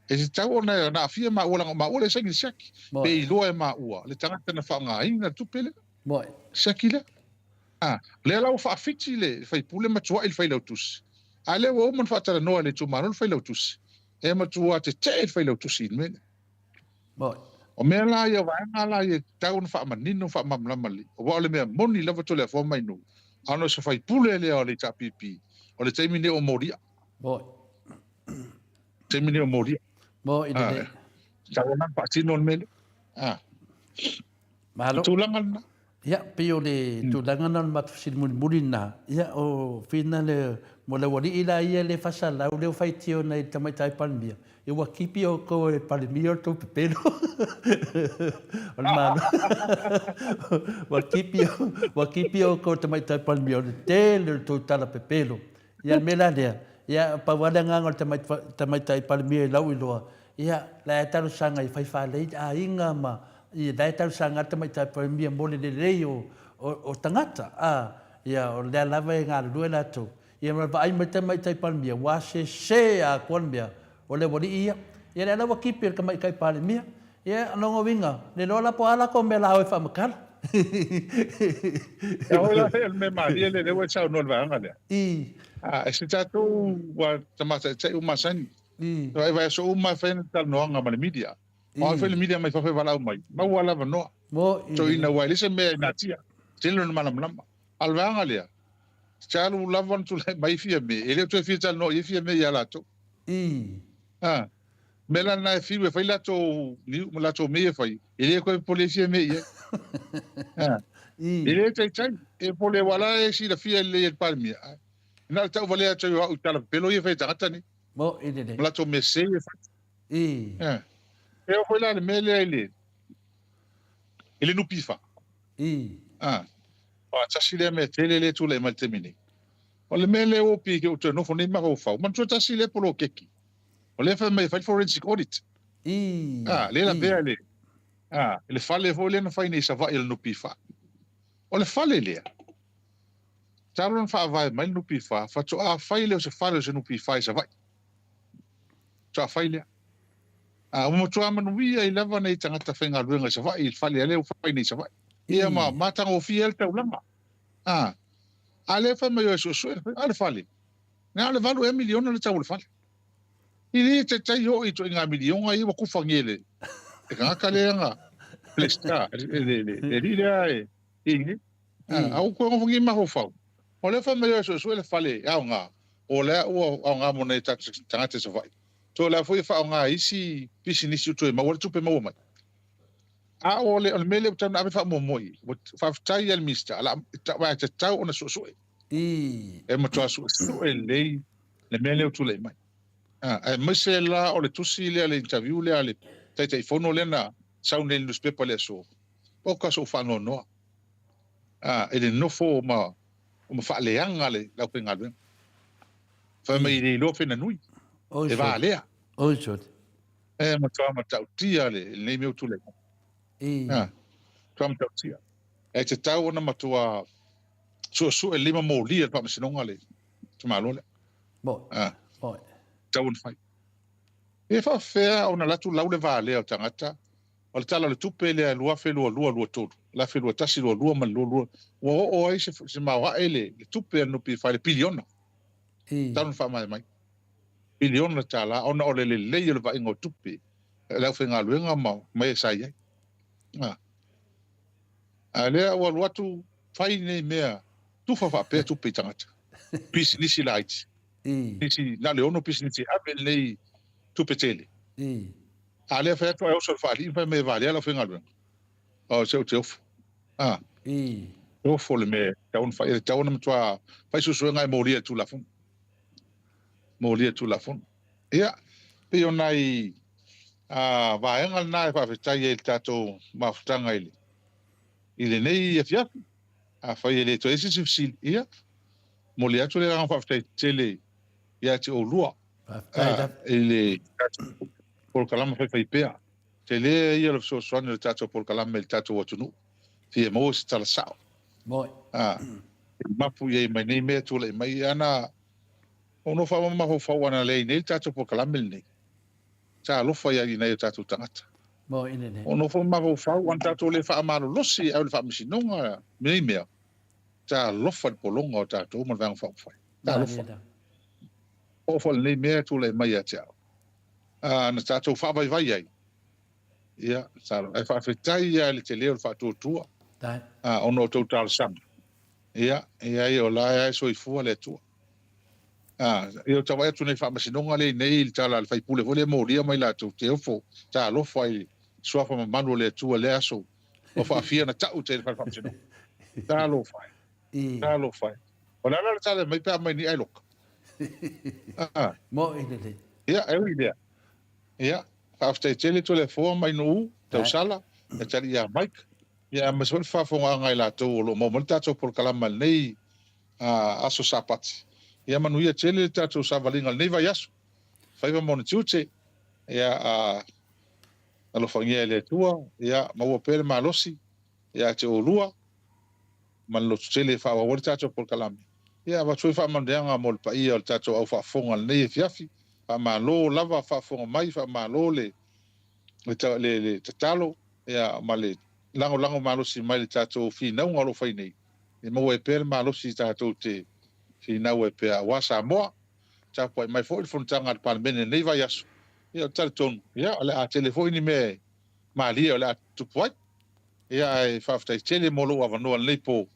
e se tau na afia ma ua saingi siaki pe ilo e ma ua le tangata na whaanga inga tupele siaki le le lau wha afiti le fai pule matua il fai lau tusi ale wa oman whaatara noa le tu malo le fai lau tusi e matua te il fai lau tusi in mene o mea la ia vaenga la ia tau na wha manino wha mamlamali o wa ole mea moni lava tole a fo mai nu ano se fai pule lea o le ta pipi o le taimine o moria taimine o moria ide tau na patino mele malo tulanga na ia pio le tulanga na mat sin mun na ia o fina le mo le wali ila ia le fasala o le fai tio na tamai tai palmia e wa kipi o ko e palmia to pelo o malo wa kipi o ko tamai tai palmia le tele to tala pelo ia melania ia pa wala ngangol tamai tai palmia lau iloa ia la taru sanga i fai fa le a inga ma ia dai taru sanga tamai tai palmia mo le leo o tangata ia o le lava e ngā luela to ia ma vai mai tai palmia wa se a Colombia o le wali ia le lawa kipi ka mai kai palmia ia no winga le lola po ala ko me la o fa makala ya hola el me maria le wa chao no va ngale ese tato wa tamasa sai umasan vai so uma fen tal no nga mal media o fe media mai fa vala mai ma wala no so ina wa le se me na tia telo no malam lam al va ngale chalu lavon tu mai fia me ele tu fia tal no fia me ya la to mela na fiwe fai la to me fai ele ko policia me ye ele tai e pole wala e si la fia le el palmia na ta vale a tau u tala pelo ye fai tata ni ide la to me se e o foi la le mele ele no pifa pa ta si le me tele le tu le mal termine o le mele o pi ke o te no foni ma o fa man tu ta si le polo keki o le fa me fai forensic audit le la bea le le fale vo le na fai nei sa va il no pifa o le fale le taron fa vai mai no pifa fa to a fai le se fale se no pifa sa vai to a fai le o mo to amanu wi ai lava nei tangata fenga luenga sa vai il fale le fai nei sa vai ia ma mata o fiel te ulanga ale fa me yo so ale fale na le valu e miliona le tau le fale ili te tai ho i to inga miliona i wa ku fangele e ka kalenga plesta le ria ingi au ko ngi ma ho fa o le fa me so le fale au nga o le o nga mo ne ta tangate so vai to la foi fa nga isi business to ma wala tupe ma mai o le mele ta na fa mo moi fa tai el mista ala ta wa ta ona so e mo to so le mele to le mai e mese la o le tusi le interview le ale tai fono le na sau nei newspaper le so o ka so fa no ele no fo ma o ma fa le anga le la penga le fa mai le lo fe na nui e va le Oisot. ma tra ma tau tia le nei meu tu le tra ma tau tia e te tau na matua su e lima mo li pa masinonga le tu malo le Bo. Bo. tau un fai e fa fea ona la tu lau le va le o tangata o le tala le tupe le lua fe lua todo la fe lua tasi lua ma lua o ai se ma ele le tupe no pi fa le piliona tau fa mai piliona tala ona o le le va ingo tupe la fe nga luenga ma mai sai ale o watu fai nei mea tu fa pe tu pe tangata business light nisi na le ono business ave nei tu pe tele ale fa to eu so fa li fa me vale ala finga lu o se o tiof o fo le me taun fa e taun mtua fa su su ngai moria tu la fun ia pe onai va engal na fa fa e tato ma ftanga ile nei e fia fa ile to esi sil ia molia tu le ran fa tele ia te o lua ile por kalama fa pea tele ia lo so le tato por kalama el tato o tunu fi mo sta sao boy mapu ye mai nei me tu le mai ana ono fa ma fa wana le nei tato por kalama nei sa lo fa ia nei tato tangata boy ine ono fa ma fa wan tato le fa amalo losi au le fa misinonga nei me sa lo fa polonga tato mo vang fa ta lo fa o fa nei me tu le mai ya na tato fa vai ai ia sa e fa fetai ia le tele o fa tu ono total sam ia io la so i fu le tu io tava tu nei fa masinonga le nei il tala fa pule vole moria mai la tu te fo ta lo fai so fa manu le tu le aso o fa fia na tau te fa masinonga ta lo fai ona la tala mai pa mai ni ai lok mo ine ia e idea ia fa sta tele tu le fo mai no tau sala e tali ia mike ia ma so fa fo ngai la tu lo mo monta so por kalama nei aso sapati ia manuia tele tatu savalinga nei vai aso fai va mona tute ia alo fangia le tua ia ma pele malosi ia te olua man lo tele fa wa tatu por kalama ia va tu fa mandeanga mol pa ia tatu au fa fonga nei fiafi fa malo lava fa fonga mai fa malo le tatalo ia male lango malosi mai le tatu fi na ngalo fai nei e mo pele malosi tatu te si na we pe wa Samoa cha po mai fo tanga pa bene nei vai aso ia tarton ia ole a telefoni me mali ole tu po ia e fa fta tele molo wa no le po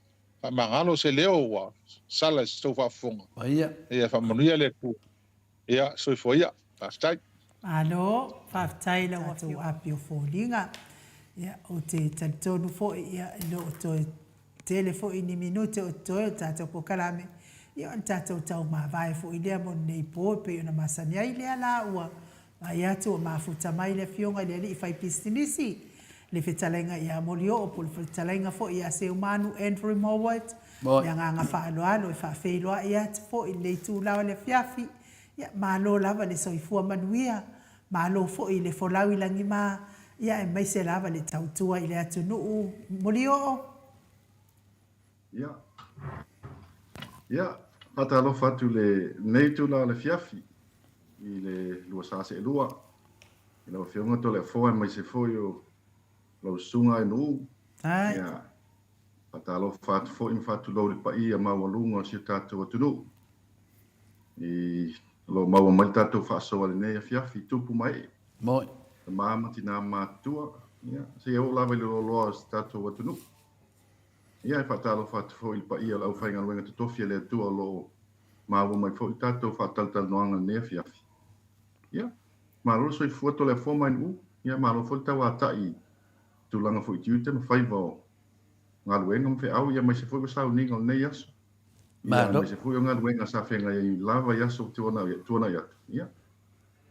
fa mangalo se leo wa sala sto fa fonga ia fa manuia le ku ia so fo ia pastai alo fa tai la wa tu apio folinga ia o te tarton fo ia lo to telefoni ni minute o to ta po kalame ia tatou tau mavae foʻi lea mo nei po pe ona masani ai lea la ua ai atu o mafuta mai le fioga i le alii fai pisinisi le fetalaiga iā molioo po le fetalaiga foʻi iā seumanu andrew mowat le agaga faaloalo e faafeiloaʻi atu foʻi lei tulao le fiafi ia malo lava le soifua manuia malo foʻi le folau i lagima ia e maise lava le tautua i le atunuu molioo ia Ata fatu le nei tu la le fiafi i le lua sa se lua i la fionga to le foa mai se foio lo sunga no ia ata lo fatu fo in fatu lo le pai ma walunga se tatu tu no i lo ma mai tatu fa so le nei fiafi tu pu mai moi ma matina ma tua ia se o la ve lo tatu tu no ia fa talo fa fo il pa ia la fa ngal wenga to fia le tu lo ma wo mai fo tato fa tal no anga ne fia ia ma lo so foto le fo mai u ia ma lo fo ta wa tai tu langa fo tu te fa vo ngal wenga fe au ia mai se fo sa ni ngal ne yas ma mai se fo ngal wenga sa fe ngai lava yas tu na ia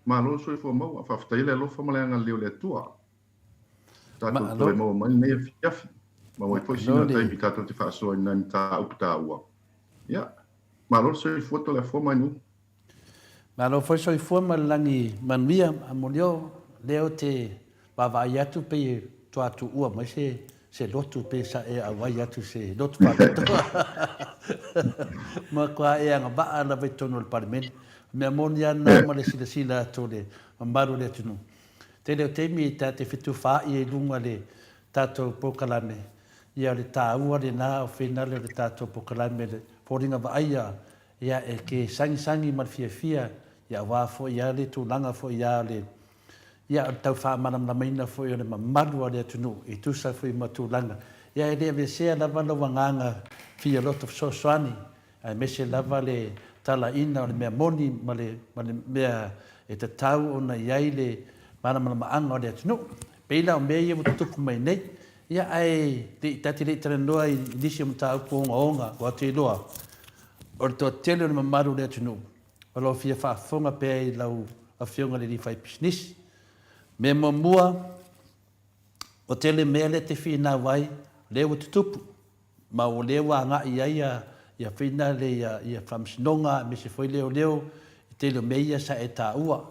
ma lo so fo mo fa ta ile lo fo ma ngal le tua Tātou toi mo mai nei fiafi. Ma mo foi sina tai pi tātou te whaasoa ina ni tā upta ua. Ia. Ma lo se foto le fo mai nu. Ma lo foi soi fo ma langi manmia amolio leo te vai atu pe to atu ua mai se lotu pe sa e awai atu se lotu whakatoa. Ma kua e anga ba ala vai tono le parmen. Me amoni ana ma le sila ato le maru le tunu. Te leo te mi ta te fitu wha i e lunga le tātou pokalame. Ia le tā ua le nā o whenale le tātou pokalame le poringa wa aia. Ia e ke sangi ma fia. Ia wāfo ia le tūlanga fo ia le. Ia o tau wha manam na maina fo ia le mamarua le tunu. I tusa fo i ma tūlanga. Ia e lea vesea lava lo wanganga fia loto sosoani. Ai mese lava le tala ina o le mea moni ma le mea e te tau o na iai le mana maanga o le atunu. Peila o mea ia tuku mai nei. Ia ai te tati le tana noa i nisi o mta upo onga o atu i loa. O le toa tele o le mamaru le atunu. O lo fia whaafonga pēa i lau a whionga le rifai pisnis. Me mua o tele mea le te whina wai leo tutupu. Ma o leo a ngā ia whina le ia whamsinonga me se whoi leo i tele mea ia sa e tā ua.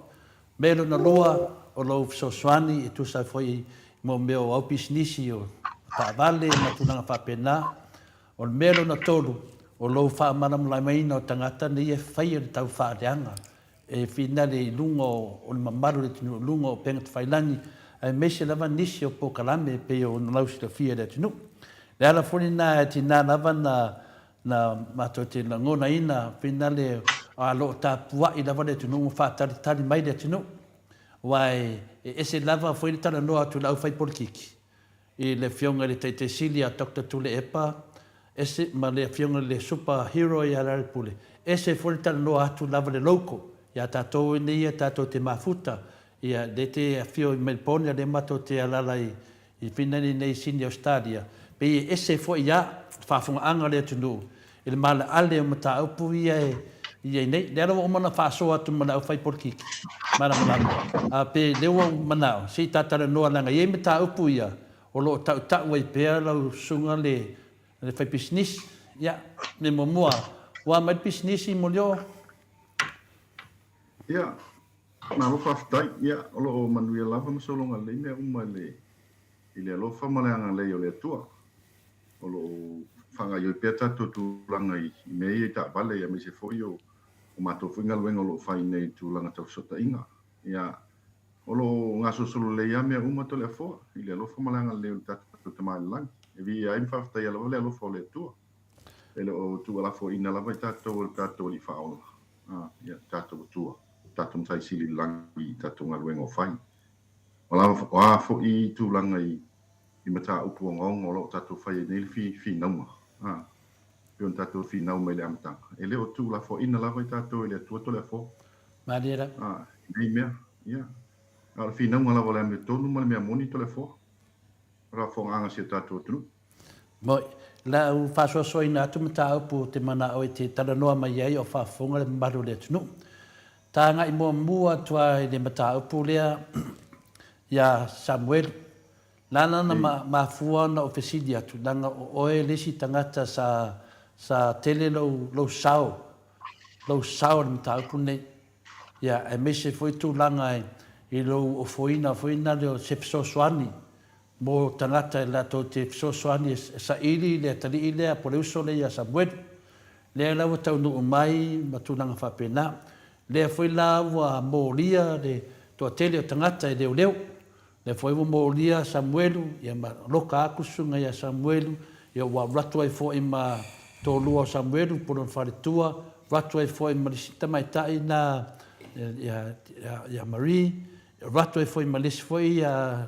Melo na loa o lo sosoani e tu sa foi mo meu au pisnisi o ta vale na tunanga whapena o melo na tolu o lo wha manam lai maina o tangata ni e whai o tau whaareanga e whina le lungo o le mamaru le tunu lungo o pengat whailangi e mese lava nisi o pokalame pe o nausi la fia le tunu le ala funi na e tina lava na mato te na ngona ina whina le a lo ta pua i lava le tunu whaatari mai le tunu wai ese lava foi tala noa tu lau fai polkiki i le fionga le te silia Dr. Tule Epa ese ma le fionga le superhero i ala pule ese foi tala noa tu lava le loko ia tatou ni ia tatou te mafuta ia de te fio i Melbourne le mato te alala i finani nei sini Australia pe ese foi ia fafonga anga le tunu il mala ale o mata upu ia ia nei le ro mana faso atu mana fai polkiki mana a pe lewa mana si tatara no langa ye meta upu ia o lo ta wai pe la sunga le fai business ya me moa wa mai business i molio ya na lo faftai ya o lo manuia lava masolonga le me uma le ile lo fa malanga le yo le tua o lo fanga yo peta tu langa i me ta vale ya me se foi yo o mato finga luenga lo fai nei tu langa tau sota inga ia o lo ngaso solo le ia me uma to le fo ile lo malanga le ta te mai lang e vi ai fafta ia lo le fo le tu ele o tu la fo ina la vai ta to li fa o ia ta to tu ta to sai sili lang i ta to ngaluenga fai o la fo i tu langa i mata upu ngong o lo ta to fai nei fi nauma pion tato fi nau mai le amtanga. E leo tu la fo ina lava i tato e le tua to le fo. Madera. Nei mea, ia. Ala fi nau ngala wala me tonu ma le mea moni to le fo. Ra fo nganga si tato tunu. Moi, la u faso so ina tu mata upu te mana o te tala noa mai ai o fa fonga le maru le tunu. Ta nga i mua tua i le mata upu lea ia Samuel. Lana na mafua na ofesidia tu langa o e lesi tangata sa tele lo sao ni ta pune ya e mese foi tu langa i lo o foina le se swani mo tangata la to te swani sa ili le tali ile po le uso le ya Samuel le la o tau no mai ma tu langa fa pena le foi la wa moria le to tele tangata e leo le foi mo moria Samuel ya ma loka akusunga ya Samuel ya wa ratu ai fo ima to lua Samuel por un faritua ratu ai fo ima lisita mai tai na ya Marie ratu ai fo ima lis foi ya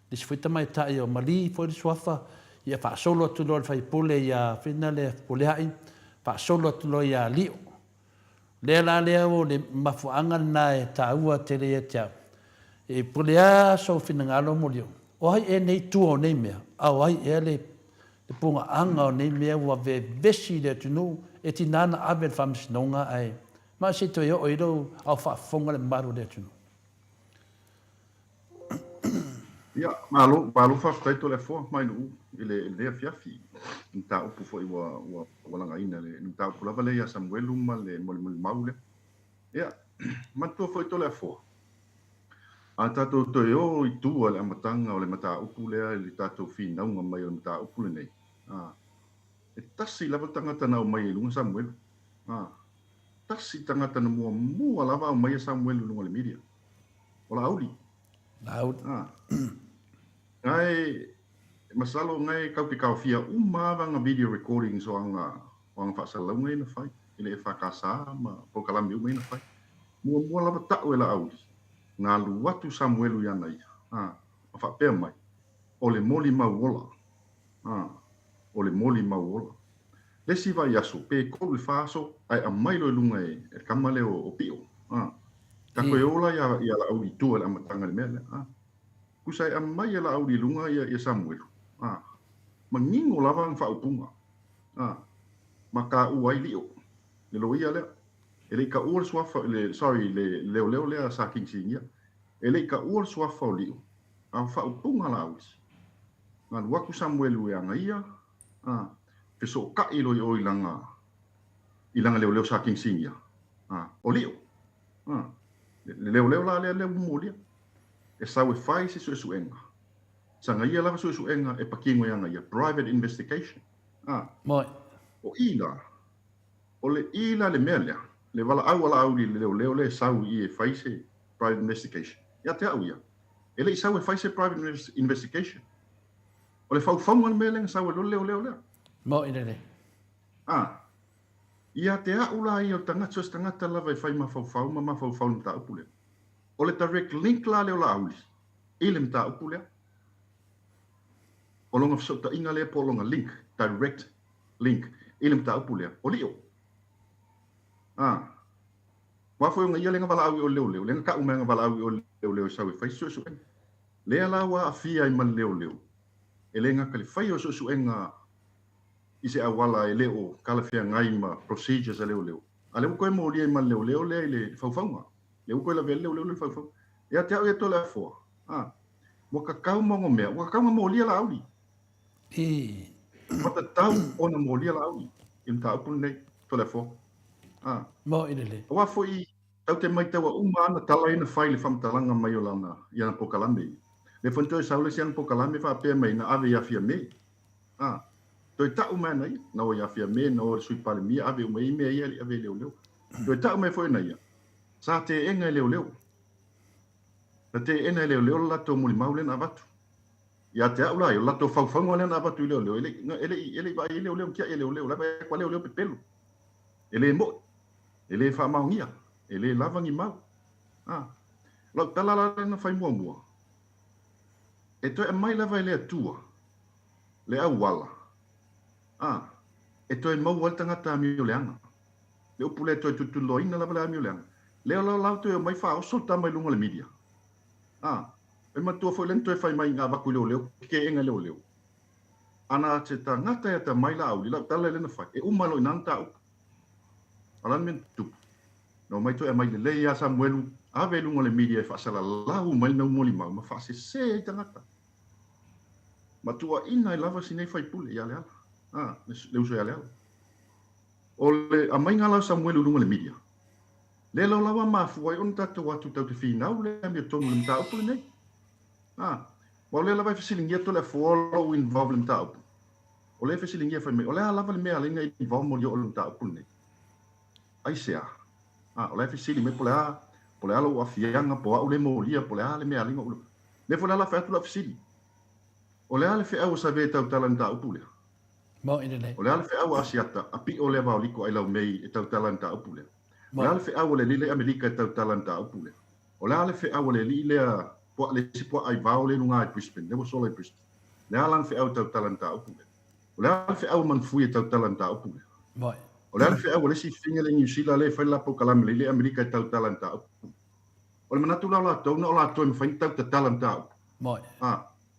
lis foi tamai tai o Marie foi swafa ya fa solo tu lo fai pole ya finale pole ai fa solo tu lo ya lio le la le o le mafuanga na e taua tele ya tia e pulea so finangalo molio o ai e nei tu o nei mea au ai e le punga anga o nei mea wa ve vesi le tunu e tinana avel famsnonga ai ma se to yo ilo au fa fonga le maru le tunu Ia, malo whaftai to le fo, mai nu, le fiafi. Nta upu fo i wa langa ina le, nta upu lava le ia Samuelu ma le moli maule. Ia, matua fo i to le fo. A tatou to o i tua le amatanga o le mata upu lea le tatou finaunga mai o le mata upu le nei. E tasi lava tangata na o mai e lunga Samuelu. Tasi tangata na mua lava o mai e Samuelu lunga le media. O la auli. Out. Ngai, masalo ngai kau te kau fia umavanga video recording so anga whasalunga ina whai. Ile e whakasa ma pokalami uma ina whai. Mua lava tau e la auli. Ngā luatu Samuelu iana ia. A whapea mai. O le moli mauola. O le moli mauola. Lesi vai aso, pe kou le whaaso, ai a mailo e lunga e kamale o pio. Ka koe ola ia la auli tua le amatanga le mele. Kusai a mai e la auli lunga ia Samuelu. Ma ngingo lava ang whaupunga. Ma ka uai lio. Le loia lea. E le ka ua swafa, le leo lea sa king singia. E le ka ua swafa o lio. A whaupunga la auli. Ngā luaku Samuelu e anga ia. Peso ka ilo i o ilanga leo sa king singia. O lio. Leo la leo mulia. E sawe fai se suenga. Sanga ia lava suenga e pakingo yanga ia private investigation. Moi. O ila. O le ila le melea. Le wala au li leo le sau i e fai se private investigation. Ia te au ia. E le sawe fai se private investigation. O le fau le meleng sawe leo lea. Moi nene. Ia te au la i o tangata lava i fai mafau mta upule. O le direct link la leo la auli. Ile mta upule. O longa fsota inga le po longa link. Direct link. Ile mta upule. O lio. Wafo yung ia lenga wala awi o leo. Lenga ka umenga wala awi o leo sawe fai suenga. Lea la wa afia i man leo. E lenga kali fai o suenga ise awala e leo kalafia ngai ma procedures a leo. A leo koe mo lia man leo le faufaunga. Leo koe la vele leo le faufaunga. Ia te au e to le fo. Mo kakau mongo mea. Mo kakau mo lia la auli. Mata tau ona mo lia la auli. Im ta upun nei to le fo. Moi nene. Wa fo i tau te mai taua umana tala ina fai le whamtalanga mai o lana iana pokalame. Le whantua saule si ana pokalame wha apea mai na ave ia fia me. Toi tau mai nei, na o ia fia me, na o sui pale mia, ave o mai mea ia li ave leo. Toi tau mai foi nei ia. Sa te enga leo. Na te enga leo lato muli maule na avatu. Ia te au lai, o lato faufango le na avatu i leo. Ele vai i leo kia e leo, lava e kwa leo pe pelo. Ele mo. Ele fa maungia. Ele lavangi mau. Lau talala na fai mua. E toi mai lava ele atua. Le au wala. E toi mau wal tangata mi o leanga. Le upule toi tutulo ina lava le mi o leanga. Leo lau toi mai fa o solta mai lunga le media. E matua foi lento e fai mai ngā waku leo. Ke enga leo. Ana te tangata e ta mai la au. Lau tala le na fai. E umalo inanta upu. Alan men tupu. No mai toi mai le ia Samuelu. Ave lunga le media e whaasala lau mai nau moli mau. Ma whaase se tangata. Matua ina e lava sinei fai pule ia leala. Le uso ia leala. O le a mai ngala Samuelu lunga le media. Le lau lawa mafu ai on tatu watu tau te whinau le mi o tonu le mta upu le nei. Wa le lava i fesilingia to le follow involve le mta upu. O le fesilingia fai mei. O le a lava le mea lenga i involve mo li o le mta upu le nei. Ai sea. O le fesili me pole a lo afianga po a ule mo lia pole a le mea lenga ulu. Le fo la fa tu la fesili. O le ale fe au sa ve tau talanta upule. Mo ina nei. O le ale fe au asiata api o le va liko ai lau mei e tau talanta upule. O le ale fe au le lile Amerika e tau talanta upule. O le ale fe au le lile po le si po ai va o le lunga i Brisbane, le mo solo i Brisbane. Le alang fe au tau talanta upule. O le ale fe au man fui e tau talanta upule. Moi. O le ale fe au le si finga le New Zealand le fai la po kalame le Amerika e tau talanta upule. O le manatu la tau na o la tau me fai tau talanta upule. Moi.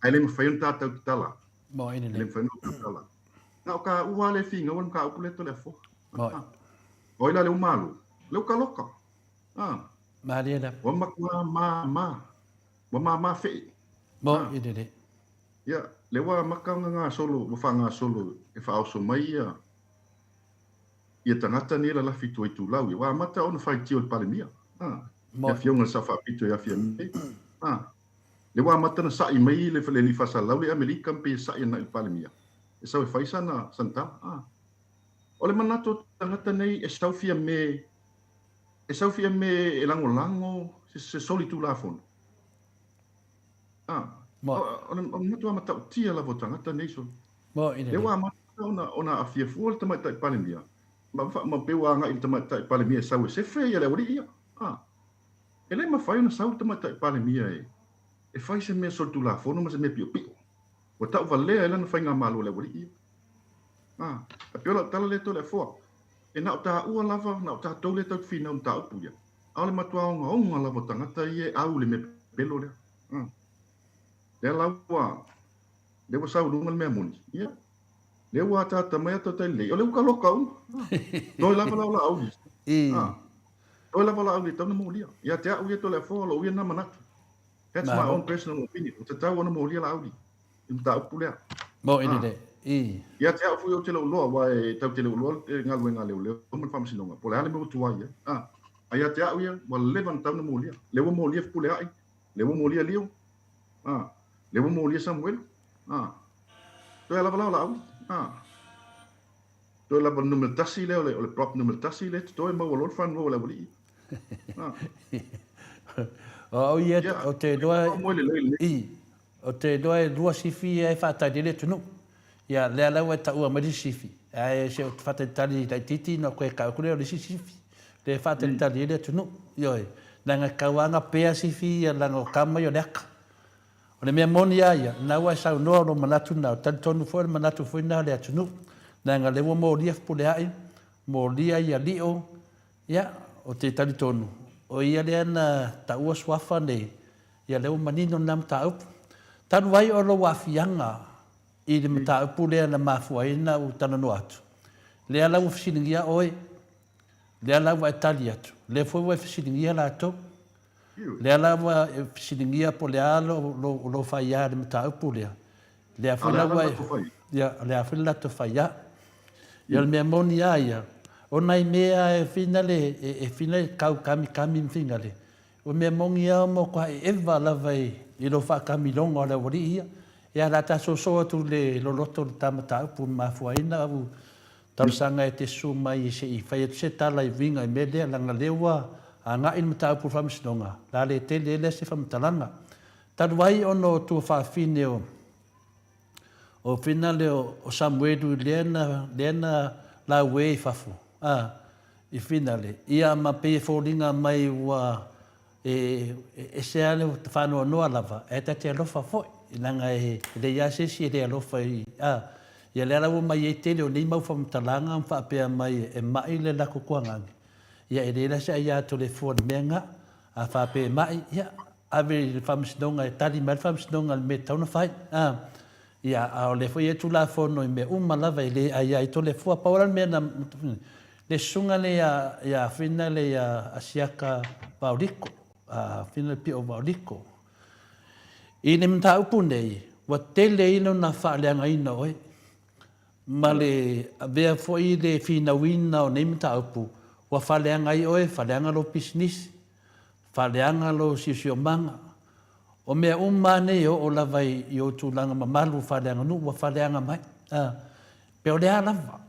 Ai le mawhai on tātou ki tala. Mo ina Le nei. mawhai on tātou tala. Nā o ka ua le whinga, wan ka upu le to le fo. Moi. O ila le umalu. Le uka loka. Mariana. Wa makua ma. Wa ma fei. Mo ide. Ia, le wa makanga ngā solo, wa ngā solo e wha so mai ia tangata ni la lafi tu itu lau. Ia wa mata ona whai tio le palemia. Ia fionga sa wha pito ia fia me. Le wa mata na sai mai le li fasa lau le Amerika pe sai na le palemia. E sau e whai sana santa. O le manato tangata nei e sau fia me e lango se soli tu la fono. O matua mata tia la tangata nei so. Mo ide. Le wa mata ona afia fuol tama tai palemia. Ma pewa nga il tama tai palemia sau se fe ia le ori ia. Ele ma fai na sau tama tai palemia e fai se me sol tu la fono ma se me pio pio. O tau valea ele na fai nga malo le ori ia. A piola tala le to le fo. E na ta ua lava na ta to le tau fina un tau puia. Ale matua onga lava tangata ie au le me pelo le. Le lawa. Le wa sau lunga me muni. Ia. Le wa ta mai to te le. O le ka loka un. Noi lava la au. Noi lava la au le tau na molia. Ia te au to le fo lo ia na manatu. That's my own personal opinion. O te tau na molia la au. Un tau pulea. Mo ide. Ia te au fu o te lo loa wa e tau te lo loa nga luenga leo. O man famasinonga. Po le ale mo tuai ia. Ia te au ia wa levan tau na molia. Le wa molia pulea ai. Le wa molia lio. Le wa molia Samuel. To la vala la au. To la numero tasi le o le prop numero tasi le to e mo lo fan mo la wali. O ia o te doa o te doa dua sifi e fata dile tunu. Ia le ala wa ta ua mari sifi. Ai se o fata tali dai titi no ko ka ku le sifi. Le fata tali le tunu. Yo nanga kawanga pe sifi ia lango kama yo nek. O le mea moni ia na wa sa no no manatu na tan tonu fo manatu fo na le tunu. Nanga le mo lia pule ai mo lia ia lio ia o te tali tonu. O ia le na ta ua swafa ne ia le manino nam ta up. Tan wai o lo wa fianga i le mata pule na mafuaina u tana no atu. Le ala u fisilingia oi. Le ala wa Italia tu. Le fo wa fisilingia la to. Le ala wa fisilingia po le alo lo faia le mata pule. Le afila wa ia le afila to faia. Ia le moni ia. O nai mea e finale e finale kau kami finale. O me mongia mo kwa eva la vai i lo fa kamilongo le wori ia. Ia la ta so tu le lo loto tamata pu mafuaina u tarsanga e te suma i se i fai se tala i vinga i mele langa lewa anga in mata pu famsnonga. La le te le se famtalanga. Tarwai ono tu fa fine o finale o Samuel lena la we fafu. I finale ia ma pe folinga mai wa e se ale fa no lava e te lofa foi nanga e le ia se si le lofa ia le ala mai e tele o nei mau fam talanga fa pe mai e mai le la ko kwanga ia e le se ia to le fo menga a fa pe mai ia ave fam snonga e tali mal fam snonga me tona fai ia a le foi e tu la fo no me lava ile ia to le fo pa ora me na le sunga le ia finale ia asiaka Pauliko finale pio Pauliko i le mta upu nei wa tele ino na fa le anga ino oi ma le avea foi le fina wina o nei mta upu wa fa le anga i oi fa le anga lo business fa le anga lo sisio manga o mea umane o la vai i o tūlanga mamalu fa le anga nu wa fa le anga mai pe o le lava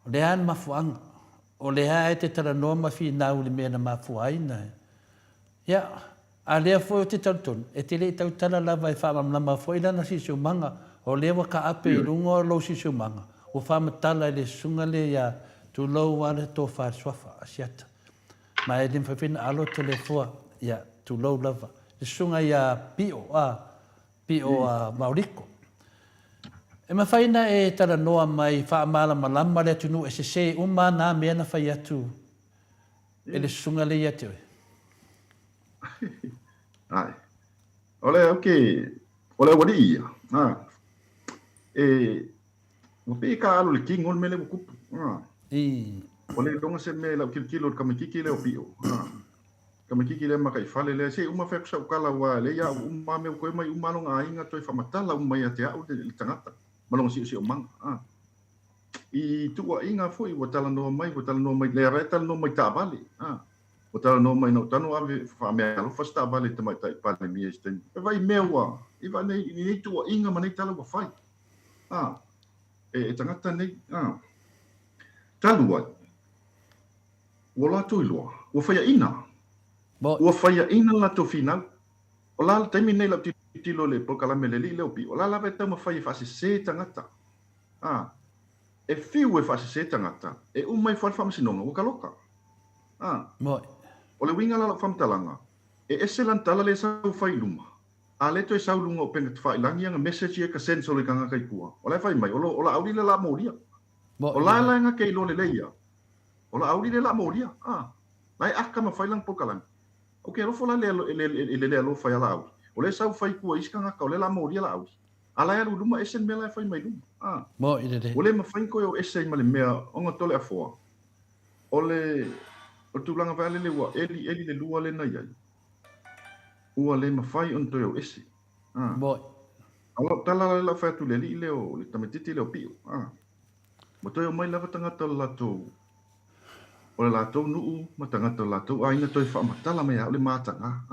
o le an mafuanga o le hae te tara noa mawhi nau le mea na mafuaina. Ia, a lea foi o te tautonu. E te le tautana lava e whamamlama foi lana sisio manga. O lewa ka ape i runga o lo sisio manga. O whamatala e le sunga le ia tu lau ane tō whaaswafa asiata. Ma e lim whawhina alo te le fua ia tu lau lava. Le sunga ia pio Mauriko. E mawhaina e tara noa mai whaamala malama le tunu e se umana mea na whai atu e le sunga le ia te oi. Ai. Ole, ole wadi ia. Mo pe ka alu le king on mele mo kupu. Ole longa se me la kilo kamikiki le o pio. Kama kiki le makai fale le se uma fek sa kala wa le ya uma me ko mai uma no nga inga toi famatala uma ya te au le tangata. Malong si o mang. I tua inga foi o tala no mai le reta no mai ta vale. O tala no mai no tano ave fa me alo fa sta vale te mai tai pale mi este. E vai mewa. I va nei tua inga manei tala wa fai. E tangata nei. Talua. Wala tu loa. Wa fa ina. Ua whaia ina la to finau. O la taimi nei la tilo le po kala mele li le opi. O la la vai tama whaia whase se tangata. E fiu e whase se tangata. E umai whal whamasinonga o kaloka. O le winga la whamtalanga. E ese lan tala le sau whai luma. A le to e sau lunga o penga te whai langi anga message e ka senso le kanga kai kua. O la whai mai. O la auri le la mauria. O la la nga kei lo le leia. O la auri le la mauria. Lai aka ma whai lang po kalami. Okay, lo fola le lo fai la au. O le sau fai ku iska nga ka le la mori la au. Ala ya luma esen mela fai mai luma. Mo ide de. O le ma fai ko o esen male mea onga tole afo. O le o tu langa vale le wa eli le lua le na ia. Ua le ma fai on to ese. Mo. Ala tala la fai tu le li le o le tametiti le o pio. Mo to mai lava tanga la to. O le lātou nuu, ma tangata lātou aina toi whaamatala mea o le mātanga.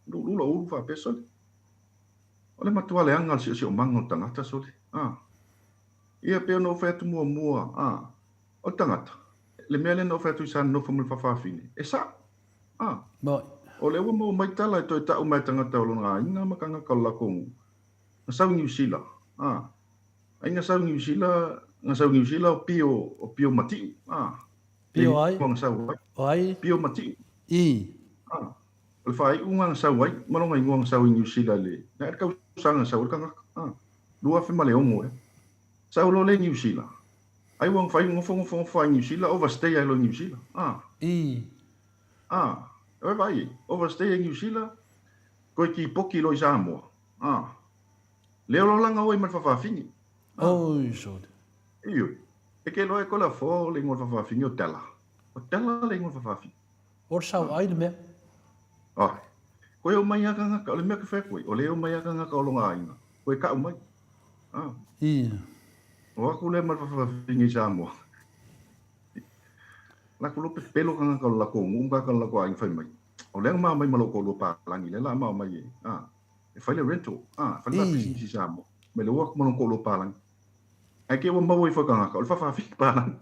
Lula uru wha peso le. O le matua le anga si o manga o tangata so le. Ia peo no whaetu mua. O tangata. Le mea le no whaetu isa no whamul whawhawhine. E sa. O le ua mo mai tala e toi tau mai tangata o longa inga makanga kaula kongu. Nga sau New Zealand. Nga sau New Zealand o pio matiu. Pio ai. Ai. Pio mati. O le whai unga sau ai. Maronga ingoang sau New Zealand le. Na e kau sanga sau kanga. Lua whi male ongo e. Sau lo le New Zealand. Ai wang whai ngofo whai New Zealand. Overstay ai lo New Zealand. E vai. Overstay ai New Zealand. Koe ki poki lo i Samoa. Leo lo langa oi mal whawhawhingi. Oi, sod. Iyo. E ke loe kola fo le ngol whawhawhingi o tela. O tela le ngol whawhawhingi. Or sau aina mea. Koe o mai aka ngaka, o le mea ke whea koe. O le o mai aka ngaka o longa aina. Koe ka o mai. O aku le mal whawhawhingi Samoa. Lako lope pelo ka ngaka o lako, unga ka lako aina whai mai. O le maa mai maloko lo palangi, le la maa mai e. E whai le rental. Whai la pisi si Samoa. Me le uak maloko lo palangi. Ai ke wa mau i whakangaka, o le whawhawhingi palangi.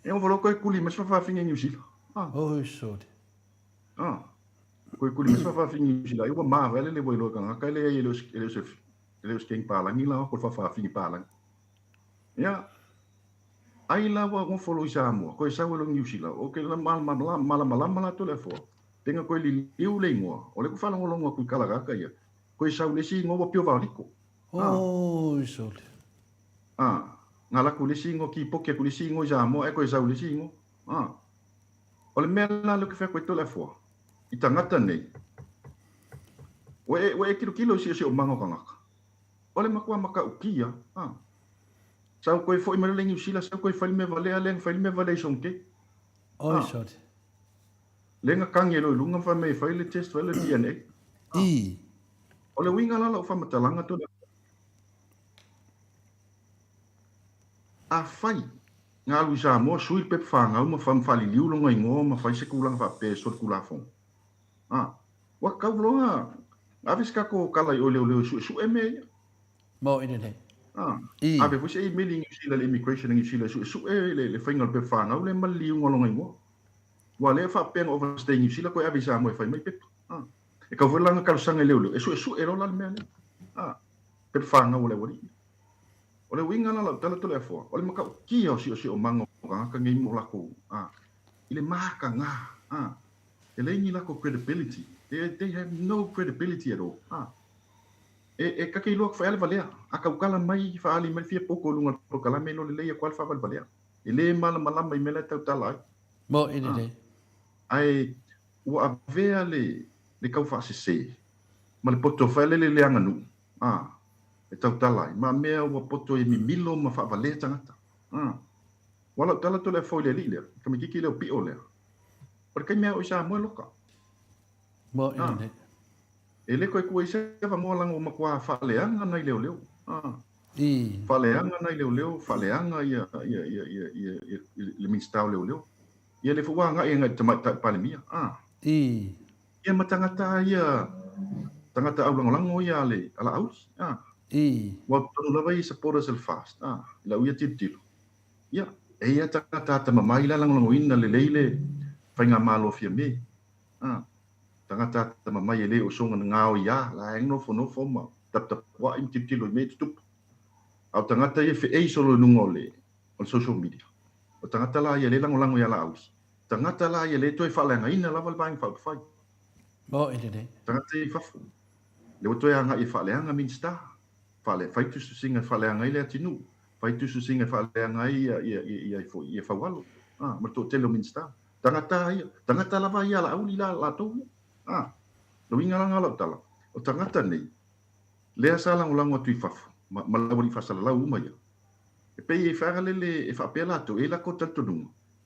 E o whaloko e kuli mas whawhawhingi New Zealand. Oi, sod. Koe kuli mas whawhawhingi New Zealand. Iwa maa wale le wailo kangaka, ele e leos keng palangi la, ko whawhawhingi palangi. Ia, ai la wa ngofolo i Samoa, koe sau elo New Zealand, o ke la malama la to le fo. Tenga koe li liu le ingoa, o le ku whanangolonga kui kalagaka ia. Koe sau le si ingoa pio valiko. Oi, sod. Nga la kulisingo ki poke kulisingo Samoa e koe sau lisingo. O le mea la lo ke whea koe tole fua. I tangata nei. Wa e kilo si o mango kangaka. O le makua maka ukia. Sau koe fo i mara lengi usila, sau koe whaile me valea lenga, whaile me valea sonke. Oi, sod. Lenga kangi elo ilunga wha me whaile test, whaile DNA. O le winga la o whamatalanga tole. A whai, ngā lui Samoa, sui pep whangau, ma whamwhali liulonga ingoa, ma whai se kulang whape, sot kulafong. Wa kau longa, avis kako kalai o leo su e mea. Mo ine ne. Ave fwese e mili New Zealand, immigration New Zealand, su e le whaingal pep whangau, le mali liulonga ingoa. Wa le whape nga overstay New Zealand, koe avis Samoa e whai mai pep. E kau whalanga kalusanga leo, e su e rola le mea le. Pep whangau le wari. O le winga la tala tole fo. O le maka ki o si o mango ka ngi mo la ko. Ile maka nga. E le ni la ko credibility. They have no credibility at all. E ka ke lo fa ele valea. Aka ukala mai fa ali mai fia poko lunga pro kala me lo le ia kwal fa valea. E le mala mai mele tau tala. Mo ine ne. Ai wa avea le kau fa se. Ma le poto fa le anga nu. E tau talai. Ma mea ua poto e mimilo ma whaavale tangata. Wala tala tole fo le lile. Kami kiki leo pio lea. o kai mea o Samoa loka Mo ine. e le koe kua se va mo lango makua faleanga nai leo I. faleanga nai leo faleanga ia le minstau leo ia le fuwa nga ia te mai palemia I. ia matangata ia tangata au lango ia le ala aus I. wa tonu lava i supporters el fast la uia titilo ia e ia tangata mamai la lango ina le leile fainga malo fia me tangata mamai le o songa ngao ia la engno fo ma tap wa im titilo me tup au tangata ia fe e solo nungole on social media o tangata la ia le lango ia la aus tangata la ia le toi falenga ina lava bang fai Mo ine. tangata i fafu le toi anga i faleanga minsta fale fai tu singa faleanga ile atinu fai tu singa faleanga ia fo ia fawalo ma to telo minsta tangata lava ia la au la to no inga la tala o tangata nei le asala lango tui fafu ma la woni fasala la uma ia e pe e fa le e fa pela to e la ko tanto dum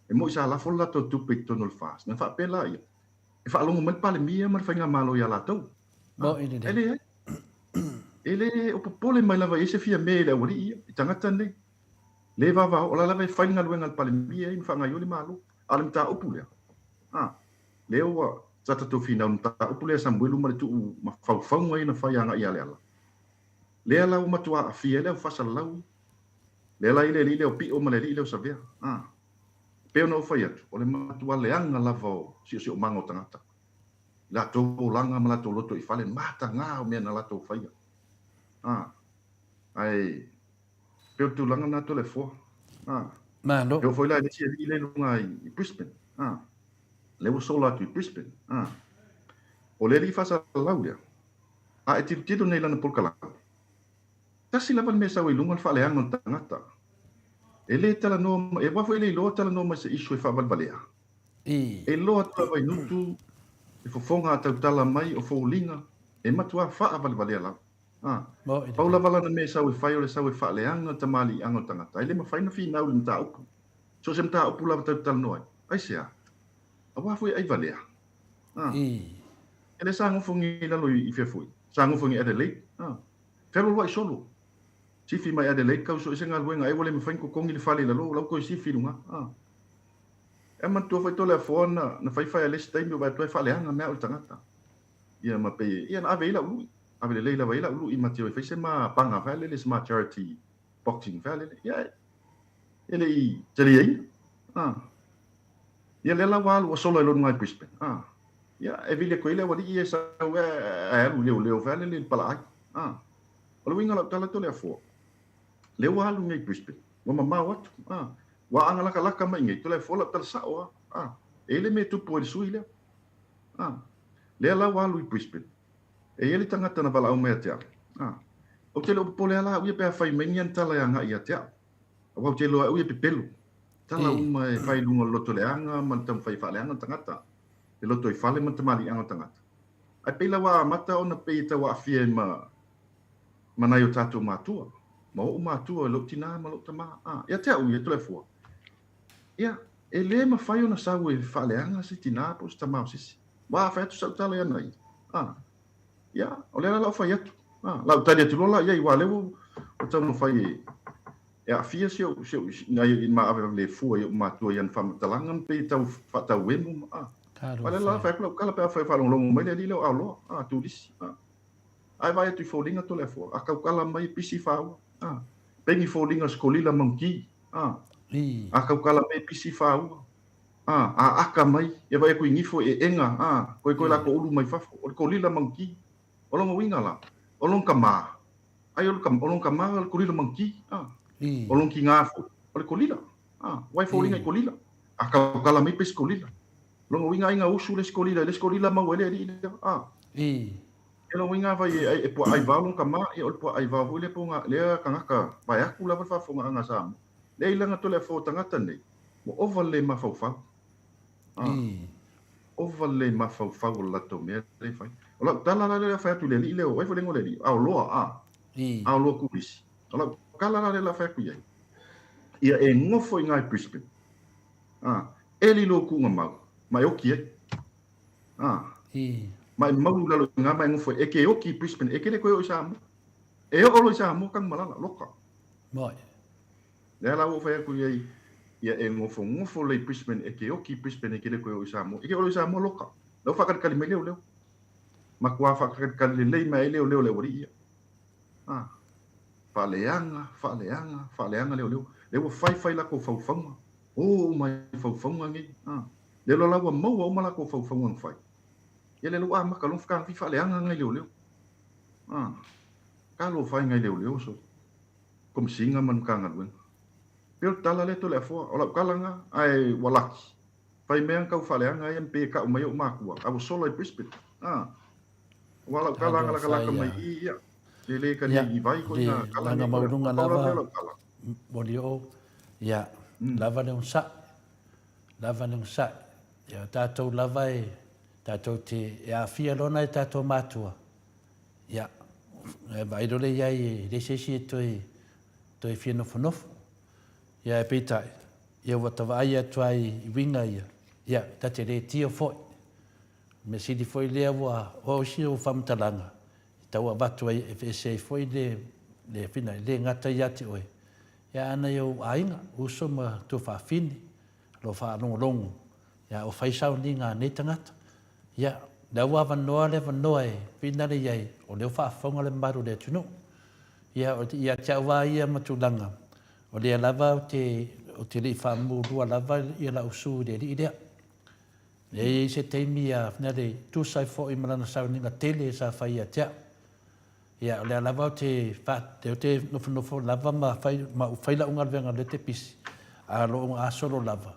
e mo sa la folla to tu pe tonol fast na fa pela ia e fa longo mal pale mia mar fanga malo ia la to Mo ine. ele o popole mai lava ese fia me le wori ia tangata nei le va o la lava fanga luenga pale mia in fanga yoli malo alim ta opule le o tata to fina un ta opule sa mbulu ma tu ma fa ngai na fa yanga ia le ala o matua fia le fa sala lau le la ile o pi o ma le ile o sa vea pe no fa yat o le matua le anga lava si o mango tangata la to langa ma la to loto i fale mata nga o me na la to fa ia ai pe tu langa na to le fo Mano. eu foi lá nesse ile lunga i Brisbane le o sola tu Brisbane o le li fa sala lau ia e tito nei lana polkala tasi lava me sa lunga fa le anga tangata ele tala no e wa foi le lo tala no ma se isu e fa valvalea e lo tala vai nutu e fofonga tau tala mai o foulinga e matua fa valvalea la Paula valana me sa fai o le sa fa le anga tamali anga tangata ele ma fai na fina o nta upu so se mta upu la tau tala no ai sia a wa foi ai valea ele sa ngofongi la lo i fe foi sa ngofongi Adelaide felo lo ai solo sifi mai Adelaide kau so senga luenga ai wole me fain ko kongi le fale la lo ko sifi lunga e man to foi to le fona na fai le stai me vai to fale anga me o tangata ia ma pe ia na ave la lu ave le la vai la lu i matio fai se ma panga fale le smart charity boxing fale ia ele i tele ai ia le la wal o solo lo ngai Brisbane ia e vile ko ile wadi ia sa lu leo fale le pala o lo winga la tala to le fo le wa lu ngai Brisbane wa mama wat wa anga laka mai ngai to le fo la tala sa o ele me tu po sui le la wa lu Brisbane e ele tangata na bala o me tia o te lo po le ala u pe fai menyan tala anga ia tia wa te lo u pe pelo tala uma e fai lunga loto le anga man tam fai fa le anga tangata e loto i fale man tamali anga tangata ai pe la wa mata ona pe ta wa fie mana yo tatu matua ma o matua lo tina ma lo tama ia te u ia to le fo ia e le ma fai ona sa we fa le anga si tina po sta ma sisi wa fa tu sa tala ia nai ia o le la fai atu la tani tu la ia i wa le o tamu fai ia fia sio ngai ma ave le fu ia matua ia fa talangan pe tau fa tau wemu wale la fa kala pe fa fa longo mai le lo alo tu dis ai vai tu foldinga to le fo a kala mai pisi fa pengi foldinga skolila manki a kala mai pisi fa aka mai e vai ku ngifo e enga ko la ko ulu mai fa ko lila manki o longo winga la o long kama ai o long kama ko lila manki o long ki ngafo o ko lila vai foldinga ko lila a kala mai pisi ko lila longo winga inga usu le skolila ma wele e lo winga vai e po ai va long kama e o po ai va vole po nga le kangaka vai aku la fa fonga nga sam le ilanga to le fo tangata nei mo overlay ma fa overlay ma fa la to me le fai ola tala la fa tu le li le o vai fo le ngole li a lo ku bis ola kala la fa ku ye ia e ngofo inga Brisbane eli lo ku nga mai oki mai mau lalu nga mai ngofo eke oki Brisbane eke le ko Samoa e o lo Samoa kang malala loka Moi. le la wo fa ku ye ia e ngofo le Brisbane eke oki Brisbane eke le ko Samoa eke o lo Samoa loka lo fa kan kali meleo leo makua fa kan kali le mai leo le wori ia faleanga le wo fai la ko faufaunga o mai faufaunga ngi le lo la wa mau o mala ko faufaunga fai ia le lo a maka lo fkan fi faleanga ngai leo ka lo fai ngai leo so kom singa man kanga wen pero tala le to le fo o la kalanga ai walaki fai meang kau faleanga ia pe ka o mai o makua a wo solo Brisbane wala kalanga la kalaka mai ia le ka ni vai ko na kalanga maurunga lava bolio ya lava le unsa ya tatou lava e tatou te ya fia lona e tatou matua ya vai dole ya le sesi to e fia no fonof ya e petai ya wata vai ya twai winga ya tate le tio foi me sidi foi le wa o si o famtalanga tau abatu ai e se foi le fina le ngata ya te oi ya ana yo ainga uso ma tu fa fini lo fa long ya o fai sau ni nga ne tangata ya da wa van no e fina le yai o le fa fonga le maru le tunu ya ya chawa ia matulanga o le lava o te le fa mu lua lava ia la usu de idea e se teimi a fina le tu sai fo i malana sau ni nga tele sa fai a tea ya le lava te fa te no fo lava ma fai la unga venga le te pisi a lo a solo lava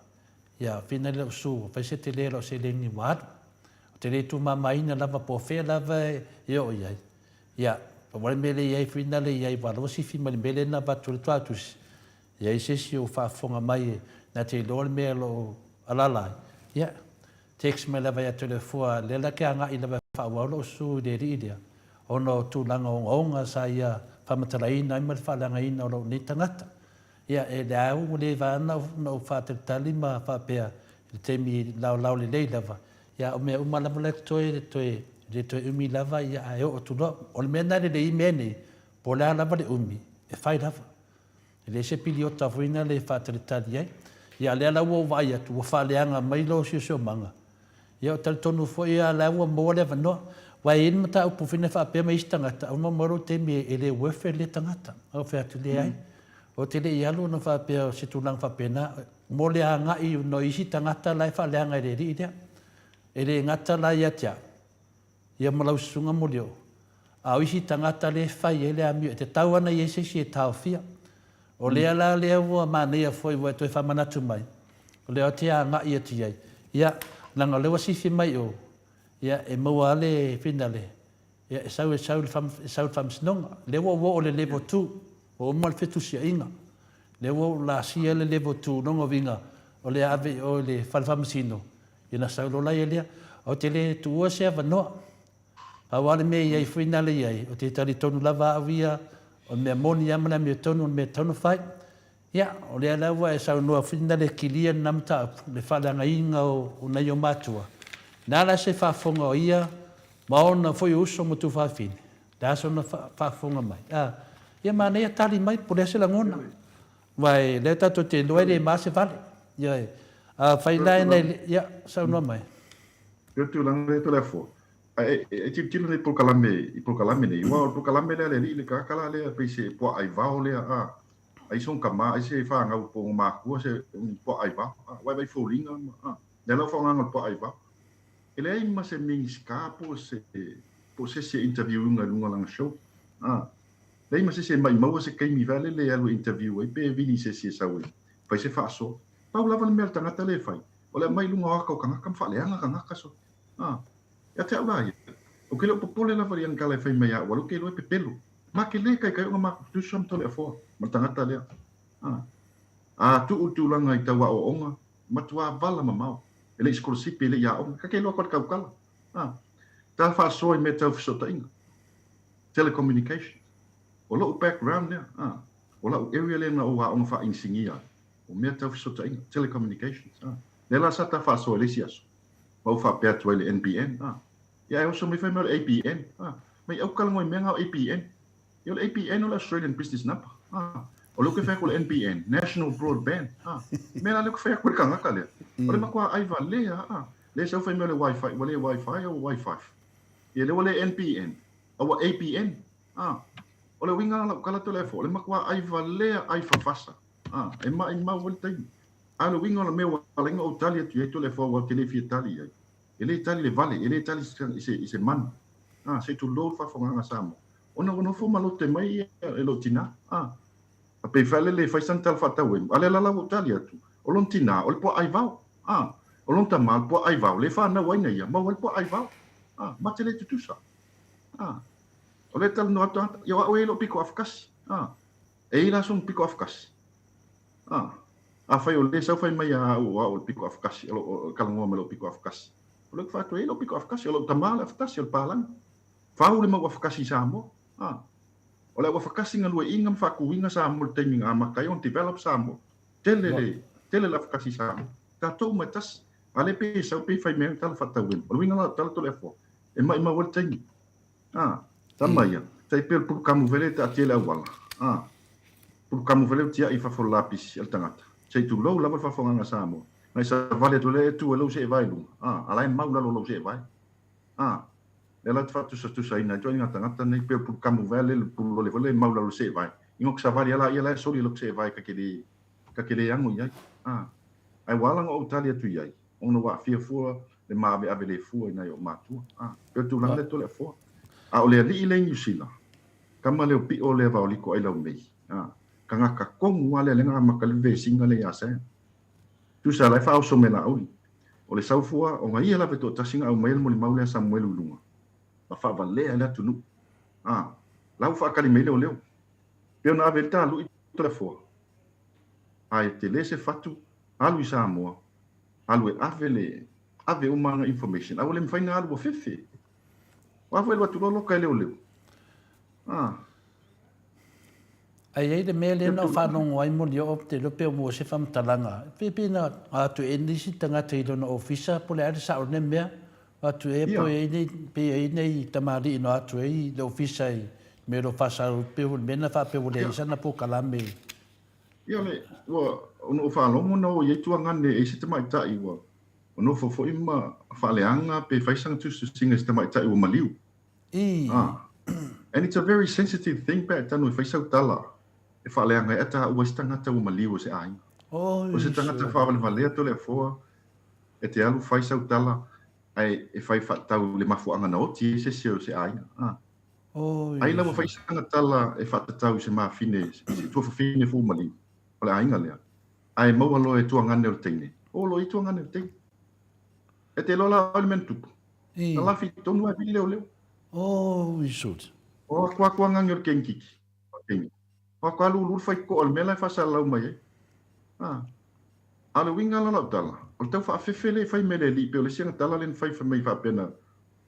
ya fina le usu fai se te le lo se le ni wat te le tu mama ina lava po fe lava yo ya o wale mele ia fina le ia wa lo si fi mele mele na ba tu tuatus ya se si o fa fonga mai na te lo me lo alala ya text me lava ya telefona le la ke anga ina ba fa wa lo su de ria ono tu langa onga sa ia famatalaina i mal falanga ina o ni tangata ia e dau le vana no fa te talima fa pea te mi lau le lava ia o me umala mala toe umi lava ia ai o tu no o le mena le imene po la lava le umi e fai lava le se piliota fuina le fa te talia ia le la wo vai tu fa le anga mai lo si manga ia tal tonu fo ia la wo mo le no wai in mata upu fine fa pe mai tangata o mo moro te me ele wefe le tangata o fa tu le ai o te le ialu no fa pe se tu lang fa pena mo le anga i no isi tangata lai fa le anga le ri dia ele ngata la ia tia ia mo lau sunga mo leo a isi tangata le fa ele ami te tauana i se si tau fia o le ala le wo ma ne foi wo to fa manatu mai o le te anga ia tia ia langa le wasi fi mai o ia e maua le finale ia e sau fam snonga le wo le level 2 o mal fetu sia inga le wo la sia le level 2 nongo vinga o le ave o le fam sino ina sau lo la ia o te le tu o se va no a wale me ia finale ia o te tali tonu lava avia o me moni amana me tonu fai ia o le ala wa e sau no finale kilia namta le falanga inga o na yo matua nala se fa fonga o ia ma ona foi uso mo tu fa fine da so na fa fonga mai ia mana ia tali mai por ese langona vai le tato te loe le ma se vale ia fai la ia sa no mai eu tu lang le to le fo e ti le por calame ne wa por calame le ka kala le pe se po ai va le ai son kama ai se fa nga po ma ku se po ai va vai fo linga ne lo fa nga po ai va ele ai ma se minska po se interview nga lunga lang show lei ma se mai mau se kai mi vale le alu interview ai pe vini se sawi fai se fa so pa lava le mer tanga tele fai o le mai lunga ka ka kam fa le anga ka so ya te ala o ke lo popole la varian kala fai mai wa lo ke lo pe pelo ma ke le kai kai ma tu sam tole fo ma tanga tele tu langa i tawa o onga ma tua vala ma mau ele skolsipi ele ya o ka ke lo ka kala ta fa so i meta so tainga telecommunication o lo background ne o lo area le na o wa on fa insingia o meta so tainga telecommunications le la sa ta fa so ele siaso mau fa pe tu le NPN ia o so me fa me APN mai au kala ngoi menga APN yo le APN o le Australian Business Number o lo ke fa ko le NPN National Broadband me la lo ke fa ko ka ngaka le o le makwa ai va le le so fa me le wifi o le wifi o wifi ia le wale NPN o APN o le winga la kala to le fo le makwa ai va le ai fa fasa e ma volta a lo winga la me wa lenga o talia tu e to le fo wa tele fi talia ele tali le vale ele tali se man se tu lo fa fo nga samo ono fo malo te mai e lo tina a pe fale le fai santal fa ta wen ale la o talia tu o lon tina o po ai vao o lon ta mal po ai vao le fa na wa ina ia ma o po ai vao ma tele tu sa o le tal no ata yo o lo piko afkas e la son piko afkas fai o le sa fai mai o piko afkas o kalongo me lo piko afkas o le fa to e lo piko afkas o lo tamala afkas o palang fa o le mo afkas sa mo o le afkas nga lo ingam fa ku winga sa mo te minga makai on develop sa mo tele la afkas sa mo ta to matas ale pe sa pe fai me tal fa ta win o winga la tal to le fo e mai ma wol tengi tamaya tai pe pu kamu vele ta tele wala pu kamu vele tia I fa fo lapis el tangata sei tu lo la fa fo nga sa mo nai sa vale to le tu lo se vai lu ala en mau lo se vai le la fa tu sa ina jo nga tangata nei pe pu kamu vele pu lo le vele mau lo se vai ingok sa vale ala so li lo se vai ka ke le angu ia ai wala ngo talia tu ia ono wa fia fu le ma ave le fu ina yo matu pe tu la le to le fo o le li le New Zealand kama le pi o le va o liko ai lo mei kanga ka kong wale le nga makal ve singa le ya se tu sa la fa o so me la o le sau fua o ngai la peto ta singa o mail mo le maule Samuel lunga ma fa va le ala tu nu la fa ka le mele o le pe na velta lu to le fo ai te le se fatu alu Samoa alu ave umanga information a le mfaina alu fefe wa foi tu lo ka le o le ai le mele no fa no ai mo yo opte lo pe mo se fam talanga pe na tu enisi tanga te no officer po le ar sa o ne me tu e po e ni pe e nei tamari no tu e le officer me lo fa sa pe o me na fa pe o le sa na po kalame ia le o fa lo mo no ye tu ngane e se te mai ta i no fo ima fa le anga pe fa sang tu singa se te mai ta i o maliu and it's a very sensitive thing pa tanu fa sa tala e fa le anga eta o stanga ta o maliu se ai o se tanga ta fa vale to le fo e te alu fa sa tala ai e fa ta le mafu anga no ti se ai ai la mo fa sa tala e fa ta se ma fine tu fa fine fu maliu ole ai ngale ai mo lo e tu ngane o tene o lo i tu ngane o tene e te lo la alimentu la fi tonu a vile o le isut kwa ngangor kenki kwa lu fai ko al mela fa sa lau mai ala winga la tala o tau fa fefele fai mele li pe le sing tala len fai fa mai fa pena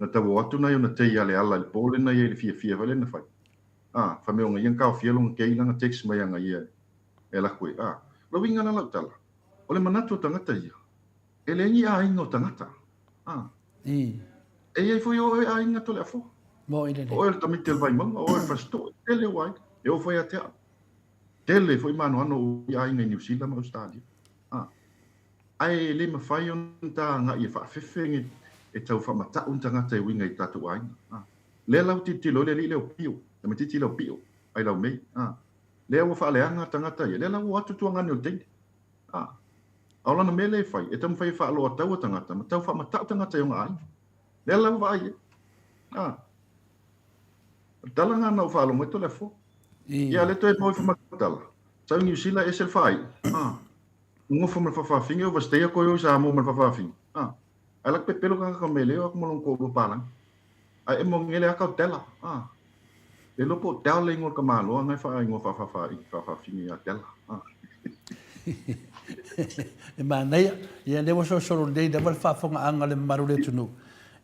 na tau atu na yo na te ale ala le pole na ye fia vale na fai fa me nga yang ka fia long ke na text mai nga ye ela ko lo winga la tala o le manatu tangata ia ele ni a ingo tangata e ye foi o a inga to le fo mo ile o el tamitel vai manga o el fasto ele wai eu foi até tele foi mano ano ia inga New Zealand mo stadio ai le ma fai on ta nga ia fa fefengi e tau fa mata un tanga te winga i tatu ai le lau titilo le le pio le titilo pio ai lau me le o fa le anga tanga te le lau atu tuanga no te Aula na mele fai e tam fai fa lo tau tanga ta tau fa mata tanga te nga ai le lau vai tala nga na fa lo mo to le fo ia le to e mo fa matala sa New Zealand e sel fai ngo fa ma fa finga o vastea ko yo sa mo ma fa finga ala pe pelo ka mele o mo long ko lo pala ai mo ngele ka tela le lo po tele ngol ka malo nga fa ngo fa finga tela e manai ia le so so dei da fa fonga anga le marule tunu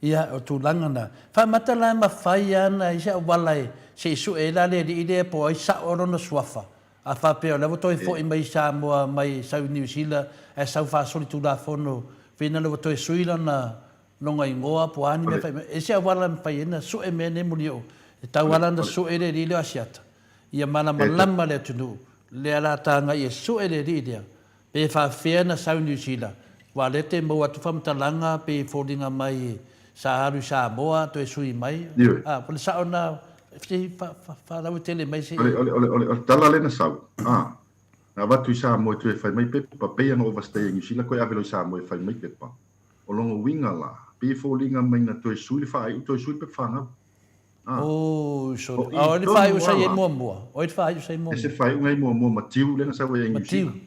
ia o tu langana fa matala ma fai ana ia walai se su e la le ide po ai sa oro no swafa a fa pe o le to fo i mai Samoa mai sa New Zealand e sa fa soli tu da fono fina le to suila na no ngai ngoa po ani me fai e se wala me fai na su e me ne mulio e tau wala na su e le rile asiata ia mana malama le tunu le ala tanga ia su e le rile pe fa fena sa New Zealand wa le te mo atu fam talanga pe foldinga mai sa haru Samoa to e sui mai pole sa ona fa la tele mai se ole tala le na sau na watu sa mo tu e fai mai pe pa pe ang overstay New Zealand ko avelo sa mo e fai mai pe pa o longo winga la pe foldinga mai na to e sui fai to e sui pe fanga so o le fai o sai mo o le fai o sai mo se fai ngai mo matiu le na sa we New Zealand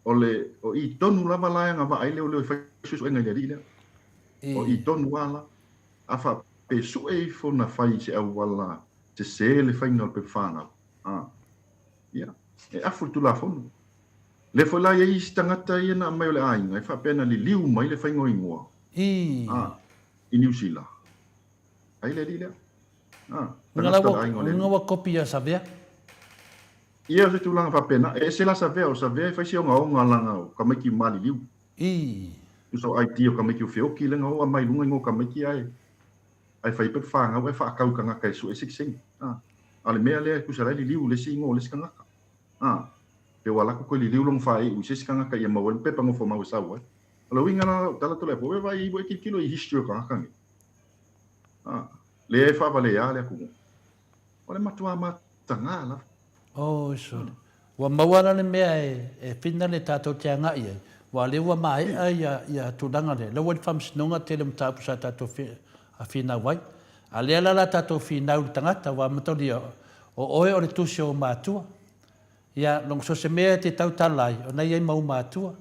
o i tonu lava la nga va ai le fai su ngai le rile o i tonu ala afa pe su e fo na fai se au wala te se le fai no pe fanga e afu tu la fonu le fo la i stangata i na mai le ai ngai fa pena li liu mai le fai ngoi ngoa i New Zealand ai le rile ngala kopia savea ia se tu langa fa pena e se la savea fai si o nga langa ka mai ki mali liu so ai tio ka mai ki feo ki lenga o mai lunga ngo ka mai ki ai fai pe fanga we fa kau kanga kai su e sing ale mea le ku sala li liu le si ngo le skanga pe wala ko li liu long fai u se skanga ka ia mawon pe pango fo mau sa wa lo winga na tala to le po we vai bo ki kilo i history ka ka le fa vale ya le ku ole matua matanga la so wa mawala le mea e fina le tato te anga ia wa le wa mai ia tudanga le lo wat fam snonga te le mta pusa tato a fina wai a le la tato fina u tangata wa matoli o le tusi o matua ia long so se mea te tau talai o nei ai mau matua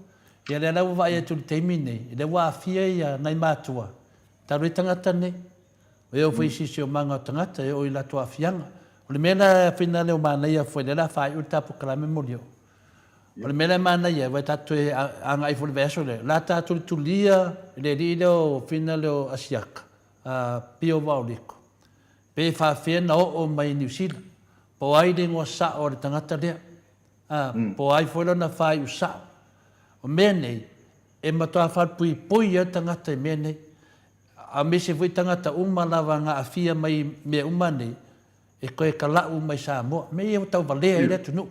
ia le la wa ia tu te mine le wa fia ia nei matua taru tangata ne o foi si o manga tangata o i la tua fianga o le mena fina le o mana ia foi le la fai u tapu kala memolio o le mena mana ia vai tatu anga i foi verso le la tatu tulia le dio fina le o asiaka pio vauliko pe fa fena o mai New Zealand po ai de ngo sa o le tangata le po ai foi na fai u sa o mene e matoa fa pui tangata mene a me se voi tangata uma lava nga afia mai me umane e koe kala mai Samoa me e tau valea ile tunu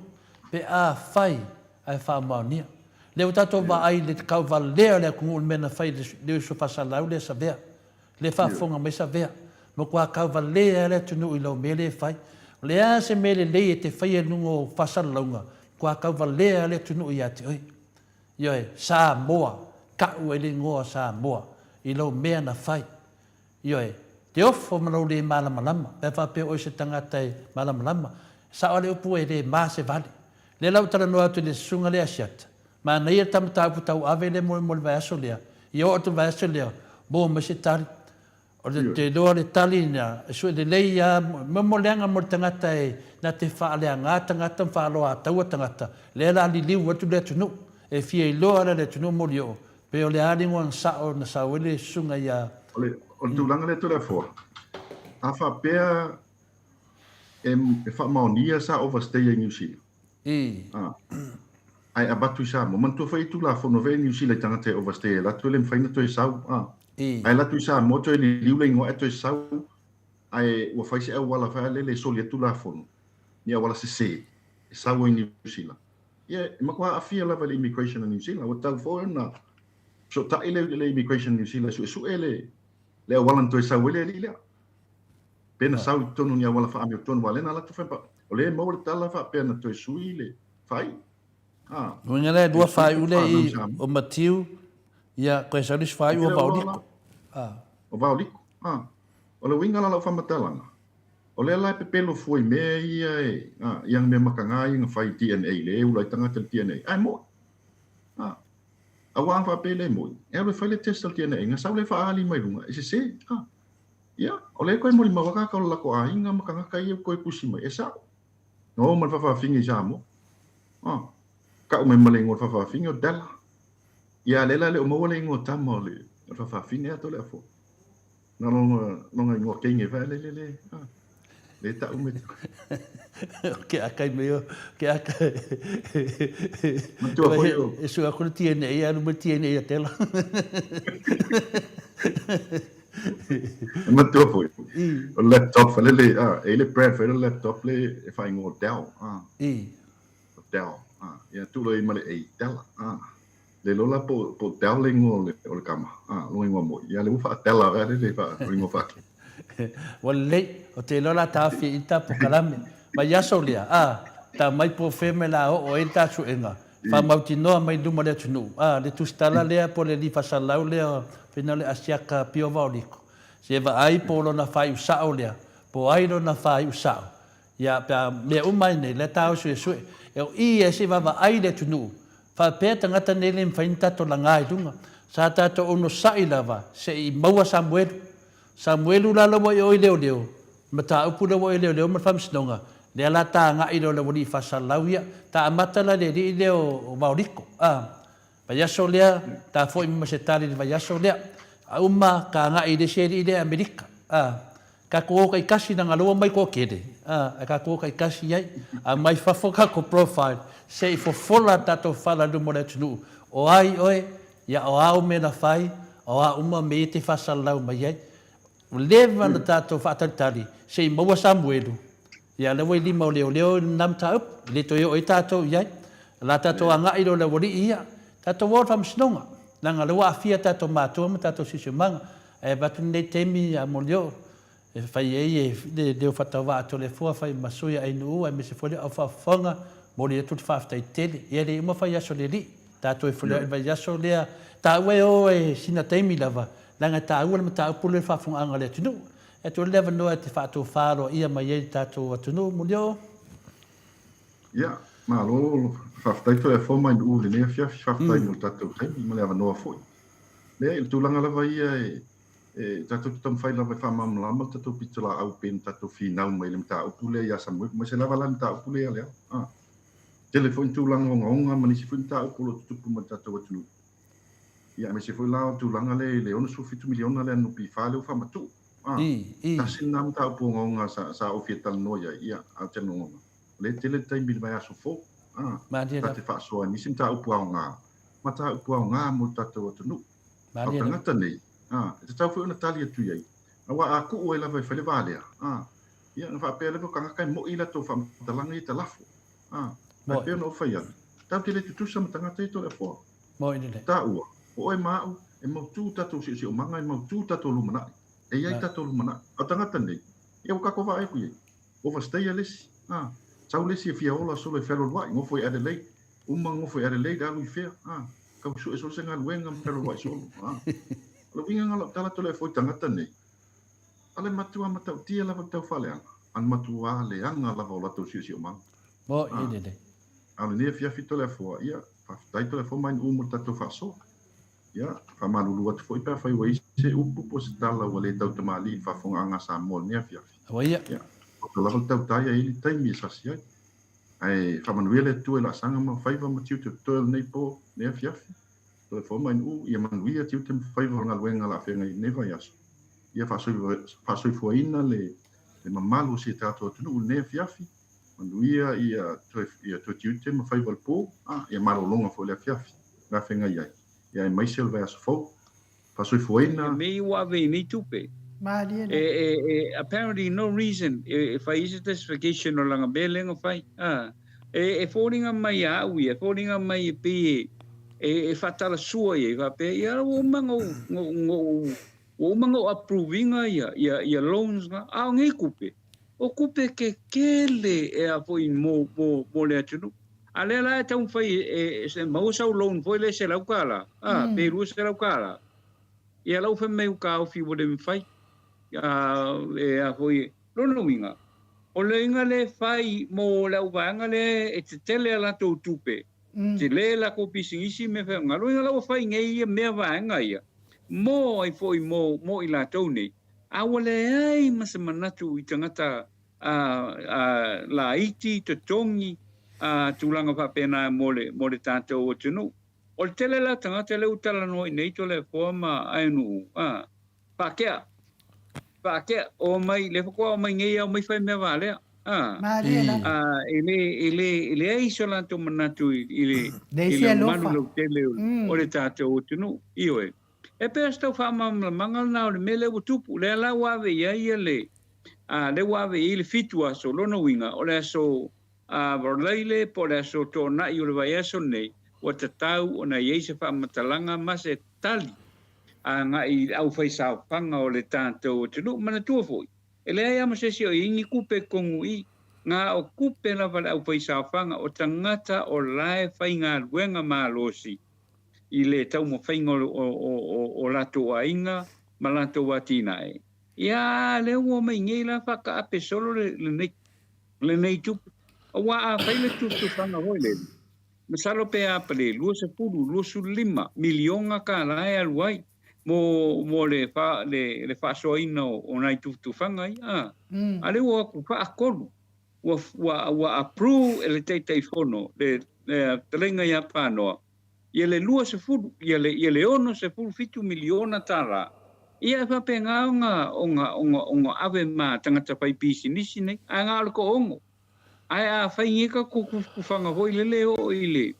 pe fai ai fa maunia le tato va ai le kau valea le ku mena fai le so fa sala le savea le fa fonga mai savea mo kwa kau valea le tunu i lo mele fai le a se mele le te fai nungo fa sala nga kwa kau valea le tunu i ate oi yo Samoa ka u ele ngo Samoa i lo mea na fai ioe te ofo malo le malama pe fa pe o se tangata malama sa ole upu e le ma se vale le lau tala no atu le sunga le asiata ma na ia tamata putau ave le mo va solea io o tu va solea bo ma se tali o te do le tali na so le leia mo lenga mo tangata na te fa le anga tangata fa lo ata o tangata le la li liu tu le tunu e fie lo ala le tunu mo io pe o le ali mo sa o na sa ole sunga ia o tu langa le tu le fo a fa pea e fa maunia sa overstay in New Zealand ai abatu sa mo man tu fa tu la fo no ve New Zealand tanga te overstay la tu le faina tu sa ai la tu sa mo tu le liu le ngo tu sa ai o fa se wala fa le soli tu la fo ni wala se sa wo in New Zealand ma kwa afia la va immigration in New Zealand o tal fo na so ta ile immigration in New Zealand su ele le wala to sa wele le pena sa tonu ni wala fa ami tonu wala na la to fa o le mo le tala fa pena to sui le fai Mwenye le dua fai ule i o matiu ia koe sa lis fai o vauliko o vauliko o le winga la fa matalanga o le la pepelo foi me ia me makanga ia fai DNA le ula tanga tel DNA ai mo a wang fa pele mo e le fai le test tel DNA nga sa le fa ali mai lunga se ia o le koe mo li mawaka ka la ko ai nga makanga kai koe pusi mai esa no man fa fingi jamo ka me malengo fa fingi o dala ia le la le mo le ngo tamo le fa fingi to le fo no ngai ngo kinge va le Le ta ume. Ke akai meo, ke akai. Matua foi o. E sua kona tiene ia no tiene ia tela. Matua foi. O laptop fa le ele Brad fa le laptop le e fa ingo Dell. Dell. Ia tu lo i male e Dell. Le lola po Dell le ngo le o le kama. Lo ingo mo. Ia le ufa Dell ga le fa ingo fa. Wale o te lola ta fi ita po kalame. Ma yaso lia. Ta mai po feme la o enta su enga. Fa mauti noa mai duma le tunu. Le tustala lea po le li fasalau lea pena le asiaka pio vauriko. Se va ai po lo na fai usao lea. Po ai lo na fai usao. Ia pa me umai nei le tau su e su. E se va ai le tunu. Fa pe tangata nei le mfainta to langai dunga. Sa tato ono sai lava. Se i maua Samuelu la lo mo i leo. Mata upu lo mo i leo ma fam sinonga. Le ala ta nga i lo le woni fasalauia. Ta amata la le i leo mauriko. Vayaso lea, ta foi ma se tali vayaso lea. Uma ka nga i le seri i le Amerika. Ka ko kai kasi na ngalo mai ko kede. Ka ko kai kasi ai. Mai fafoka ko profile. Sei fo fola tato fala do mo le tunu. O ai oe, ya o au me na fai. O a uma me te fasalau mai ai. O leva na tato whaatatari, sei maua Samuelu. Ia lewa i lima o leo nam taup, le to o i tato iai. La tato a ngai lo le wari ia. Tato wot am sinonga. Nanga lewa a fia tato mātua ma tato sisimanga. E batu nei temi a mo leo. E whai e leo whatawa ato le fua whai masuia ai nuu. E me se fole au whafonga. Mo le tuti whaftai tele. Ia le ima whai aso le li. Tato e fole au vai aso lea. Ta ue o e sina temi lava. Langa ta ua ma ta upule whafunga anga le tunu. E tu lewa noa te whātou whāro ia mai ei tātou atunu mo leo. Ia, ma lo whaftai to e whoma i ule nea whiawhi whaftai no tātou taimi ma lewa noa fwoi. Lea il tūlanga lava ia e tātou tutam whai lava whamam lama tātou pitula au pen tātou whinau mai le mta upule ia Samuel. Ma se lava la mta upule ia lea. Telefoni tūlanga o ngaonga manisi fwin ta upulo tutupu ma tātou atunu. Ia me se foi la tūlanga le ono su 5 miliona le anu pi whale u whamatu. Tasin nam ta upo ngonga sa ofietal noia ia au te ngonga. Le tele taimi mai aso fo. Ta te whaasoa nisim ta upo au ngā. Ma ta upo au ngā mo tātou atunu. Au tangata nei. Te tau fwoi ona tali atu iai. Awa a ku ue lava i whale valea. Ia na whaapea lewa kangakai mo ila tō whamatalanga i ta lafo. Ai peo no whai anu. Tau te le tutusa ma tangata i tō le fōa. Ta ua. O e mau, e mau tū tatou si o manga, e mau tū tatou lumana. E iai tatou lumana. A tangata nei. E o kako wha eku iei. O wastei a lesi. Tau lesi e fia ola solo e whero luai. Ngofo e Adelaide. Ngofo e Adelaide alu i whea. Kau su e solo se ngā luenga ma whero luai solo. Lo winga ngala tala tole e fwoi tangata nei. Ale matua ma tau tia lava tau whaleanga. An matua le anga lava o latou si o manga. Mo i dede. Ale nia fiafi tole e fua. Ia, whaftai tole e fua main umo tatou whaasoa. Ia, whamalulu atu fwoi pēr whai wei se upu po se tala wa le tau tamali i whafonga anga sa mol nea fiafi. Ia. Ia, o te lawal tau taia ili taimi e sasi ai. Ai, whamanuia le tu e la sanga ma whaiva ma tiu te toel nei po nea fiafi. Tole fwoma in u, ia manuia tiu te whaiva ngā luenga la whenga i newa yaso. Ia whasoi fuaina le mamalu se tātou atunu nea fiafi. Manuia ia tu tiu te ma whaiva le po, ia marolonga fo le fiafi. La whenga iai. Ia e maisel vai aso fau. Pasoi fuaina. Me wa ve me tupe. Apparently no reason if I use this vacation o langa belenga fai. Falling mai au ia, falling mai pe fatala sua ia va pe ia o mango approving ia loans nga a ngai kupe. O kupe ke kele e a foi mo le atunu. Ale la tau fai se mau sau loan foi le se lau kala. Peru se lau kala. Ia lau fe meu ka o fi wo de fai. E a foi lono winga. O le inga le fai mo lau vanga le e te tele la tau tupe. Te le la ko pisingisi me fe ngalo inga lau fai ngai me vanga ia. Mo ai foi mo i la tau nei. A wale ai masa manatu i tangata la iti te tongi tūlanga whapena mo le tātou o tunu. O le tele la tangata le utala no i nei to le forma ainu. Pākea. pa ke o mai le ko mai ngai o mai fai me vale Maria la. ele ai sola to manatu ele Dei ele sia malu lofa. lo tele o le tato tunu io e pe sto fa mam mangal na le mele o tupu le la wa ve ia le le wa ve ile fitua so lono winga o le so vorleile po le so to na i le vai so nei o te tau o na ye se fa matalanga ma se tali nga i au fai sa panga o le tato tunu mana tu foi ele ai ama se o ingi kupe kongu i nga o kupe la vale au fai sa panga o tangata o lae fai ngā luenga malosi i le tau mo whainga o lato a inga, ma lato a tina e. Ia, leo o mai ngei la whaka ape solo le nei tupu. A wā a whaile tupu whanga hoi le. Masalo pe apale, lua se puru, lua su 5 milionga ka lae aluai. Mo le wha soina o nai tupu whanga i. A leo aku wha akolu. Wa approve ele teitei whono, le telenga ia pānoa. Ia le lua se furu, ia le ono se furu 5 miliona tara. Ia fa pe onga ave ma tangata pai pisi nisi nei, a ngā alko ongo. Ai a whai ngeka ku whanga hoi le o ile.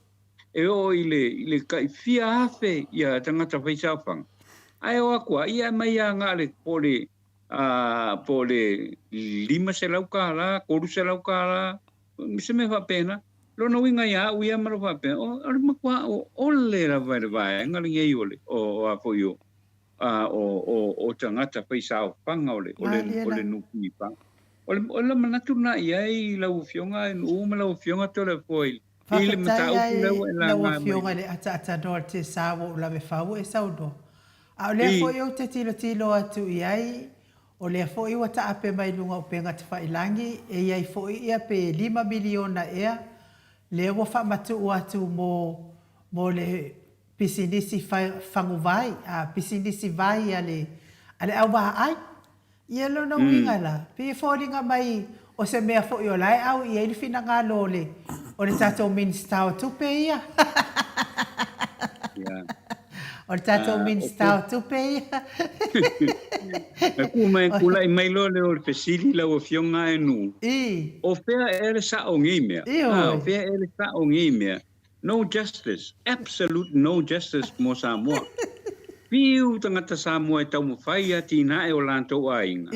E o ile kai fia afe ia tangata pai sāwhanga. Ai o akua, ia mai a ngā le pole 5 se lau kāla, 4 se lau kāla, se me fa pena. Lono winga ya uia maro fape o makwa o ole la vai ngali ngai ole o a foi o tangata pai sa panga ole nuki pa ole manatu na ia la ufionga no la ufionga tole foi ile mata u la ufionga le ata do te sawo la me fawo e saudo a le foi o te tilo atu iai o le foi o ta ape mai lunga o penga te failangi e iai foi ia pe 5 miliona ea le wa fa matu atu mo le pisinisi fangu vai a pisinisi vai ale au ba ai ia lo na winga la pe folinga mai o se mea fo yo lai au ia il fina ngalo le o le tato minstau tu pe ia o le tato minstau tu pe ia ku mai kula mai lo le o pesili la o fionga enu o fea ele sa o ngimea o fea ele sa o ngimea no justice absolute no justice mo Samoa piu tangata Samoa tau mo fai atina e o lanto ainga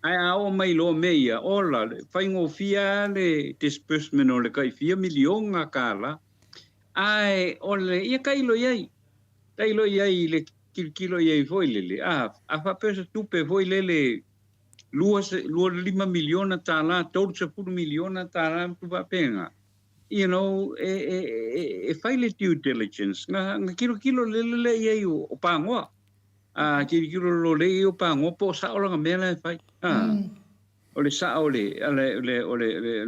ai o mai lo meia ola fai ngo fia le disbursement o le kai 4 miliona kala ai ole ia kai lo iai tai lo iai le kilo iai foi lele a fa pesa tupe foi lele lua 5 miliona tala 12 miliona tala tu va penga you know fai le due diligence nga kilo lele iai o pangoa a kilo lo le o pangoa po sa ola mela fai ole sa ole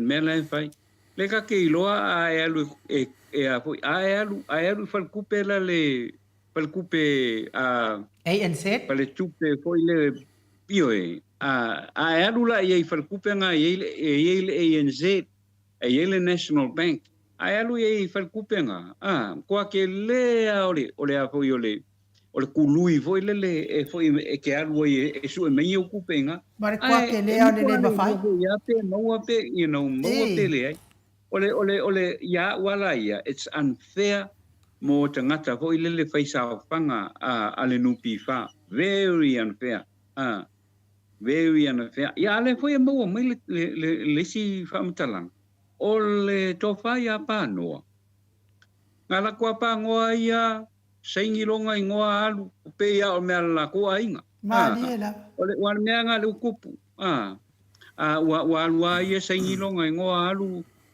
mela fai le ka ke loa a alu a foi a alu fal kupela le pal kupe ANC pal tupe foi le pioe a alula ia fal kupe nga ile ANC ile National Bank a alu ia fal kupe nga kwa ke le ole a foi ole kului foi le foi ke alu e su me o kupe nga mare kwa ke le ole ba fai ya pe no pe you know mo pe le ole ya wala ia it's unfair mo tangata ho ile fai sa panga ale nupi fa very unfair very unfair ya le foi mo mai le si famtalang ole to fa ya pano ngala kwa pa ngoa ia sengilonga ngoa alu pe ya o me la ko ainga maliela ole wan me nga lu kupu wa ia sengilonga ngoa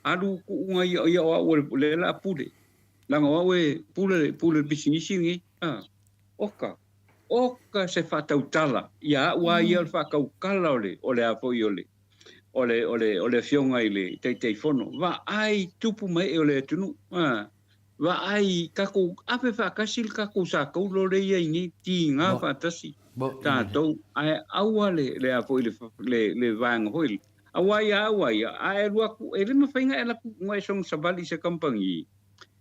alu ku ngai ia o le la pude langa wawe pule bisinisi ngi oka se fatautala ya wa ia fakaukala ole a foi ole fionga ile te fono va ai tupu mai ole tunu va ai kaku ape fakasil kaku sa ko lo le ia ngi ti nga fatasi ta to ai awale le a foi le vang hoi awaya ai ruaku ele ma fainga ela ku ngai song sabali se kampangi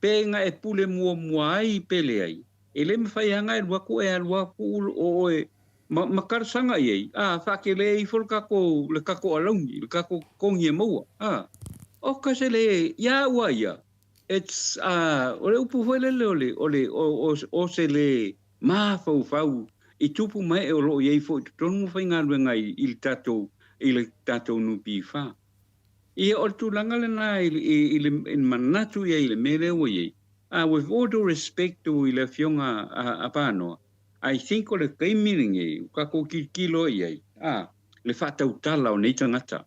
penga e pule mua ai pele ai ele me fai hanga e luaku o makarsanga ye whakele I whulkako le kako alongi le kako kongi maua o kasele ya ua ia it's ole upu hele o se le fau I tupu mai o lo ye fo tonu whainga luenga I le tatou nupi wha ia o tūlanga le nā I le manatu ia I le mele o ye with all due respect to I le fionga a pānoa I think o le kaimiring e, kako kilo e le whātautala o nei tangata.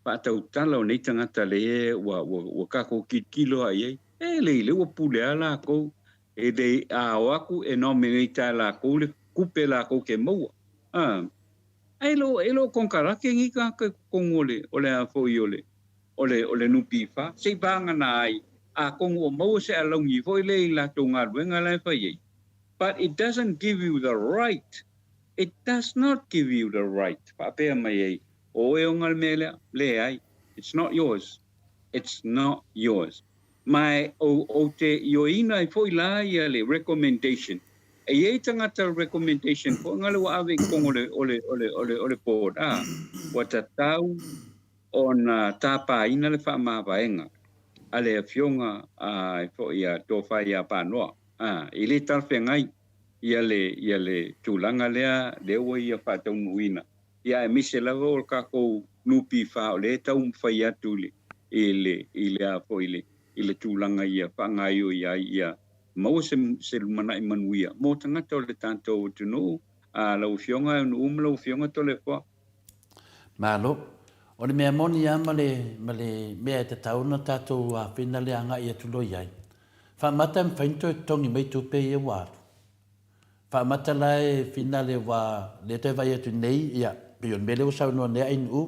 Whātautala o nei tangata le e wa kako kilo e, le wa pulea la kou, e le o aku e nominata la kou, le kupe la kou ke maua. E lo konkarake ngi ka kongole, o le a fōi o le nupi wha, se banga na ai, a kongo o maua se alongi, fōi le I la tonga ruenga lai whai But it doesn't give you the right. It does not give you the right. It's not yours. It's not yours. My te yoina foi la ia le recommendation. E tangata recommendation ko ngale wa ave kongo ole board. Wa tatau on tapa ina le fa ma vaenga. Ale fionga fo ia to fa ia panoa. Ile tal fengai ia le tulanga lea le o ia whātau nuina. Ia e mise lava o kako nupi wha o le tau mwhai atu le a fo I le tulanga ia whangai o ia mau se lumana I manuia. Mō tangata o le tātou o tunu lau fionga lau fionga to le wha. Malo, o le mea moni ia ma le mea te tauna tātou a whina le anga ia tulo iai. Whamata mwhainto e tongi mai tupe ia wāru. Whamata lai whina le wā le te vai atu nei ia pion mele o sau noa nea inu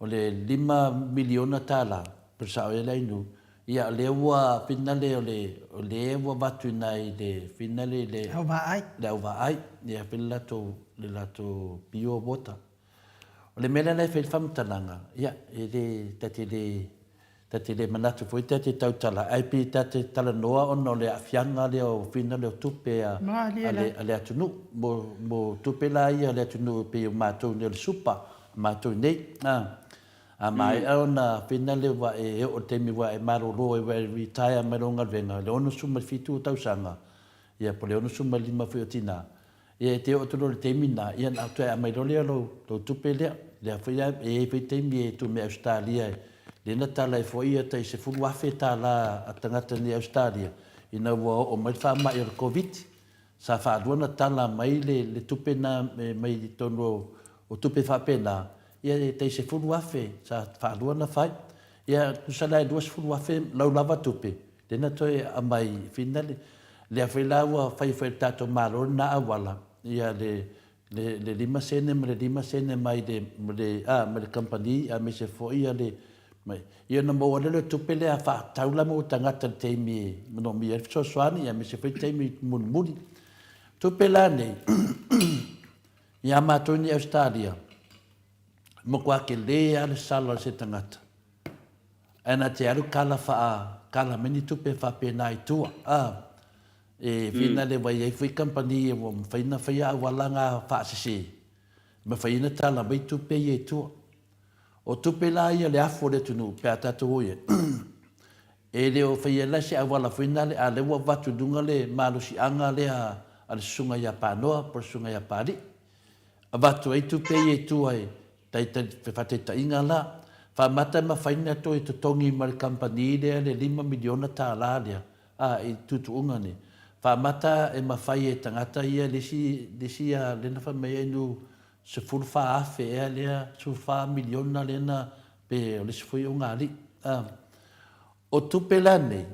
o le 5 miliona tāla per sao e la inu. Ia le ua whina le o le ua watu nai le whina le au vai ia whina le lato pio bota. O le mele lai whamtananga ia e le tati le manatu foi tati tautala ai pi tati tala noa ono le afianga le o fina le o tupe ale atunu mo tupe la ia le atunu pe o matou le supa matou nei a mai ona fina le wa e o temi wa e maroro e retire mai longa venga le ono suma fitu tausanga ia po le ono suma lima foi tina ia te o tolo le temi na ia na to mai le lo tupe le foi e pe temi e tu me Australia le na tala e foi ia tai se fulu afe tala a tangata ni Australia ina wa o mai fa mai o covid sa fa duana tala mai le tupe na mai tono o tupe fa pena ia tai se fulu afe sa fa duana fai ia kusala duas fulu afe lau lava tupe le na toi a mai finale le afe la wa fai tato malo na awala ia le lima sene mai le company a me se foi ia le mai ia na mo le tupe le fa taula mo tangata te mi no mi e so swani ia me se foi te mi mun tupe la nei ia ma toni Australia mo kwa ke le ale sala se tangata ana te alu kala meni tupe fa pe nai tua e vina le vai e foi company e mo faina faia walanga fa se me faina tala mai tupe e tua o tupe la ia le afo le tunu pe atatu ia e le o faia la se awala faina le ale wa vatu dunga le malusi anga le al sunga ya panoa por sunga ya pari abatu e tupe e tua e tai fateta inga la fa mata ma faina to e tongi mal company le 5 miliona tala le e tutu unga ne fa mata e ma fai e tangata ia le si a le na fa me nu se fulfa afe e lea fulfa miliona lena pe o le se foi unga ali o tupe la nei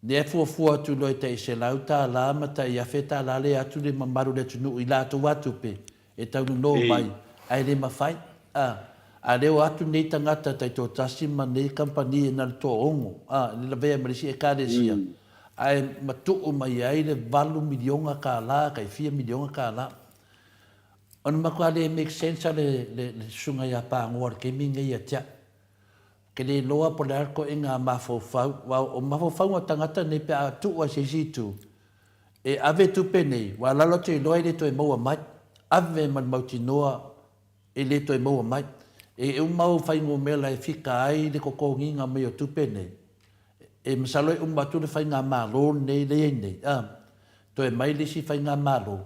ne fuafua atu loi te se lauta la mata ia feta la le atu le mamaru le tunu i la tu atu pe e taunu no mai ai le mafai a leo atu nei tangata tai to tasi ma nei company na to ongo le la vea marisi e karesia ai matu mai ai le 2 miliona ka la kai 4 miliona ka la on makwa le make sense le sunga ya pa ngor ke minga ya tia ke le loa po le arko inga mafofau wa o mafofau tangata nei pe atu wa se situ e ave tu pene wa la lo te loa le to e mo mai ave man mauti noa e le toi mau mai. E mau fai ngō mea lai whika ai le koko nginga mai o tupe nei. E masalo e matu le fai ngā mālo nei le nei. Toi mai le si fai ngā mālo.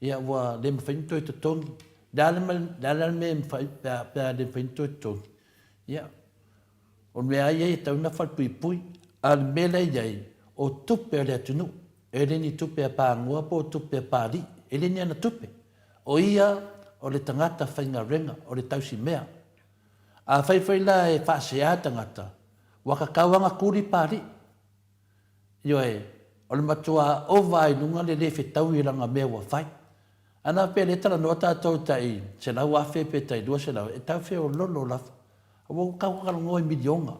Ia wa le mwhainto e tatongi. Dala me mwhai pēr le mwhainto e tatongi. Ia. O mea ia e tau na whal pui pui. Al mele iai o tupe le atunu. E le ni tupe a pāngua po tupe a pāri. E le ni ana tupe. O ia o le tangata fai ngā renga o le tausi mea. A whai la e whaasea tangata. Waka kawanga kuri pari. Io e, o le matua o vai nunga le lefe tau i ranga mea wa whai. Ana pe le tala no tātou tai, se lau a whepe tai dua se lau, e tau wheo lolo lafa. A wau kawakala ngoi milionga.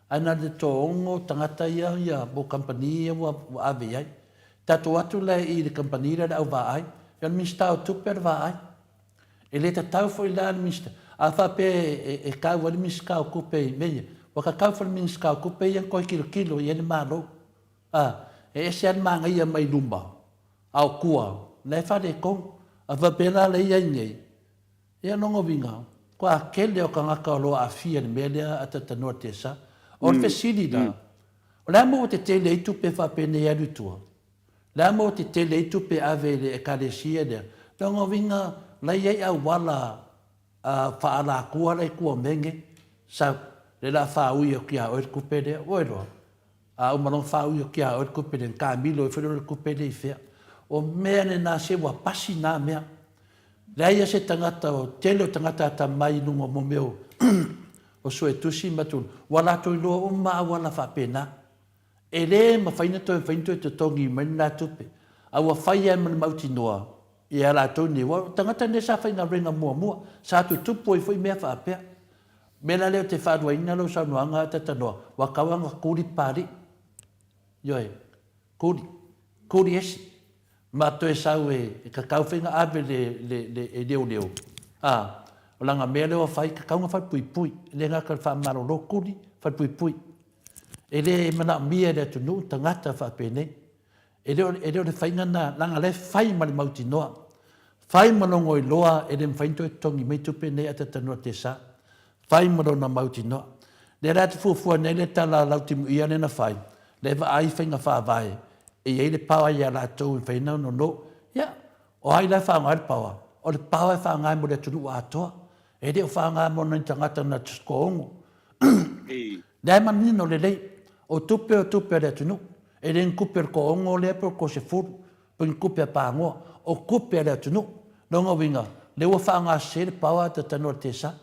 Ana le tō ongo tangata ia bo kampani ia wa ave ai. Tato atu le i le kampani le au va ai. Ian mista o tuper va ai. E le tau fo i la mista. A whape e kau wani miska o kupe i meia. Waka kau wani miska o kupe i an koi kilo i ene mālo. E ese an manga ia mai lumba. Au kua. Nei whare kong. A wapela le ia ngei. Ia nongo vinga. Kua kele o ka ngaka o loa a fia ni melea a tatanua te sa. O le fesili da. O le amo o te tele i tupe whape nei anu tua. Le amo o te tele i tupe ave le e kalesia dea. Nongo vinga lai ei au wala whaala kua rei kua menge, sa le la whaui o kia oer kupe rea, oeroa. O marong whaui o kia oer kupe rea, ka milo e whenua kupe rea i whea. O mea ne nā se wa pasi nā mea. Leia se tangata o tele o tangata ata mai nunga mo meo o sue tusi matun. Wala toi loa o maa wala whapena. E le ma whaina toi whainto e te tongi mai nā tupe. A wa whaia mana mauti noa. I ala tau ni wa tangata ne sa whainga renga mua. Sa tu tupo i whai mea whaapea. Mela leo te whaadua ina lau sa nuanga tata noa. Wa kawanga kuri pari. Yoe, kuri esi. Ma toe sau e ka kau whainga awe le leo. O langa mea leo whai ka kaunga whai pui pui. Le ngaka wha maro lo kuri whai pui pui. E le mana mia le tunu tangata whaapene. E leo le whainga na langa le whai mali mauti noa. Whai malongo i loa e le mwhainto e tongi mei tupe nei ata tanua te sa. Whai malo na mauti noa. Le rata fuafua nei le tala lauti ia ne na whai. Le wa ai whainga whaavae. E ei le pawa ia la tau i whainau no. Ia, o ai lai whaangai le pawa. O le pawa e whaangai mo le tunu a atoa. E le o whaangai mo na tangata na tusko ongo. Le ai manino le lei. O tupe le tunu. E le nkupe ko ongo le po ko se furu. Po nkupe pangoa. O kupe le tunu. Nonga winga. Le ua whaanga se le pawa te tanua te sa.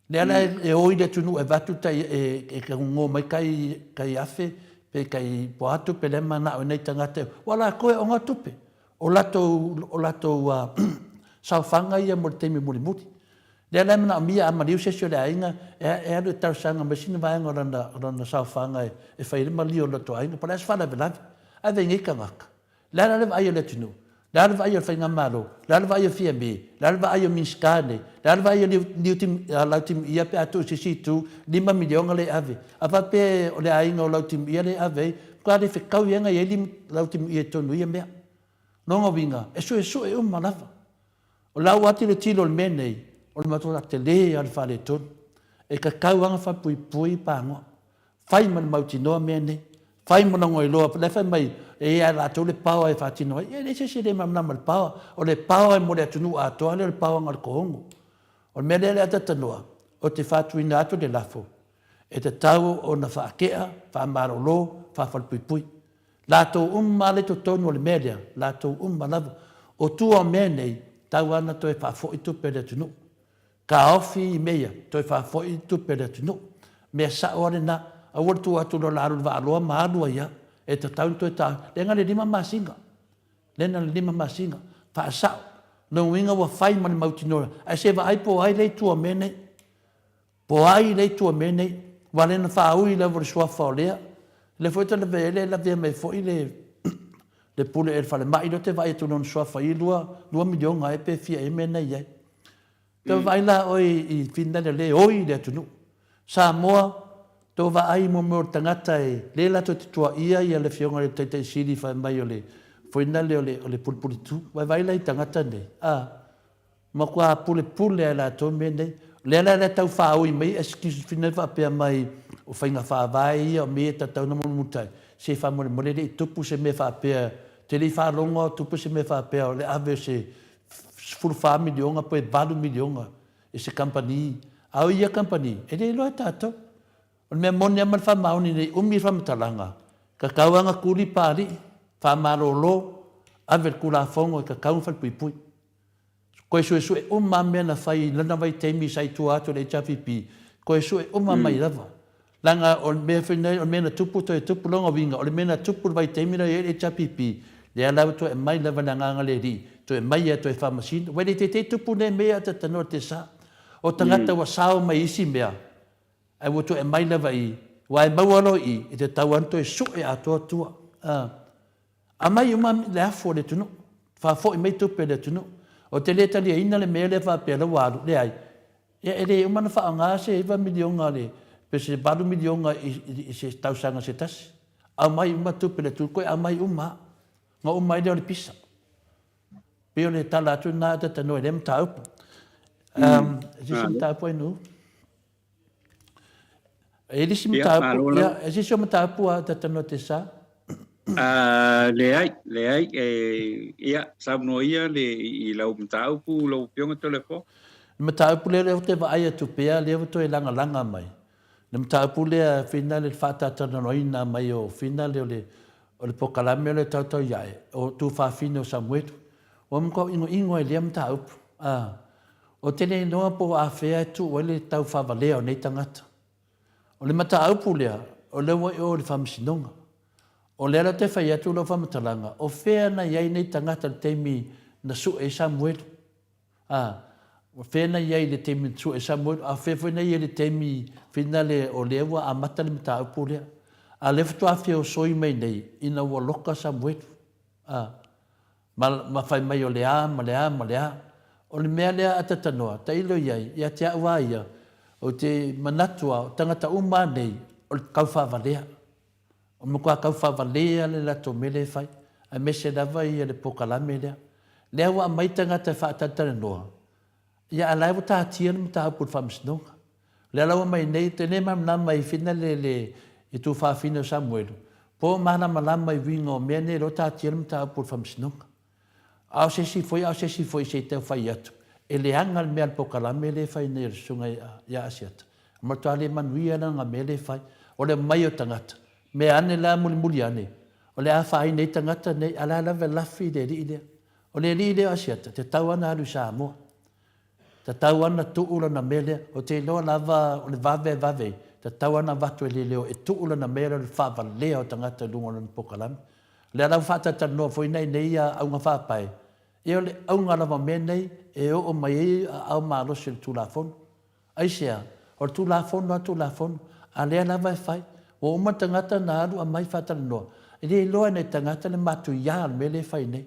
Le ala e oi le tunu e vatu tai e ka ngō mai kai afe. Pe kai poatu pe le mana o nei tangata. Wala koe o ngā tupe. O lato sau whanga ia mo le teimi muri muri. Le ala mana mia amariu se sio le ainga. E alu e tau sanga masina vaenga rana sau whanga e whaire mali o lato ainga. Pala es whala velavi. A vengi ka ngaka. Le ala le vai o le tunu. Le ala vai o whainga malo. Le ala vai o fia me. Le ala vai o minskane. Le ala vai o lautim ia pe atu sisitu 5 milionga le ave. A pe o le ainga o lautim ia le ave. Kua le whekau ianga i elim lautim ia tonu ia mea. Nonga winga. E so e umanawa. O lau ati le tilo le menei. O le matua te le al whare tonu. E ka kauanga wha pui pui pāngoa. Whai man mauti noa menei. Whai mana ngoi loa. Le whai mai. E a la tau le pawa e whatino. E le se le mamnama le pawa. O le pawa e mo le atunu a toa le pawa ngal kohongo. O le mele le atanoa. O te whatuina atu le lafo. E te tau o na whaakea, whamarolo, whawhalpuipui. La tau le to tonu o le melea. La tau lavu. O tua menei, tau ana toi whafoi tupe le atunu. Ka ofi i meia, toi whafoi tupe le atunu. Mea sa ore na, a wartu atu lo laru wa aloa maadua ia. E te tau toi tau. Lenga le 5 masinga. Lenga le 5 masinga. Whaasau. No winga wa whai mani mautinora. Ai se wa ai po ai lei tua mene. Po ai lei tua mene. Wa lena whaui la vore sua whaolea. Le foita le vele la vea mai foi le pule e whale mai no te vai tu non sua whai 2 milionga e pe fia e mena iai. Te vai la oi i finda le oi le tunu. Samoa tō wa ai mo mo tangata e le lato te tua ia le fionga le teitei siri whai mai o le whaina le o le pulpuritu. Vai lai tangata ne. ma kua pule la to me nei le tau fa o mai excuse fina fa pe mai o fainga fa vai o me ta tau na mo mutai se fa mo le tupu se me fa pe te li fa longo tupu se me fa pe o le ave se full family onga pe 4 miliona e se company au ia company e le lo tato o me mo ne mal fa mauni nei umi fa mtalanga ka kawanga kuli pari fa marolo ave kula fongo ka kau fa pui ko su o mamma na fai lana vai temi sai tu ato le chapipi ko su o mamma i lava langa o me fene o me na tupu longa winga o le me na tupu vai temi na e chapipi le ala to e mai lava na nganga le ri to e mai to e fa machine we te tupu ne me ata tano te sa o tangata wa sao mai isi mea ai wo to e mai lava i wa e mawalo i te tawanto e su e ato tua a mai o mam le afo le tuno fa fo i mai tupu le tuno o te leta lia ina le mele fa pe la walu le ai e le umana fa nga se 2 miliona le pe se 4 miliona i se tausanga se tas a mai uma tu pe tu ko a mai uma nga uma le pisa pe le tala tu na ta no le mta up se mta po no e le simta ya e se mta po ta no te sa le ai ia sabnoia le i lau mtau pu lau pionga telefo mtau pu le te va ai tu pe le to e langa mai le mtau pu le final le fata tana noina mai o final le o le pokalame le tau ia o tu fa fino samuel o mko ingo le mtau o tene no po a fe tu o le tau fa vale o nei tangata o le mtau pu le o le o le famsinonga o lera te whai atu lo whamatalanga, o whea na iai nei tangata le teimi na su e Samuel. O whea na iai le teimi su e Samuel, a whea na iai le teimi whina le o lewa a mata le mta upu lea. A le whatu a whea o soi mai nei, ina ua loka Samuel. Ma whai mai o lea, ma lea. O le mea lea atatanoa, ta ilo iai, ia te awa ia, o te manatua, o tangata uma nei, o le kauwhawa lea. O mo kua kauwha valea le lato mele fai, a mese lava ia le pokalame lea. Lea wa mai tangata whaatatana noa. Ia alai wa tātia na mta hapur whamsinonga. Lea lawa mai nei, te ne mamna mai whina le i tu whaafina Samuelu. Po mana malama i winga o mea ne lo tātia na mta hapur whamsinonga. Au se si foi se tau whai atu. E le anga le mea le pokalame le fai ne sunga ia asiata. Matua le manuia na nga mele fai, o le mai o tangata. Me ane la muli ane. O le awhai nei tangata nei, ala lawe lafi le ri idea. O le ri idea asiata, te tau ana alu Samoa. Te tau ana tuula na mele, o te loa lava, o le vave. Te tau ana vatu e leo, e tuula na mele, le whaava lea o tangata lunga na pokalame. Le alau whaatata noa, foi nei a aunga whaapai. E o le aunga lava me nei, e o mai au maarosi le tūlafonu. Aisea, o le tūlafonu, a lea lava e whai. O uma tangata na alu a mai whatara noa. E le loa nei tangata le matu ia me le whai nei.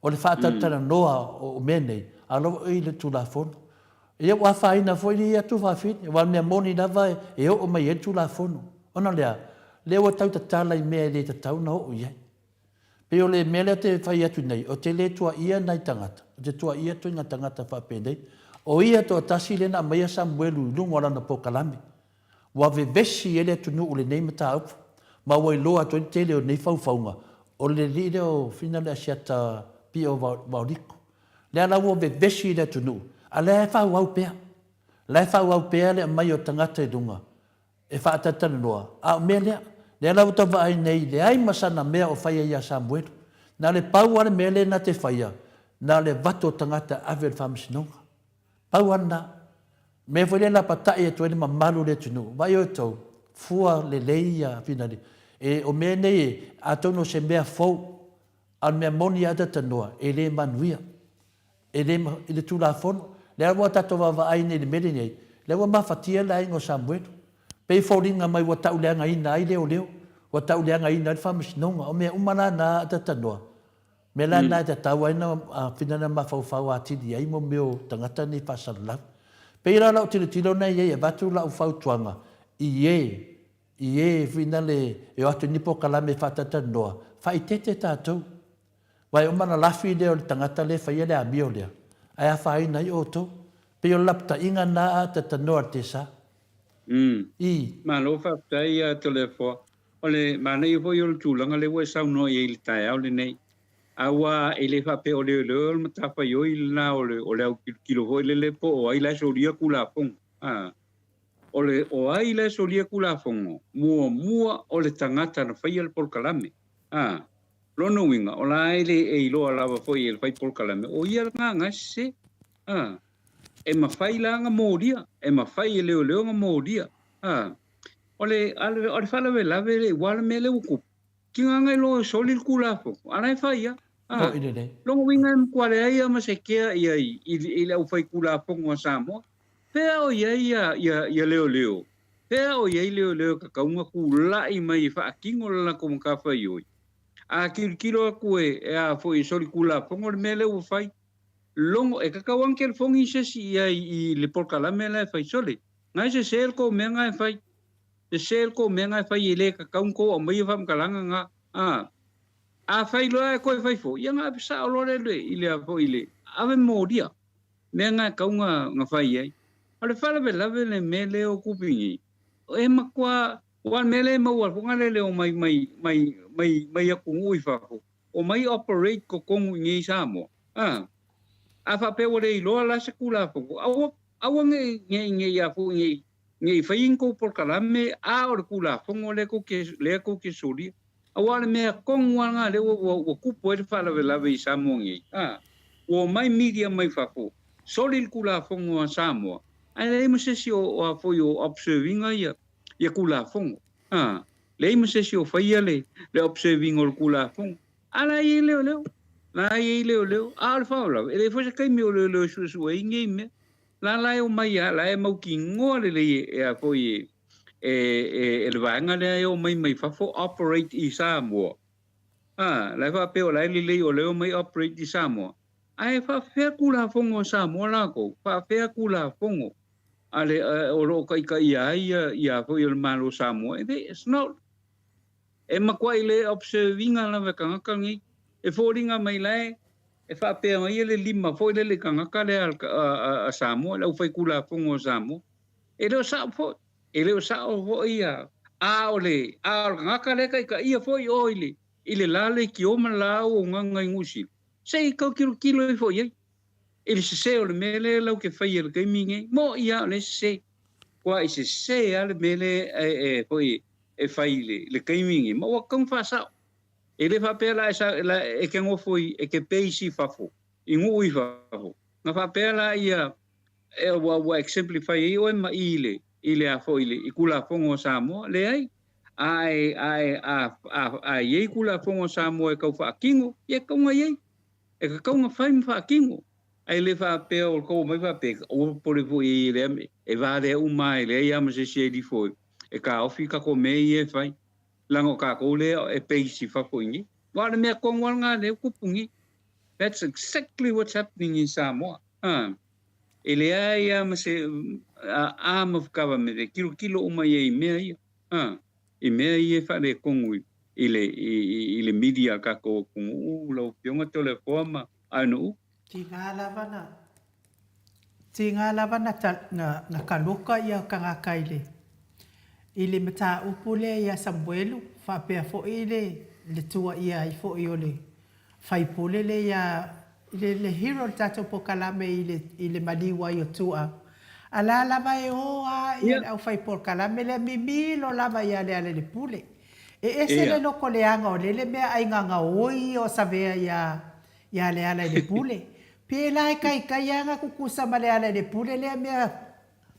O le whatara noa o me nei. A loa i le tūlafonu. E o a whaina foi ni atu whawhini. Wa mea moni lava e o mai e tūlafonu. Ona lea. Lea o tau tatala i mea le tatau na o iai. Pe o le mea lea te whai atu nei. O te le tua ia nei tangata. O te tua ia tu inga tangata whape nei. O ia to tasi le na mai a Samuelu lunga na pokalame. Wa ve vesi ele tu no le nei mata up ma wa loa to te le nei faufaunga o le lile o finale asiata pi o vaudiko le ala wa ve vesi ele tu no ala fa wa pe le mai o tangata e dunga e fa tata noa a mele le ala to va nei le ai masana me o fa ia Samuel na le pau ale mele na te faia na le vato tangata avel famsinonga pau ana me foi la patai e tu ma malu le tunu vai o to fua le leia finali e o me nei a tono se mea fo al me moni ada tanoa e le manuia e le tu la fon le wa tato va ai nei le mele nei le wa ma fatia la ingo Samuel pe folinga mai wa tau le ngai nai leo wa tau le ngai nai famis nonga o me umana na ada tanoa me la na ta tau ai na finana ma fa ati di ai mo meu tangata ni pasala Peira lau tilo nei e vatu lau fautuanga. Ie finale e atu nipo kalame whatata noa. Whai tete tātou. Wai umana lafi leo le tangata le whai ele a mio lea. Ai a whai nei o to. Pe o lapta inga na a te tanoa te sa. I. Ma lo fa tai a telefo. Ole ma nei foi o tulanga le wa sau no e il tai au le nei. Awa ele fa pe ole le ma ta fa yo il na ole ole kilo foi le po o ai la solia kula pong. Ole o ai la solia kula pong. Mua ole tangata na fai al por kalame. Lono winga ola ele e lo ala foi el fai por kalame. O ia nga se. E ma fai la nga modia. E ma fai le nga modia. Ole fala vela vele igual me le uku. Kinga ngai lo solil kula fo. Ana fai ya. Longo winga kwale ai ma se kia ia i le fai kula fo ngo samo. Pe o ia leo. Pe o ia leo ka kaunga kula i mai fa kingo la ko ka fai yo. A kilo ku e a fo i solil kula fo ngo me le fai. Longo e ka kawang kel fongi se si ia i le porkala me le fai sole. Ngai se sel ko me ngai fai. Se sel ko me ngai fai ile ka kaung ko o mai fam kalanga nga a fai lo ko fai fo ia nga sa o le ile a fo ile ave modia me ngai kaung nga fai ai ale fala be la le me le o kupingi e ma kwa wan me le ma wa ko ngale le o mai a ku fa fo o mai operate ko kong ngi sa mo a fa pe o le lo la se kula fo awa nge ya fo ngi fainko por kalame a or kula fongo le ko ke suri awale me kong wanga le wo kupo e fala vela ve samongi wo mai media mai fafo solil kula fongo samo ale mo se si o fo yo observing ya kula fongo le mo se si o faia le observing o kula fongo ala ye le la ye le al fa la ele fo se kai mi o le su e ngi me la o mai la e mau ki ngore le e a foi le vanga le o mai fa fo operate i Samoa la fa pe o la le o le mai operate i Samoa ai fa fe kula fongo Samoa la ko fa fe kula fongo ale o ro kai ia foi el malo Samoa it's not e makwai le observing ala ve kanga ngi e foringa mai lai e fa pe mai le lima foi le kanga kale a Samoa le fai kula fongo Samoa e lo sa fo e le sa o ia ole nga kale kai ia foi oile ile lale ki o mala o nga ngusi sei ka kilo e foi ele se o le mele lo ke fai el gaming mo ia le se qua se ale mele foi e fai le gaming mo kan fa sa ele fa pela esa e que ngo foi e que peisi fafo ingu i fafo na fa pela ia e wa exemplify o ma ile a foi ile ikula fongo samo le ai ye kula fongo samo e ka fa kingo ye ka ngai e ka nga fa fa kingo ai le fa pe o ko mai fa pe o por foi ile e va de o mai le ia ma se di foi e ka ofika ko me e fai lango ka ko le e peisi fa poingi wala me ko nga le kupungi that's exactly what's happening in Samoa ele ia ma se arm of government e kilo o mai e me e me e fa le kongu ile media ka ko lo pionga telefona anu tinga lavana na kaluka ia kanga kaile ile mata upule ya Samuelu fa pe fo ile le tua ia i fo iole fai pule le ya le hero tato po kalame ile maliwa yo tua ala lava e o ia au fai por kalame le mimi lo lava ia le pule ese le loko le anga o le me ai nganga oi o savea ya le ala le pule pe la kai anga kukusa male ala le pule le me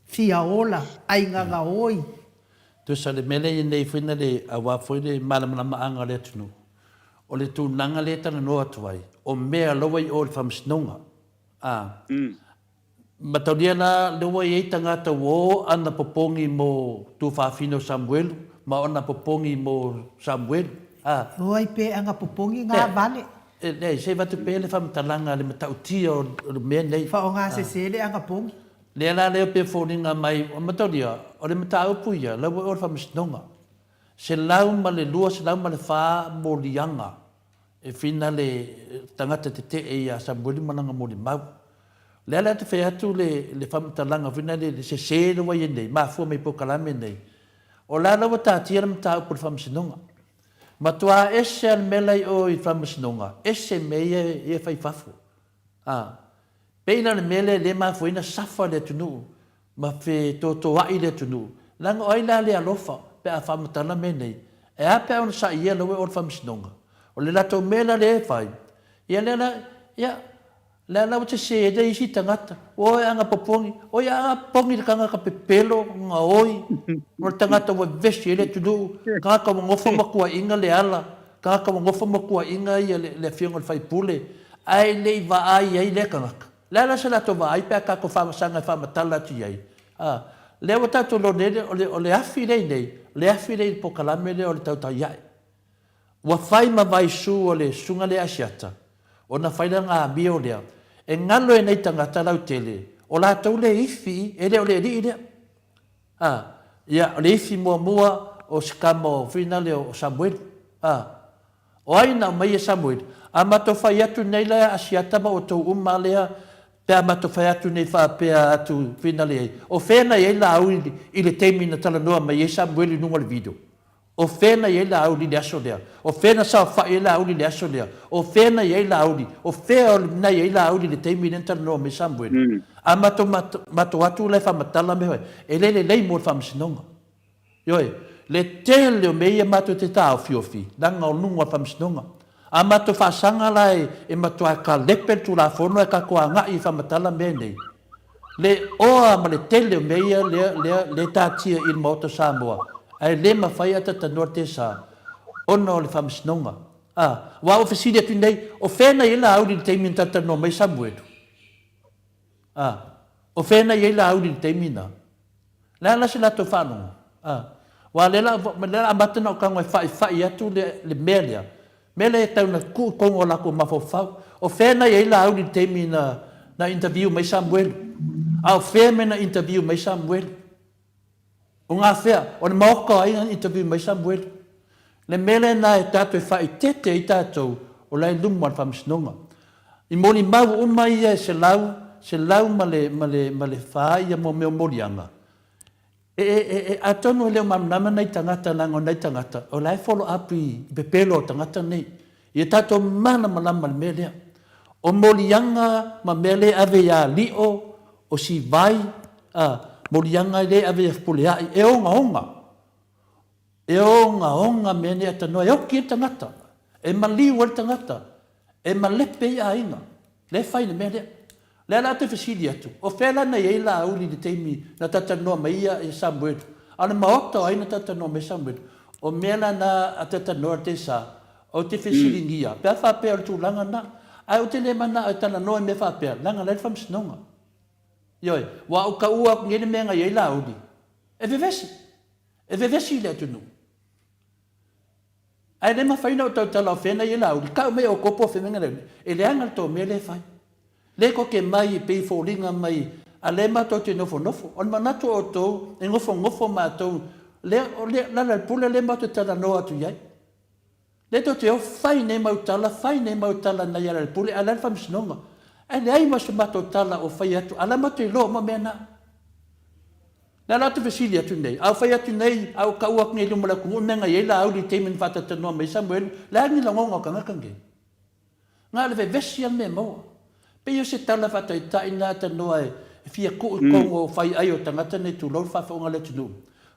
fia ola ai nganga oi tu sa le mele nei fina le awa foi le malamana anga le tunu o le tu nanga le tana no atuai o mea lowai o le famsnonga mataudia na le wai e tangata wo ana popongi mo tu fafino Samuel ma ona popongi mo Samuel oi pe anga popongi nga vale nei se vatu pe le famtalanga le matautia o le mea nei fa o nga se le anga pongi le la le pe foninga mai o mataudia o le matau puia le o famsnonga se lau ma le lua se lau ma le fa mo lianga e fina le tangata te e a Samuel mananga mo le mau Lela te whai atu le whamatalanga whina le se sēra wai nei, mafua mai po kalame nei. O la lawa tā tira mta upo le whamasinonga. Matua ese al melai o i whamasinonga, ese meia e whai whafu. Peina le mele le mafua ina safa le tunu, ma whe tō wai le tunu. Langa oila le alofa, pe a whamatala me nei. E ape au na sa ia lawe o le whamasinonga. O le lato mela le e whai. Ia lela, ia, la la te se de isi tangata o anga popongi o ya anga pongi kanga ka pepelo nga oi o tangata wa vesti ele tudu ka ka ngofo makua inga le ala ka ka ngofo makua inga ia le fianga fai pule ai le va ai le kanga la sala to va ai pe ka ko fa sanga fa matala ti ai le wata to lo ne o le afi le afi le po kalame le o le tau ya wa fai ma vai su o le sunga le asiata ona fai nga bio le e ngalo e nei tangata lau tele. O la tau le ifi, e leo le li lea. Ia, le ifi mua o sikamo whina leo o Samuel. O aina mai e Samuel. A mato whai atu nei lea asiatama o tau lea, pe a mato whai atu nei whaapea atu whina lea. O whena i la au i le teimina tala noa mai e Samuel i nunga le video. O whena i la au li le aso lea. O whena sa whai i la au li le aso lea. O whena i la au li. O whea nei i la au li le teimi nentara noa me Samuel. A mato atu le whamatala me hoi. E le lei mo le whamasinonga. Ioi, le tele o mea mato te tau fiofi. Nanga o nunga whamasinonga. A mato whasanga lai e mato a ka lepe tu la whono e ka kua ngai i whamatala me nei. Le oa ma le tele o mea le tātia i Maota Samoa. Ai le mawhai ata tanua te sa. Ona o le whamasinonga. Wa o whesiri atu nei, o whena i la auri le teimi tata no mai Samuel. O whena i la auri le teimi na. La nasi lato whanonga. Wa lela amatana o kangoi whai atu le melea. Melea e tau na ku kongo lako mawhawhau. O whena i la auri le teimi na interview mai Samuel. O whena na interview mai Samuel. O ngā whea, o ne maoka ai an interview mai Samuel. Le mele na e tātou e whai tete i tātou o lai lumu al whamasinonga. I moni mau umai e se lau ma le whai mo meo morianga. A tonu leo mamnama nei tangata nango nei tangata. O lai follow up i pepelo o tangata nei. I tātou mana malama le melea. O morianga ma mele ave ia lio o si vai morianga le ave puleai e onga. E onga mene atanoa e oki e tangata. E maliu e tangata. E malepe ia inga. Le whaine mene. Le ala te whesiri atu. O whela nei e la auli le teimi na tatanoa maia e Samuel. Ale maota o aina tatanoa me Samuel. O mena na a tatanoa te sa. O te whesiri ngia. Pea whapea o tūlanga na. Ai o te le mana o tana noa me whapea. Langa le whamsinonga. Ioi, wa o ka ua ngene menga i la auli. E vevesi le atunu. Ai le mawhaina o tau tala o whena i la auli. Ka me o kopo o whenga le. E le anga tō me le whai. Le ko ke mai i pei fōringa mai. A le mato te nofo. O le manato o tō, e ngofo mātou. Le pule le mato tala noa atu iai. Le to te o whai ne mautala na iara le pule. A le whamsinonga. Ai le ai maso mato tala o whai atu. Ala mato i loa ma mena. Nā rātu whesili atu nei. Au whai atu nei, au ka uak nei lumala kungu. Menga i la auri teimin whatatanoa mai Samuel. Le angi la ngonga o kangakange. Ngā le vesi al me maua. Peo se tala whatai nā tanoa e fia kuu kongo o whai ai o tangata nei tu lau whawhaunga le tunu.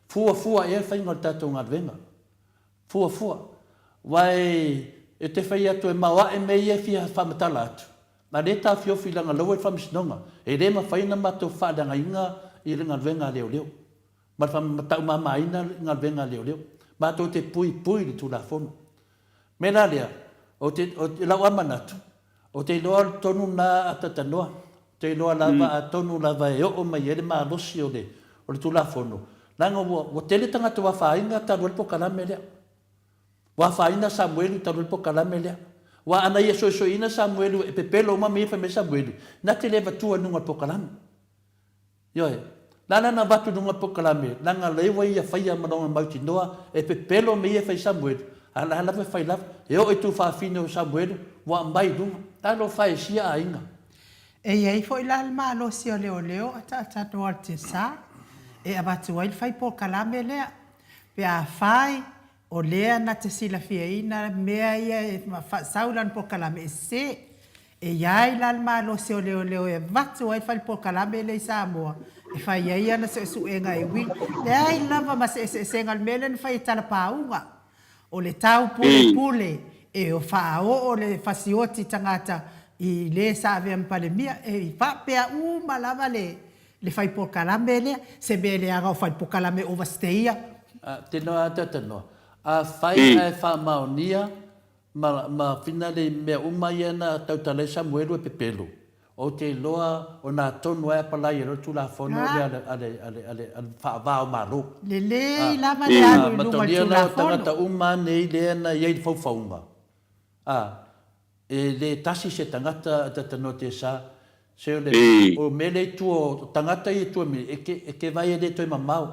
Fua e whai ngā tātou ngā venga. Fua. Wai e te whai atu e maua e mei e fia whamatala atu. Ma le tā whiofi langa lau e whamisinonga. E re ma whaina mato whaadanga inga i le ngā venga leo. Ma tau mama ina ngā venga leo. Ma tō te pui li tu la whono. Mena lea, o te lau amanatu. O te loa tonu nā atatanoa. Te loa lava a tonu lava e o mai e le maa losi o le tu la whono. Nanga o tele tangata wa whainga taru elpo kalame lea. Wa whaina Samuelu taru elpo kalame lea. Wa ana ia soina Samuelu e pepelo ma me me Samuelu. Na te leva tua nunga po kalame. Yoe. Nana na watu nunga po kalame. Nanga lewa ia whaia manonga mauti noa e pepelo me ia whai Samuelu. Ala me whai lava. E o e tu whawhine o Samuelu. Wa mai dunga. Talo whai sia a inga. E iai fo ila ma lo si o leo ata no te sa e abatu wai fai po kalame lea pe a fai o lea na te sila fiaina mea ia e saulan po kalame se e iai la ma lo si o leo e vatu wai fai po kalame le Samoa e fai ia na se su enga e wi le ai lava ma se ngal melen fai tala paunga o le tau pule e o fa o le fasioti tangata i le sa ave palemia e fa pe uma lava le fai por kalame le se bele aga fai por kalame oversteia te no no a fai e fa maonia ma finale me uma yana tautale Samuel e pepelo o te loa o na tonu e pala i rotu la fono ale fa va o malo le lava le alu ma tonia la tangata uma nei le na ye fo faunga e le tasi se tangata tatano te sa se o mele tuo tangata i tuo mi e ke vai le toi mamau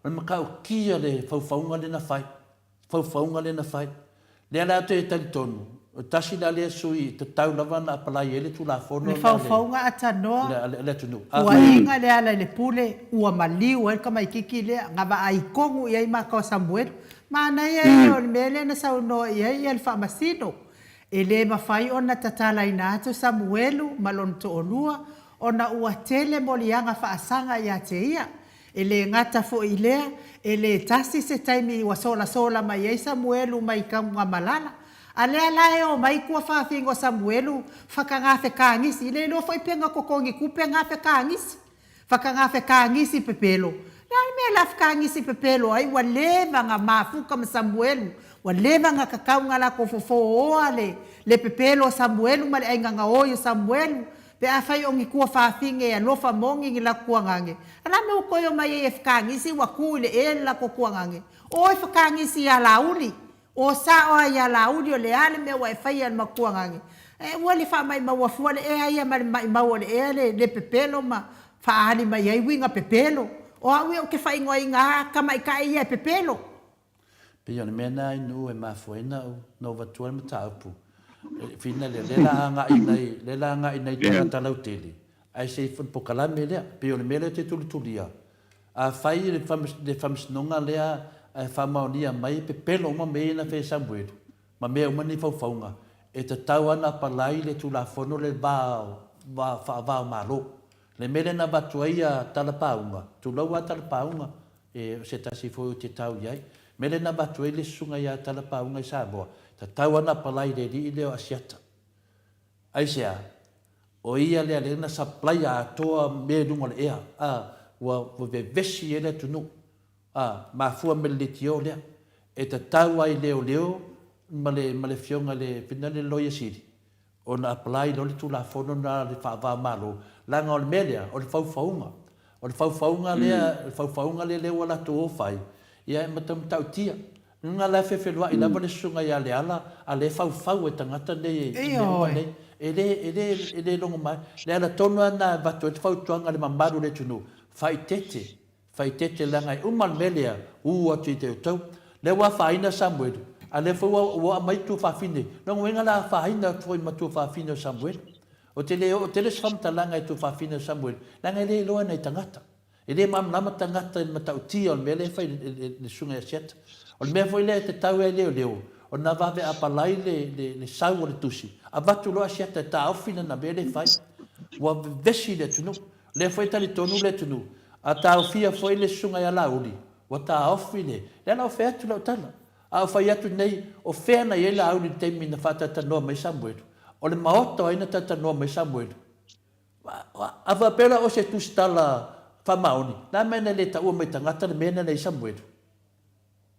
o makau kia le faufaunga le na fai faufaunga le na fai le ala te talitonu o tasi la le sui te tau lava na apalai ele tu la fono le faufaunga atanoa le tunu ua inga le ala le pule ua maliu e kama ikiki le ngava ai kongu iai maka o Samuel mana ia o le mele na sauno iai le whaamasino e le mawhai ona tatala ina atu Samuelu malon to olua ona ua tele molianga whaasanga ia te ia e le ngata fo i lea e le tasi se taimi wa sola mai ei Samuelu mai kaunga malala a lea lae o mai kua whaafingo Samuelu whakangafe kāngisi i le no whai penga kokongi kupe ngafe kāngisi whakangafe kāngisi pepelo lai mea la whakangisi pepelo ai wa levanga mafuka ma Samuelu wa levanga kakaunga la kofofo oa le pepelo Samuelu ma le ainganga oio Samuelu pe a fai ongi kua whaafinge a lofa mongi ngi la kuangange ana me ukoyo mai e whakangisi wa kuile e la kuangange o e whakangisi a lauli o sa o ia lauli o le ale me wa e fai al makuangange e wale wha mai maua fuale e aia mai maua le pepelo ma whaali mai ai winga pepelo o awe o ke whai ngoi ngā kama i ka ia pepelo pe ona mena i nu e mafuena no vatua ma taupu fina le la nga i nei tangata lautele ai se fun pokalame lea pe ona mele te tulitulia a fai le famsnonga lea e famaonia mai pepelo ma me na fe Samuel ma me o mani faufaunga e te tau ana palai le tulafono le va malo le mele na batuaia talapaunga tu laua talapaunga e se tasi foi te tau iai mele na batuai le sunga ia talapaunga i Samoa te tau ana palai le li leo asiata ai sea o ia le na supply a toa me lunga le ea wa vesi ele tunu ma fua me le tio le e te tau ai leo male fionga le pina le loia siri ona apply no le tulafono na le fa malo langa o le melia o le faufaunga le wala to fai ia matam tautia nga la fefelua ina vale sunga ia le ala a le faufau e tangata nei ele longo mai le ala tonu ana vatu te fautuanga le mamaru le tunu fai tete langa i umal melia atu i te utau le wa faina Samuel a le fua mai tu fafine longo wenga la faina foi matu fafine Samuel o tele sfamta langa i tu fafine Samuel langa le loa nei tangata ele mam lama tangata in matautia on mele fai le sunga e set on me foi le te tau e leo o na vave apalai le sau le tusi a vatu loa set ta aufina na mele fai wa vesi le tunu le foi tali tonu le tunu a ta aufia foi le sunga ya lauli wa ta aufine le na ofertu lo tala a fai atu nei o fena ye lauli te mina fata ta no mai Samuel o le maota ina ta no mai Samuel a va pela o se tu stala famaoni la mena le ta o mai tangata le mena nei Samuel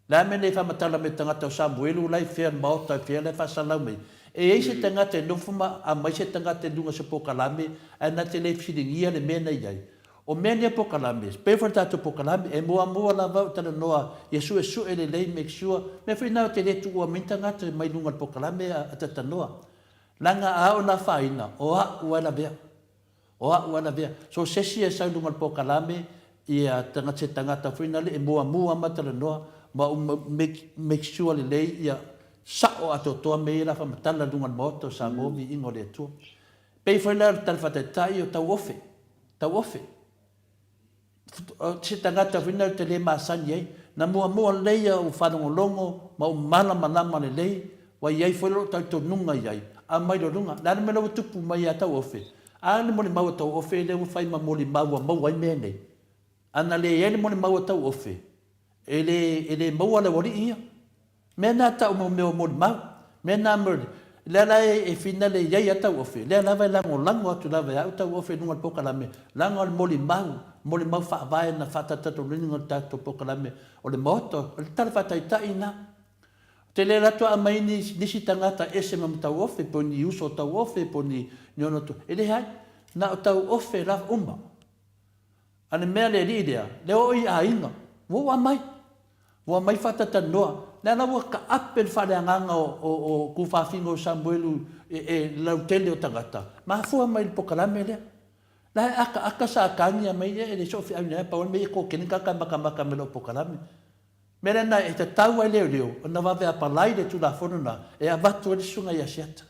la mena fa matala me tangata o Samuel lai fe maota fe le fa salame e se tangata no fuma a mai se tangata dunga se pokalame ana te le filingia le mena iai o mena pokalame pe for ta pokalame e mo la va ta noa Yesu ele lei make sure me foi na te le tu o min tangata mai dunga pokalame a ta noa langa a ona faina o a wala bea so sesi e sau lungal pokalame ia tangata finale e mua matala noa ma make sure le lei ia sao ato toa me la fa matala lungal moto sa movi ingo le tu Pei foi la tal whatatai o tau ofe. Tau ofe. Se tangata whina te le masani ei. Na mua leia o whanongolongo, ma o malama le lei, wa iai foi lo tau tonunga iai. A mai lo runga. Nana me lau tupu mai a tau ofe. A le mole mau tau ofe, le whai ma mole mau a mau ai mea nei. Ana le ele mole mau tau ofe. Ele mau ala wari ia. Mea nā tau mo meo mole mau. Mea nā mole. Lea la e fina le iai a tau ofe. Lea lava e lango atu lava e au tau ofe nunga poka la me. Lango al mole mau whaavae na whatatato ringa tato poka la me. O le Maota, o le tala whataitai na. Te le ratua a mai nisi tangata ese ma tau ofe, po ni uso tau ofe, po ni ono tu. E le hai, na o tau ofe la uma. Ane mea le ridea, le o i a inga. Wo mai whatata noa. Lea na waka ape le whareanganga o kuwhawhingo Samuelu e lautele o tangata. Ma fua mai le pokalame lea. Lai aka sa kangia mai e le sofi au nea paone me ko kene kaka maka me lo pokalame. Mera na e te tau ai leo, na wawe a palai le tula whanuna, e a watu le sunga ia siata.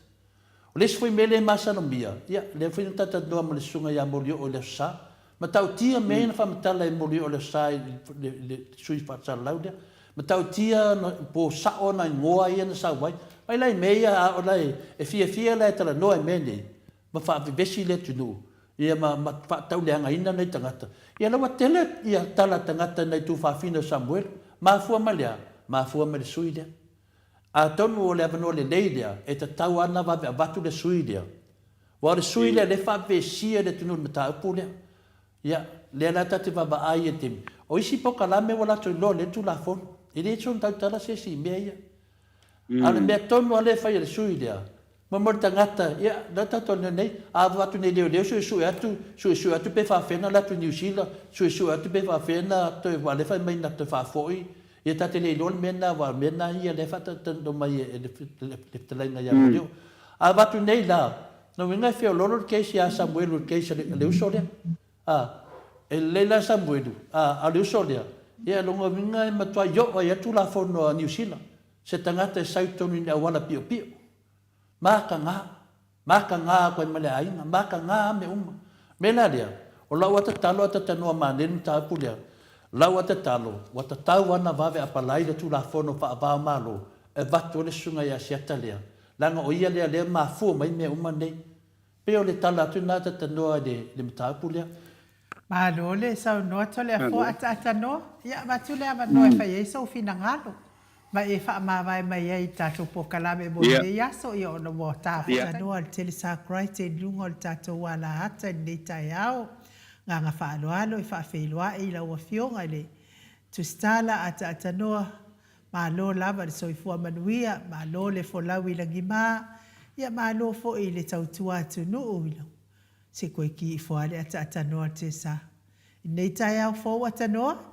O le sfui mele masano mia, ia, le whina tata noa mo le sunga ia molio o le sa, ma tau tia mena whamatala e molio o le sa le sui whatsara laudea, ma tau tia po sao na ngoa ia na sa wai, mai lai mea o lai e fia lai tala noa e mene, ma whaavivesi le tunu, ia ma tau leanga ina nei tangata. Ia lawa tele ia tala tangata nei tu whaafina Samuel, mafua malea, mafua mele sui lea. A tonu o le avano le lei lea, e ta tau ana wawe a watu le sui lea. Wa le sui lea le whavesia le tunu mata upu lea. Ia, lea la tate wawa ai e temi. O isi poka la me wala toi lo le tu la fonu. I le tonu tau tala se si mea ia. A le mea tonu a le whai le sui lea. Ma mori tangata, ia, la tato nei, a watu nei leo sui atu pe whawhena la tu New Zealand, sui atu pe whawhena, toi wale whai mai na toi whawhoi, ia tate le lon mena, wa mena ia le whata tando mai e le talainga ia leo. A watu nei la, no winga whio lolo keisi a Samuelu keisi le uso lea, e leila Samuelu, a le uso lea, ia longa winga e matua yo a ia tu la fono a New Zealand, se tangata e sautonu ni awana pio pio. Maka ngā koe male ainga, maka ngā me uma. Mena lea, o lau ata talo ata tanua manenu tāpu lea, lau ata talo, wata tau ana wawe apalai le tu la fono wha avao malo, e watu le sunga ia siata lea. Langa o ia lea mafua mai me uma nei. Peo le tala atu nā ata tanua le tāpu lea. Malo le sau noa tole a fo ata no, ia matu le ama noa e whai e sau fina ngalo. Ma e wha mawai mai ai tātou pokalame mo le iaso i ona mo tāwhata noa le tele sa krai te lungo le tātou wala hata nei tai au. Ngā ngā whaaloalo i whaafeiloa i lau a fionga le tustala ata noa ma lo lava le soifua manuia, ma lo le folau i langi mā, ia ma lo fo i le tautua atu no uilo. Se koe ki i foale ata noa te sa. Nei tai au fo ata noa?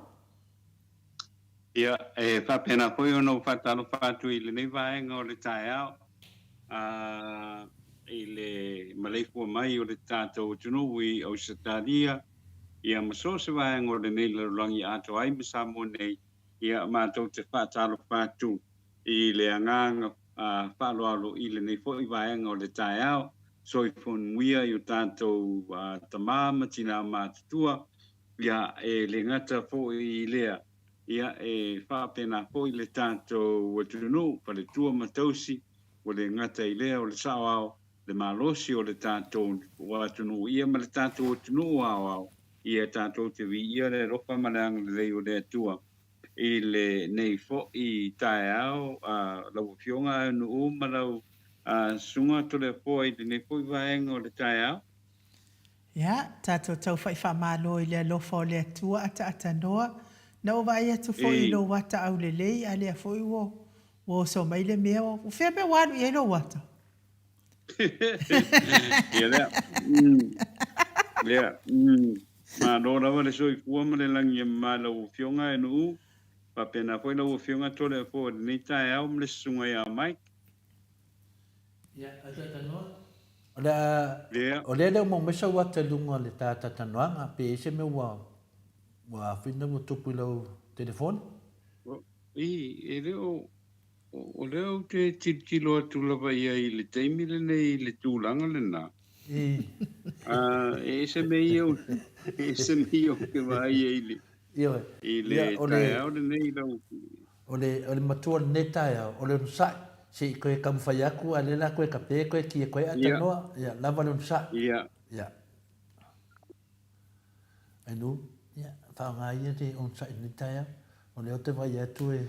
Ia, e whapena koe ono whatalo whatu i le nei vaenga o le tae au. I le maleifua mai o le tātou tunu i au Sataria. Ia maso se vaenga o le nei larulangi ato ai Samoa nei. Ia mātou te whatalo whatu i le anganga whaloalo i le nei fo i vaenga o le tae au. So i whonuia i o tātou tamama tina mātutua. Ia e le ngata fo i lea. Ia e whapena po i le tātou watunu, pa le tua matausi, o le ngata i lea o le sao le malosi o le tātou watunu. Ia ma le tātou watunu au, ia tātou te vi ia le ropa malang le lei o le tua. I le nei fo i tae au, lau fionga anu ma lau sunga to le po i le nei fo i vaenga o le tae au. Ia, tātou tau whai whamalo i le alofa o le tua ata noa. Na o vai atu foi no wata au le lei, ale a foi wo so mai le mea o whea me wanu i no wata. Ia lea. Lea. Ma no rawa le soi fua ma le langi ma la o fionga e nuu. Pa pena foi la o fionga tole fo ni tae au mle sunga ia mai. Ia, ata noa. O le mo mesa wata lunga le tata noanga, pe se me wa fina mo tupu lau telefon? E leo, o leo te titilo atu lava ia i le teimi le nei le tūlanga le nā. Se meio ke vai ele. Ele tai au nei lau. Ole matua neta ya, ole nusa, si koe kamwhaiaku, ale la koe kape, koe kia koe atanoa, ya, lava le nusa. Ya. Anu, ya, whaonga ia te onsa neta ya, ole o te vai atu e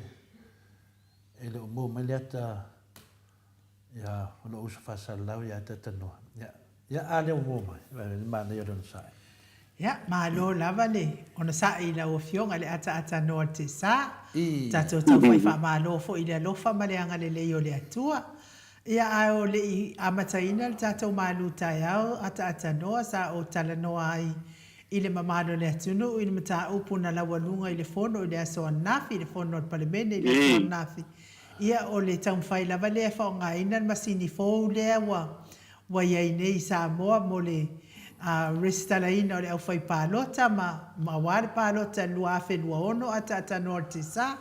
le umo mele ata, ya, ole usa whasalau ya atanoa. Ya, ale umo mai, mana ia le nusa. Ya, malo lava le. Ona sa I la o fionga le ata no te sa. Tato tau fai wha malo fo I le alofa ma le anga le leo le atua. Ia ao le I amataina le tato malu tai au ata noa sa o tala noa ai I le mamano le atunu I le mata upu na la walunga I le fono I le aso nafi I le fono o palemene I le aso nafi. Ia o le tau fai lava le fa o ngaina masini fo le wa iai nei Samoa mo le restalaina o le au fai palota ma wale palota lua afe lua ono ata norte sa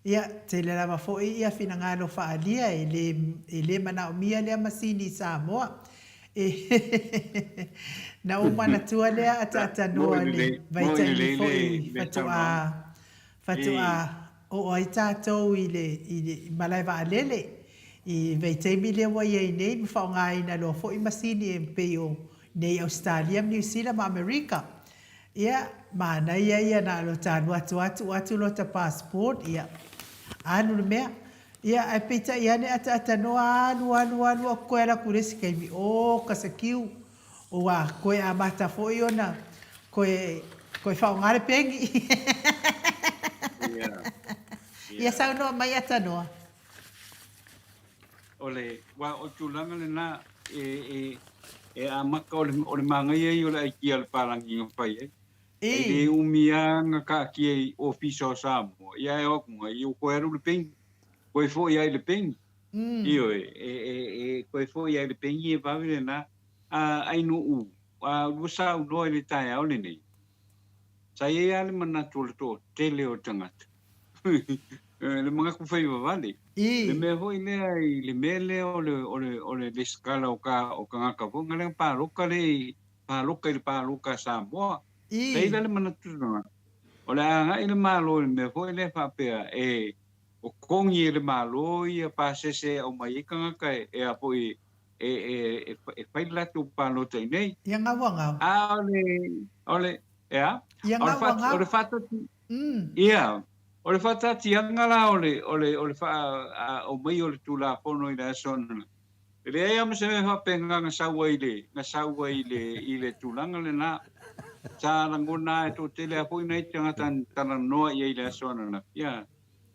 ia te le lava fo'i ia fina ngalo faalia e le mana o mia lea masini Samoa na umana tua lea ata noa le vaitani fo'i fatua o ai tātou I le malai vaalele I veitaimi lea wa iai nei mi whaongaina lo fo'i masini e mpeo nei Australia, New Zealand, America. Ia, mana ia na lo tanu atu lo ta passport, ia. Anu le mea. Ia, ai peita ia ne ata noa anu o koe la kuresi kai mi o kasakiu. O a koe a mata foi ona. Koe whaongare pengi. Ia sau noa mai ata noa. Ole, wa o tulanga le na a maka o le mangai ai o le aiki al parangi o whai e le umia nga ka ki ai o fiso Samoa ia e okunga I o koe aru le pengi koe fo ia le pengi io koe fo ia le pengi e vavile na ai no u lusa u loa le tai au le nei sa ia le manatu le to tele o tangata le mga ku fai vale le me hoi le mele o le skala o ka ngaka vo ngale paruka Samoa sei le manatu no o le anga ile malo le me hoi le fa pe o kongi le malo ia pa sese o mai ka ngaka e a poi fai la tu palo te nei ia ngawanga ole ya o le fatu ia o le fata tianga la o le fa o mai o le tula fono I la sona le ai am se fa penga nga sawa I le tulanga le na sa ngona to tele apo nei tanga tan no I le sona na yeah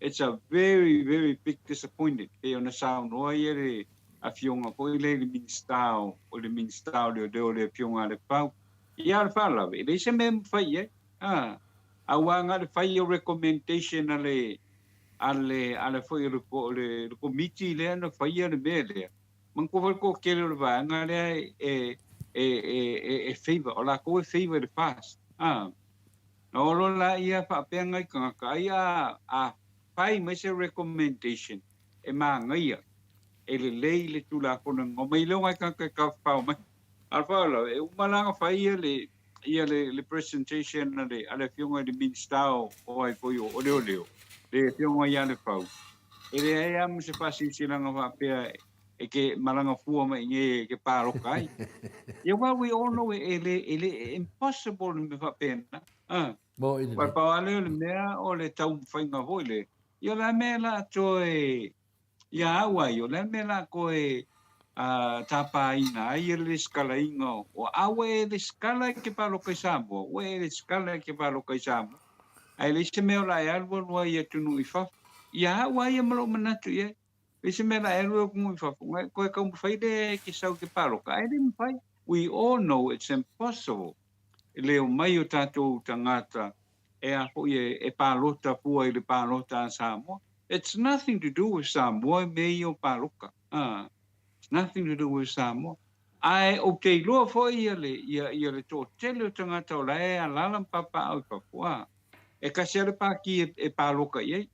it's a very very big disappointment e ona sa no I a fionga po le ministao o le ministao le fionga le pau ia le fala le se mem fai awanga le fai o recommendation ale foi le committee le na fai le mele man ko ko kele le vanga le favor ola ko favor le fast no lo la ia pa penga ka ia a fai me se recommendation e manga ele le tula kono ngomai lo ngai ka fa ma alfa lo e umalanga fai le presentation ale fionga de minstao o ai foi o leo le fionga ia le fau ele ai am se fasi silanga va pe e ke malanga fua mai nge ke paro kai you well we all know ele impossible me va pena bo ini pa ale le mea o le tau fainga hoile yo la mela toe ya wa yo la mela koe tapa ina ai le skala ingo o awe le skala ke palo kai Samoa we le skala ke palo kai Samoa ai le se meo la albo no ia tunu I fa ya wa ia malo manatu ia le se meo la albo ku I fa ko ka un faide ke sau ke palo kai le fai we all know it's impossible le o mai o tatou tangata e a po e palota pua I le palota Samoa it's nothing to do with Samoa me o paloka it's nothing to do with Samoa ai o te loa fo ia le to tele o tangata o la e alalam papa au papua e kasi ale pa ki e paloka ia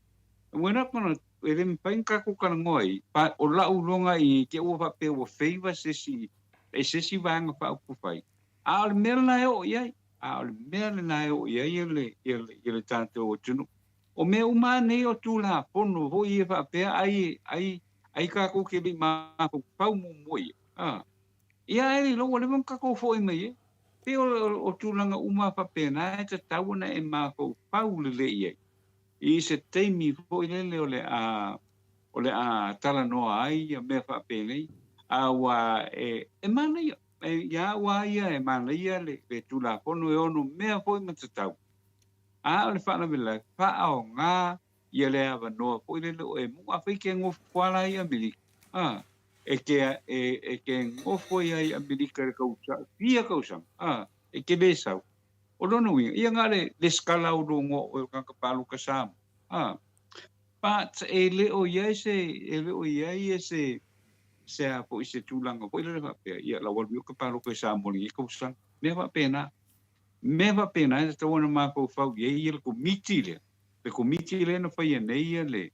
we're not gonna ele mpanka ko kana ngoi pa o la ulonga I ke o pa pe o favor sesi e se si vanga fa ku fai a le mel na o ia a le mel na o ia le tanto o tunu o me uma nei o tu la pono ho ia fa pe ai ka ko ke bi ma ko pau mo moi ia e lo le mon ka ko foi mai pe o tu langa uma fa pe na te tau na e ma ko pau le ia i se teimi foi le o le a tala noa ai a me fa pe nei a wa e mana ia ia wa ia e mana ia le tu la pono e ono me foi ma te tau a le fa na vela fa o nga ia le ava no foi le e mo a fe ke ngo kwala ia bili e ke ngo foi ai a bili ka kausa ia kausa e ke be sa o no ia nga le skala o ngo o ka palu ka sam pa e le o ia se a po se tulanga po le fa pe ia la wal ka palu ka sam mo ni kausa me va pena e te wana mā kou whau i le komiti le. Le komiti le na whai anei le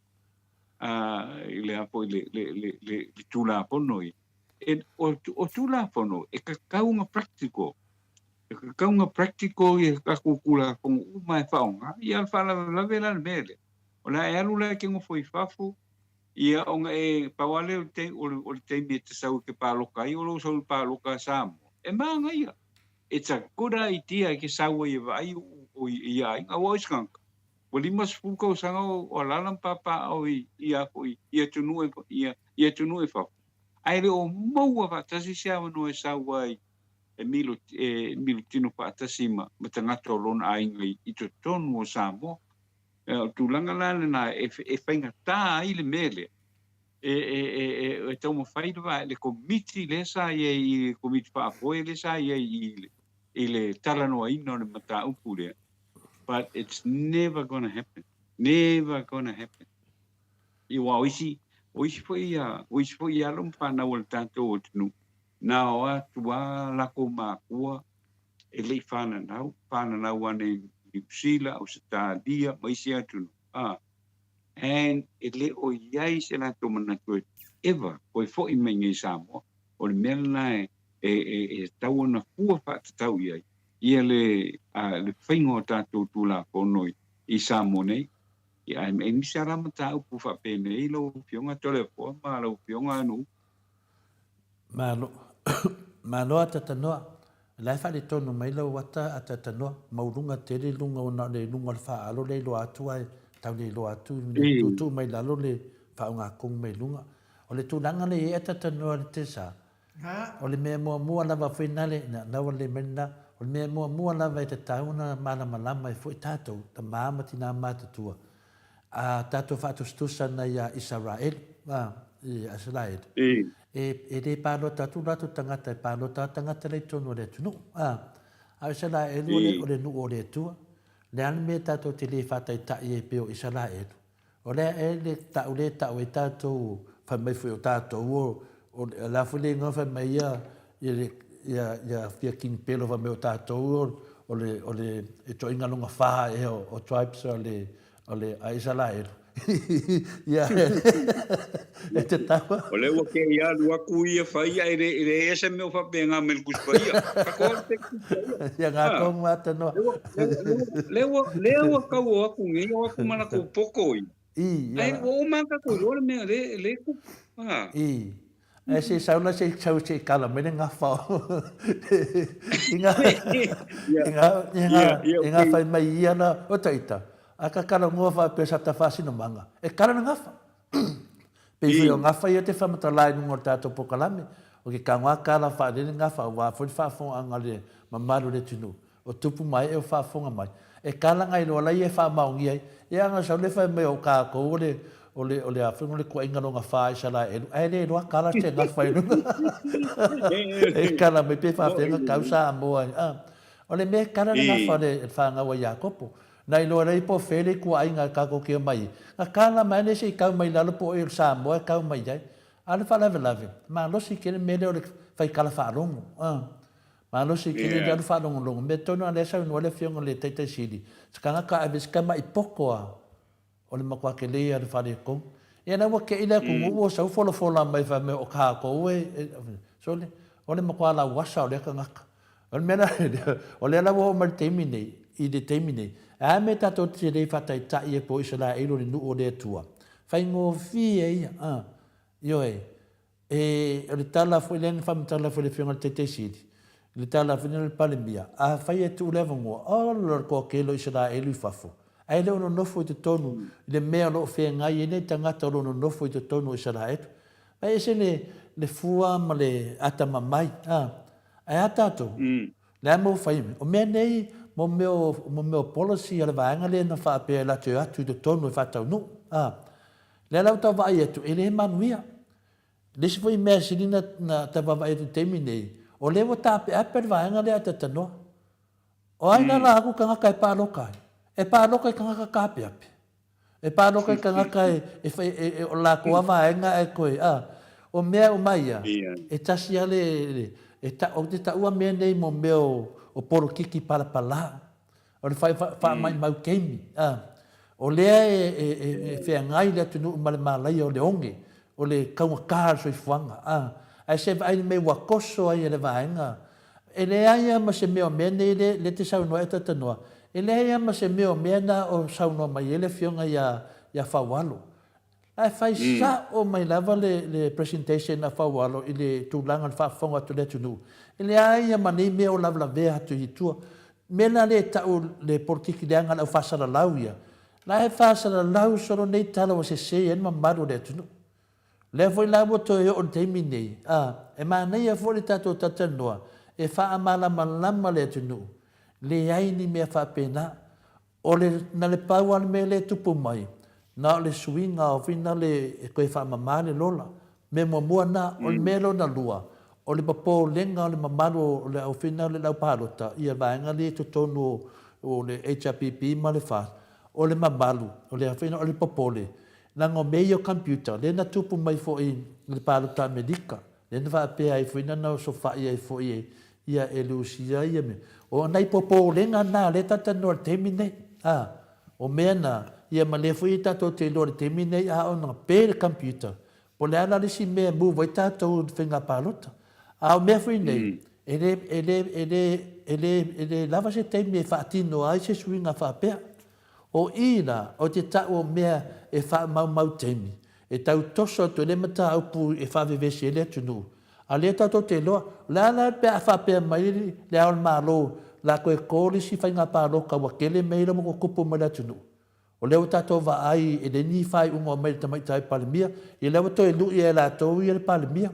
i le apo i le tūlā pono i. O tūlā pono e ka kaunga praktiko. E ka kaunga praktiko i ka kukula kong umai whaonga. I al whala lawe la mele. O la e alu la ke ngo whai whafu. Ia onga e pawale o le teimi e te sau ke pāloka i o lo sau pāloka Samoa. E maanga ia. It's a good idea ke sawa i vai o ia inga waiskank. Wali mas fuko sanga o lalam papa o ia ko ia tunu ia tunu e fa. Ai le o mo wa tasi sia no e sawa e milo tino pa tasima matanga tolon ai ngai i to tonu o Samoa. Tu langa lana na e fainga ta i le mele. E tau mo fai le komiti le sa i komiti pa foi le sa i le tala noa ino le mata upure. But it's never going to happen. Never going to happen. I wa oisi foi alum pana o tanto o tunu. Na o atua lako makua e le whana nau ane New Zealand o Australia maisi atunu. And it le o iai se la to mana to ever ko fo i mengi Samoa o le mena e tau na fua fa tau iai ia le whaingo tātou tūla konoi i Samoa nei i ai me mi sara mata upu fa pene i lo fionga tole po ma lo fionga anu ma no ata noa la fa le tonu mai lo wata ata noa maurunga te le lunga ona le lunga fa alo le lo atua tau le lo atu tu mai la lo le fa nga kong mai lunga o le tulanga le e ata noa le te sa o le mea mua lava whainale na nawa le mena o le mea mua lava e te tauna mana malama e fwoi tātou ta maamati nā mātatua a tātou whātustusa na ia Israel i Israel e re pālo tātou ratu tangata e pālo tātou tangata le tonu o le tunu a Israel o le nu o le tua le ane mea tātou te le whātai tai e peo Israel o le e le tau e tātou whamai fwoi o tātou o la fule ngofa mai ia fia king pelo va meu tātou o le e to inga longa wha e o tribes o le Israel ia e te tawa o le wa ke ia lua ku ia fai ai re ese meu fa benga mel kuspaia ka ko te ia nga ko mata no le wa ka wo ku ngi o ku mana ko poko ai o manga ko ro me le ku e se sauna se kala mene nga fa inga fai mai ia na o taita a ka kala ngoa fa pe sa ta fasi no manga e kala nga fa pe fio nga fa ia te fa mata lai no tato pokalame o ke ka nga kala fa de nga fa wa fa fo anga le mamaru le tunu o tupu mai e fa fo nga mai e kala ngai no lai e fa maungi ai e anga sa le fa me o ka ko ole a fengo le ko inga longa fa sala e le no kala te nga fa e kala me pe fa fenga causa mo ole me kala nga fa le fa nga wa Jacopo nai lo rei po fele ku ai nga ka ko ke mai nga kala mai ne se ka mai la po e sa mo ka mai dai ale fa lave ma lo si ke me le fa kala fa longo ma lo si ke le fa longo me tono ale sa no le fengo le tete sidi ska ka abis ka mai poko o le makua ke lea le whare kong. E na wa ke ina ku ngu o sau fola mai wha me o ka ko ue. So le, o le makuala wasa o le kangaka. O le mena, o le alawa o maritemi nei, i le teimi nei. A me tato te rei whatai tai e po isa la eiro ni nu o le atua. Whai ngō fie ia, io o le tala fo le whamitala fo le whionga te te siri. Le tala fo le palemia. A whai e tu lewa ngoa, o lor ko kelo isa la elu i whafo. Ai leo no nofo i te tonu, le mea lo whea ngai e nei tangata lo no nofo i te tonu isa la etu. Ai ese le fua ma le ata mamai. Ai atato. Le amo whaimi. O mea nei, mo meo policy ala vaanga le na whaapea la te atu i te tonu e whatau nu. Le lau tau vai etu, e le manuia. Le se foi mea sirina na tau vai etu temi nei. O lewa tape ape le vaanga le ata tanoa. O aina la aku kangaka e pālokai. E pāloka i kangaka kāpe ape. E pāloka i kangaka o la kua vaenga e koe. O mea o maia. E tasi ale, o te taua mea nei mo mea o poro kiki palapala. O le wha mai mau keimi. O lea e whea ngai lea tunu umale malai o le onge. O le kaunga kāra soi fuanga. Ai se vai me wakoso ai le vaenga. E lea ia ma se mea o mea nei le te sau noa e tatanoa. E lea ma se mea o mea na o sau noa mai ele fionga ia whawalo. Ai whai sa o mai lava le presentation na whawalo i le tūlanga na whaafonga tu le tunu. E lea ia ma nei mea o lavla vea hatu i tua. Mena le tau le portiki leanga lau whasara lau ia. La he whasara lau soro nei tala wa se se en ma maru le tunu. Le foi la mo to o teimi nei. E ma nei a foi tato tatanoa. E wha amala malama le tunu. Le ai ni mea whapena. O le na le pau al me le tupu mai. Na le suinga o fina le koe wha mamale lola. Me mua na o le melo na lua. O le papo lenga o le mamaru o le au fina le lau pārota. Ia vaenga le tutonu o le HRPP ma le wha. O le mamalu. O le awhina o le papole. Nanga mei o computer. Le na tupu mai fo i le pārota Amerika. Le na whaapea i fina na o sofa ia i fo i ia e lusia ia me. O nei popo lenga na le tatano al temine. O mea na ia ma le fui tato te lo le temine o na pe computer. Po le ana le si mea mu vai tato whinga pārota. O mea fui nei. Ele lava se teimi e whaatino ai se suinga whaapea. O ina o te tau o mea e wha mau teimi. E tau toso to le mata au pu e wha vevesi ele tunu. A le tato te loa, la pe a whapea mai le aon malo, la koe kōri si whainga pāroka wa kele meira mo ko kupu mai tunu. O leo tato wa ai e le ni whai ungo mai tamai tai palemia, e leo to e lui e la tau i le palemia.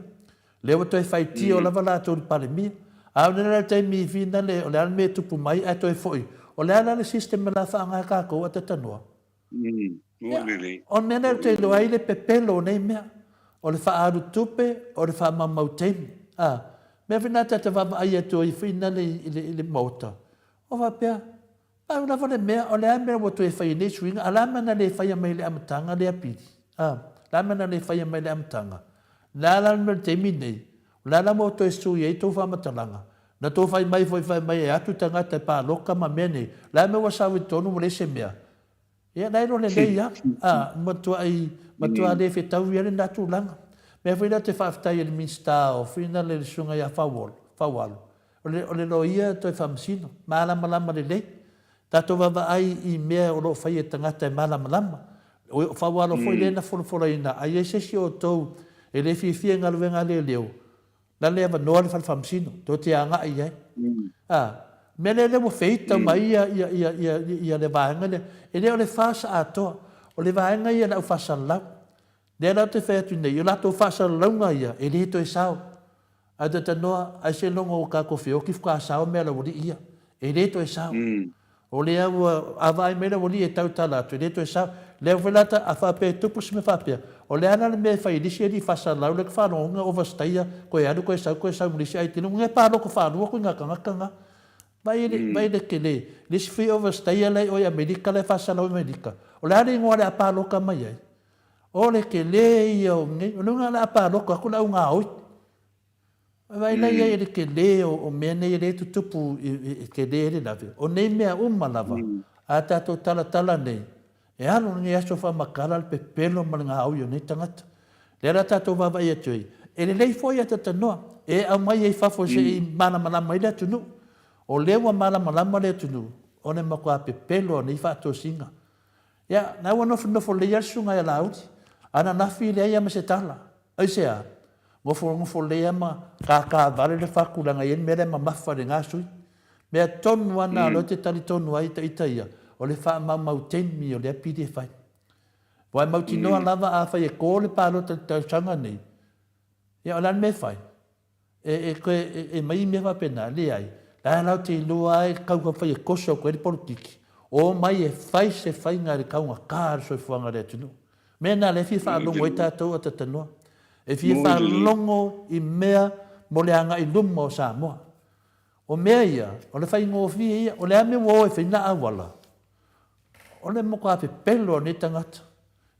Leo to e whai tio lava la tau i palemia. Au nera te mi fina le, o le an me tupu mai a to e foi. O le ana le sistema la whaanga kako a te tanua. O mena te loa i le pepelo nei mea. O le whaaru tupe, o le whaamamau teimi. Mea whina tata wama ai atu i whina le Maota. O wapea, au na wale mea, o le amea watu e whai nei suinga, a lamana le whai mai le amatanga le apiri. Lamana le whai mai le amatanga. Lala me teimi nei. Lala mo to e sui e tō whamatalanga. Na tō whai mai e atu tangata e pāloka ma mea nei. La me wasawi tonu mo le se mea. Ia nai no le nei ya. Matua le whetau ia le natu langa. Mea whina te whaftai e le minsta o whina le sunga ia whawalo. O le lo ia to e whamsino. Malama le lei. Tato wawa ai i mea o lo whai e tangata e malama. O whawalo fo i lena whora ina. Ai e sesi o tau e le whiwhia ngaluenga le leo. La le ava noa le whamsino. Tō te anga i ai. Mea le mo feita mai ia le vaenga le. E le o le whasa atoa. O le vaenga ia lau whasa lau. Le lau te whea tu nei. O lato whasa launga ia. E le to e sao. A te tanoa. A se longa o ka kofi. O ki whaka sao mea la wori ia. E le to e sao. O le au awai mea la wori e tau talatu. E le to e sao. Le au whelata a whape tupu si me whapea. O le ana le mea whai lisi e di whasa lau. Le ka whanonga o vastaia. Koe anu koe sau mlisi ai tinu. Nge pālo ko whanua koe ngakangakanga. Vai le kele. Lisi whi o vastaia lei o Amerika le whasa lau Amerika. O le ana ingoa le a pāloka mai ai. O le kele i o nge. O nunga le a pāloka. Ako lau ngā oi. Vai lai ai le kele o mea nei le tutupu i kele ele lawe. O nei mea lava. A tato tala nei. E alo nge aso wha makara le pepelo ma le ngā oi o nei tangata. Le ara tato wawa i atui. e le lei foi ata tanoa e au mai e fafo se i mana malama i le tunu o lewa malama le tunu o ne makua pe pelo ni fa to singa ya na wono fo le yasunga ya lauti ana na fi le ya se tala ai se a ngofo le ya ma ka vale le fa kula nga yen mere ma mafa le ngasu me tonu ana lo te tali tonu ai ita ia o le fa ma mautemi o le pidi fa Wai mauti noa lava a whai e kōle pālo te tanga nei. Ia o lan me whai. E mai me wha pena, le ai. La lau te lua ai kauka whai e koso koe ni politiki. O mai e whai se whai ngā re kaunga kāre soi fuanga rea tunu. Mena le fi whaalongo e tātou a tatanoa. E fi whaalongo i mea mo le anga i luma o Samoa. O mea ia, o le whai ngō fia ia, o le ame wo e whina awala. O le moko ape pelo ni tangata.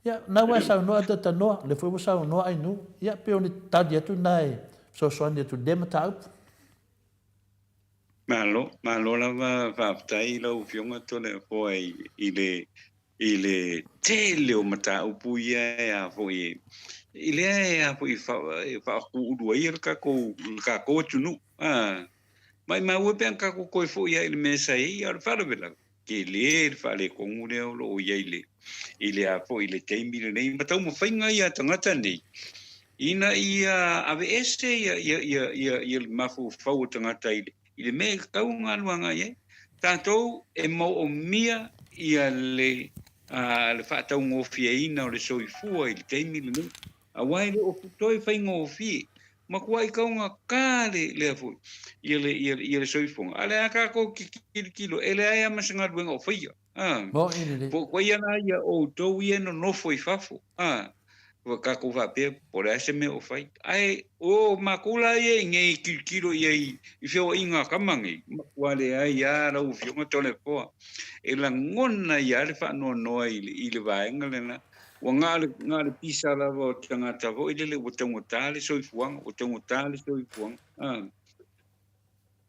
Ya, na wa sa no ata no, le foi sa no ai no. Ya pe oni tadi atu nai. So ande tu dem ta up. Malo la va tai lo fionga to le foi ile tele o mata upu ia foi ile foi fa ku do ir ka ko tunu. Mai u pe ka ko foi ile mesa ia fa vela. Que le fa le con lo ile a po ile teimi le nei matau mo fainga ia tangata nei ina ia ave ese ia mafu fau tangata ile me kaunga luanga ia tanto e mo o mia ia le fa tau ngofia ina o le soifua ile teimi le awai le o toi fainga o fi makuai kaunga kale le fu ile soifua ale aka ko kilo ele ai amasinga luanga o fia po koia na ia o to ia no foi fafo wa ka ko va pe por ese me o fai ai o makula ia ngai kilo ia i fio inga kamangi wale ai ya ra u fio tole po e la ngona ia le fa no ile va engale wa ngale pisa la vo tanga tavo ile le botongo tale so ifuang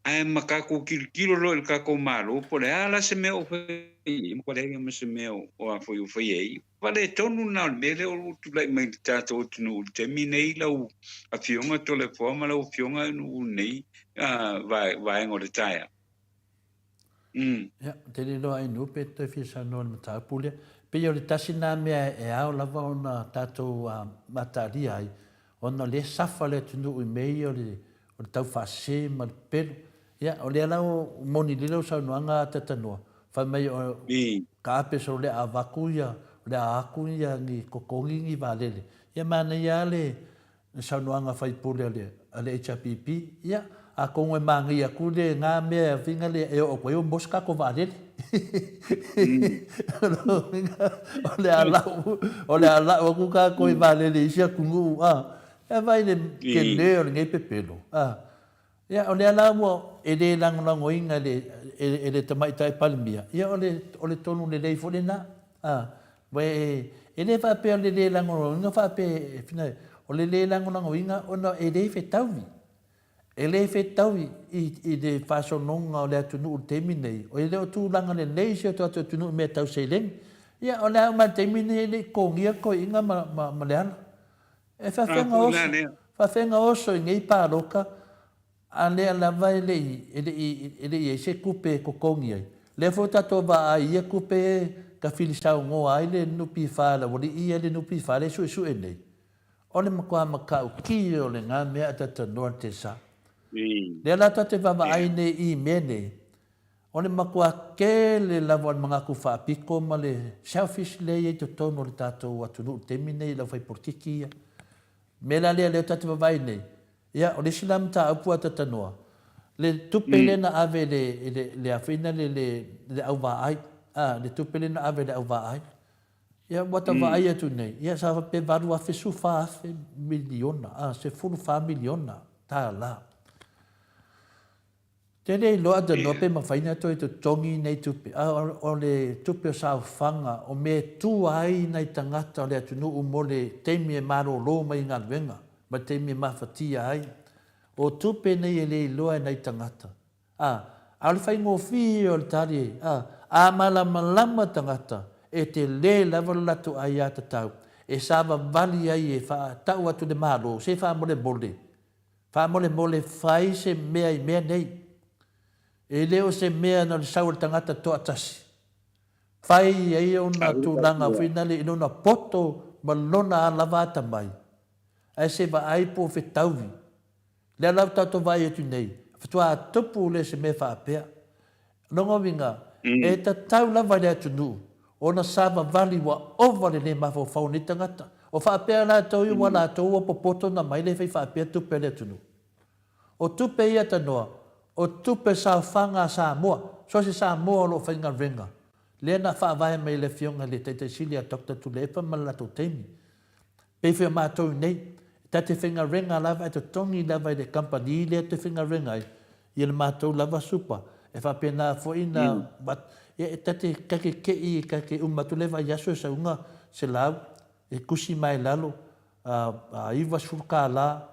ai makako kilo lo el kako malo por ala se me o mo colega me se me o foi aí vale tonu na mele o tu lai mai tato tu terminei la o a fionga telefone la o fionga no nei vai ngore taia ya te lo ai no pe te fi sa no mata pule pe yo le tasina me e ao lava ona tato matari ai ona le safale tu no e-mail o tau fa se mal pelo ya o le ala o moni lilo sa no anga tatanoa fa mai o ka pe so le avakuia le akuia ni kokongi ni valele ya mana ya le sa no anga fai pule ale HPP ya a kongo mangi ya kude nga me finga le e o koe mosca ko valele o le ala o ku ka ko valele sia kungu e vai le ke le ngai pepelo ya o le ala mo e le lango inga le tamai tai palmia ya o le tonu le lei folena we e le fa pe le lango no fa pe fina o le lango inga ona e le fetawi e le fetawi i de faso nonga o le tunu terminei o le tu langa le nei se to tunu me tau selen ya o le ma terminei le kongia ko inga ma le ana e fa fenga oso ngai pa loka ale la vai ele se coupe kokongi le fota to va ia coupe ka filisa ngo ai le nupi fa la wori ia le nupi fa le su ene ole makwa makau ki ole nga me ata no te sa le la ta te va ai ne I mene ole makwa ke le la von manga ku fa piko male selfish le e to tono le tato watu no termine la vai portiki me la le ta te va ai ne ya o le silam ta apua tatanoa le tupele na ave le afina le au va ai le tupele na ave le au va ai ya bota va ai tu nei ya sa pe varu a fesu fa miliona se fulu fa miliona ta la tele lo ada no pe ma faina to tongi nei tupe o le tupe sa fanga o me tu ai nei tangata le tu no mole temi maro lo mai ngalwenga ma te me mafatia ai o tupe nei le loa nei tangata al fai ngo fi o tari a malama tangata e te le level latu ai ata tau e sa vali ai e fa tau atu le malo se fa mole mole fai se mea i mea nei e leo se mea na le sau le tangata to atasi fai ai ona tūlanga whina le inona poto ma lona a lavata mai ai se va ai po fe tauvi le lau tato vai atu nei fatua tupu le se me fa apea nonga winga e ta tau lava le atu nu ona sava vali wa ova le mafo fau ni tangata o fa apea la tau i wala tau o popoto na mai le fai fa apea tupe le atu nu o tupe ia tanoa o tupe sa fanga Samoa so se Samoa lo whainga renga le na fa vai mai le fionga le te sili a Dr. Tulepa malato temi pe fe matou nei tate whainga renga lava e te tongi lava i le company le te whainga renga i le matou lava supa e fa pena fo ina e tate kake kei kake umatu leva yaso sa unga se lau e kusi mai lalo a iwa surka la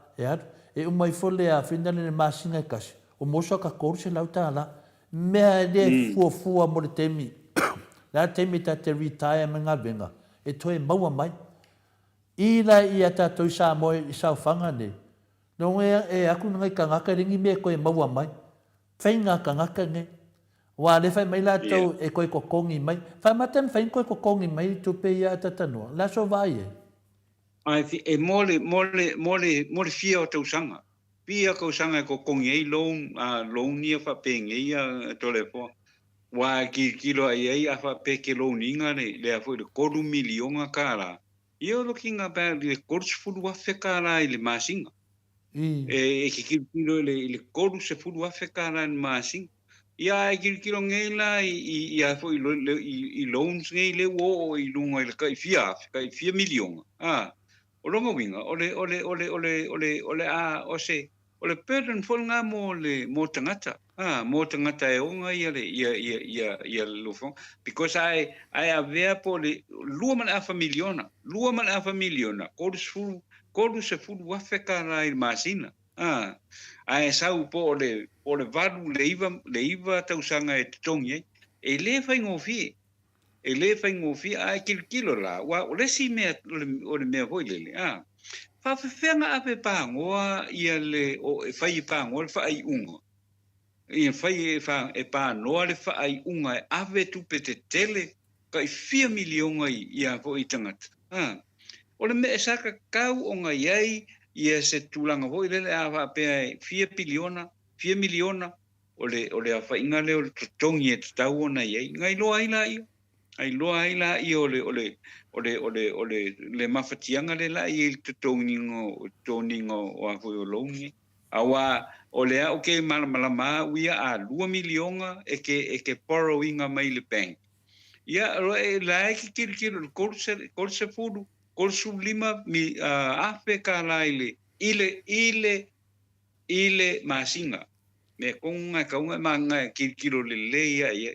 e umai fole a whindane le masinga kasi o moso ka kor se lau ta la mea le fua mo le temi la temi ta te retire menga venga e toe maua mai ina ia tatou i sa moe i sa whanga ne no e aku ngai ka ngaka ringi me koe maua mai whainga ka ngaka ne wa le fai mai la tau e koe kokongi mai fai matem fai koe kokongi mai tu pe ia tatanoa la so vai ai e mole fia o tau sanga pia ko sanga ko kongi ai long ni fa penge ia tolefo wa kilo ai a fa pe ke lo ninga le fo de kodu milionga kala io looking about the course food wa fe kala ile masinga e kilo le kodu se food wa fe kala masinga ia kilo ngela ia fo i loans ngele wo i lunga ile kai fia milionga o longa winga ole a o se ole perdon fol nga mo tangata mo tangata e onga ia lufo because I avea po le lua man a familiona kodu se fu wa feka na il masina ai sau po le vadu le iva tausanga e tongi e le fa ngofi ai kilo la wa ole si me ole me hoile fa fenga ape pangoa ia le o fai pangoa fa ai unga ia fai fa e pa no le fa ai unga ave tu petetele kai 4 milionga ia fo itangat ole me saka kau onga yai ia se tulanga vo ile ava pe 4 miliona ole a fa inga le o tongi e tau ona yai ngai lo ai la i ole le mafatianga le la i toningo o a foi o longi awa ole a okay malama wia a 2 milionga e ke borrowing mai le bank ia la ki kilo corse fudu corsu lima mi afe kala ile masinga me konga kaunga manga kilo le ia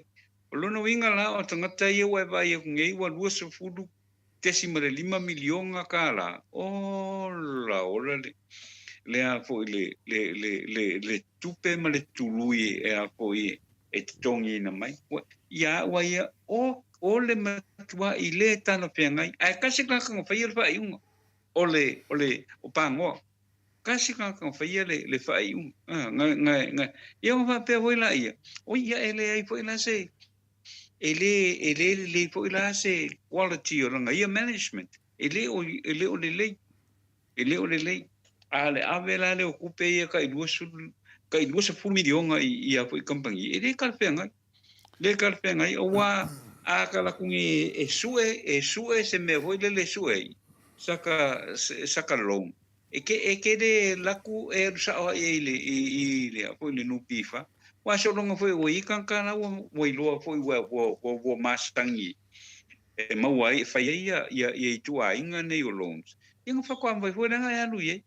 Lono winga la o tangata ia wa vai ngei wa lua se fudu tesima le 5 milionga kala. La ola le a fo le tupe ma le tului e a fo e tongi na mai. Ia wa ia o le matua i le tana pengai. Ai kasi ka ka fa ia fa iunga. O pango. Kasi ka ka fa ia le fa iunga. Nga ia ma pe voila ia. O ia ele ai fo ina se ele foi lá se quality o nga ia management ele o le ale avela le ocupe ia kai duas fu milionga ia foi compagnie ele kalpenga o wa a kala kungi e sue se me voi le sue saka long e ke de laku e sa ile foi le no pifa wa so longa foi o ikan kana o lo foi o mastangi e mawai fai ia tu ainga nei o loans inga fa kwa vai foi na ya lu ia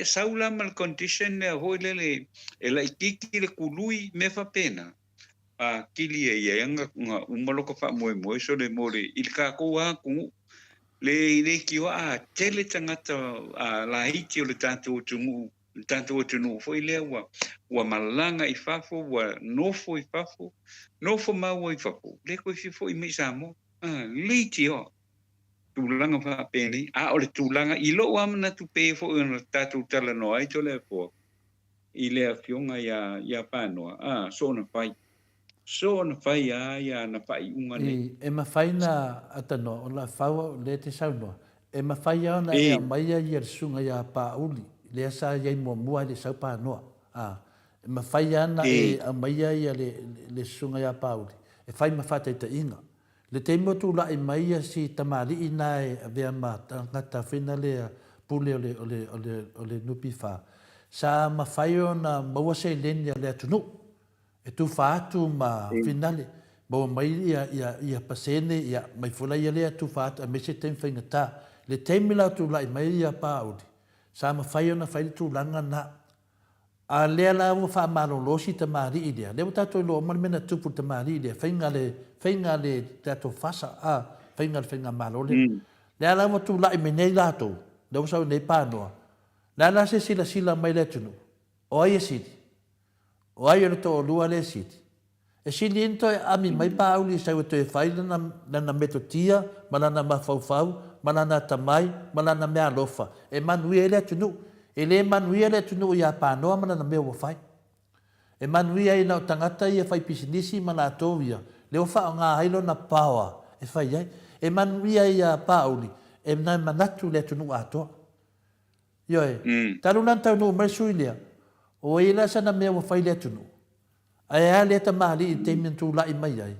saula mal condition ne ho le la ikiki le kului me fa pena kili ia nga umalo fa mo so le mole il ka ko wa ku le ki wa tele tangata la hiki o le tanto tu foi le wa malanga i fafo wa nofo i fafo mau i fafo le ko fi foi me samo le ti o tūlanga whapeni, a o le tūlanga i lo amana tu pe fo una tatu tala no ai to le po. I le afionga ia panoa. So na fai. So na fai ia na fai unga ne. E mawhai na atano, o la whaua le te saunoa. E mawhai au na ea maia i sunga ia pauli. Le asa iai mua le sau panoa. E mawhai ana e a maia ia le sunga ia pauli. E whai mawhata i ta inga. Le te motu la i maia si tamari i nai a vea mata ngata whina le pule o le nupi wha. Sa mawhai o na maua se lenia le atunu. E tu whaatu ma finale. Bawa mai ia pasene ia mai fula ia lea tu whaatu a mese tem whaingata. Le teimi lau tu lai mai ia pāuri. Sa mawhai o na whaile tu langa na. A lea la ua wha marolosi ta maari i lea. Lea tato ilo omar mena tupu ta maari i lea. Whainga le tato whasa. Whainga marole. Lea la ua tu lai me nei lato. Lea usau nei pānoa. Lea la se sila mai le tunu. O ai e sidi. O ai o to o lua le sidi. E sili into e ami mai pauli sa o te whaile na metotia, malana mawhauwhau, malana tamai, malana mea lofa. E manui e le tunu. E le manui e le tunu i a pānoa malana mea wawhai. E manui e nao tangata i e whai pisinisi mana atovia. Le o wha o ngā hailo na pawa. E whai ai. E manui e i a pauli. E nai manatu le tunu atoa. Ioe. Tarunan tau no mersui lea. O e la sana mea wawhai le tunu. Ai a le ta mali i te mintu la i mai ai.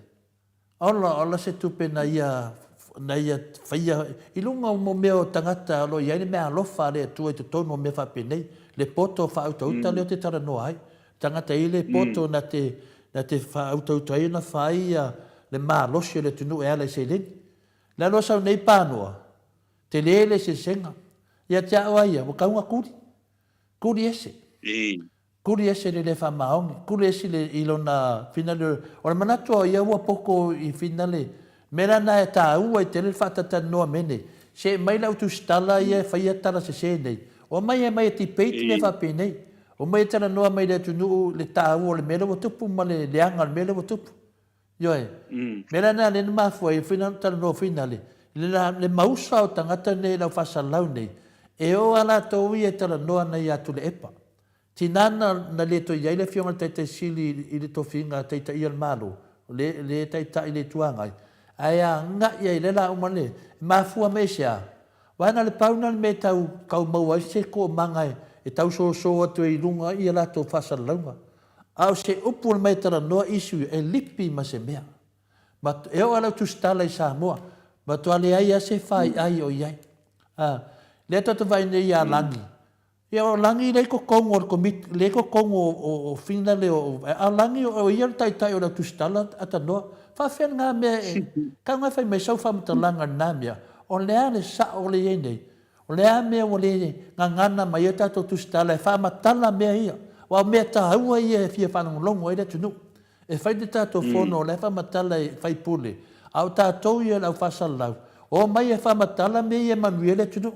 Ola se tupe na ia whaia. I lunga mo mea tangata alo i aine mea alofa le tua i te tono me whapenei. Le poto whautauta leo te tara no ai. Tangata i le poto na te whautauta i na whaia le maa losi le tunu e ala i se lengi. Le alosa nei pānoa. Te lele se senga. Ia te au aia, wakaunga kuri. Kuri ese. Kuri ese le wha maongi. Kuri ese le ilona finale. Ora manatua ia ua poko i finale. Mera na e tā ua i te le whatata noa mene. Se mai lau tu stala ia whaia tala se se nei. O mai e mai e ti peiti me whape nei. O mai e tala noa mai le tunu le tā ua le mele wa tupu ma le leanga le mele wa tupu. Ioe. Mera na le mafua i finale tala noa finale. Le mausa o tangata nei lau whasalau nei. E o ala tau i e tala noa nei atu le epa. Tinana na le to iai le fionga te sili i le tofinga te i al malo. Le taita i le tuangai. Ai a nga iai le la umane. Mafua me sea. Wana le pauna me tau kau maua se ko mangai. E tau so atu i lunga i ala to fasa launga. Au se upu le tala noa isu e lipi ma se mea. Ma e o ala tu stala i Samoa. Ma tu ale ai a se fai ai o iai. Le tatu vai nei a langi. Ia o langi le ko kongo o komit le ko kongo o fina le o a langi o ia tai o la tustala ata no fa fen nga me ka nga fa me so fa mta langa na mea o le ale sa o le nei o le ame o le nga na mai ta to tustala fa matala me ia wa me ta ua ia fia fa no longo ile tunu e fa de ta to fono le fa matala fa pule au ta to ia la fa sala o mai fa matala me ia manuele tunu.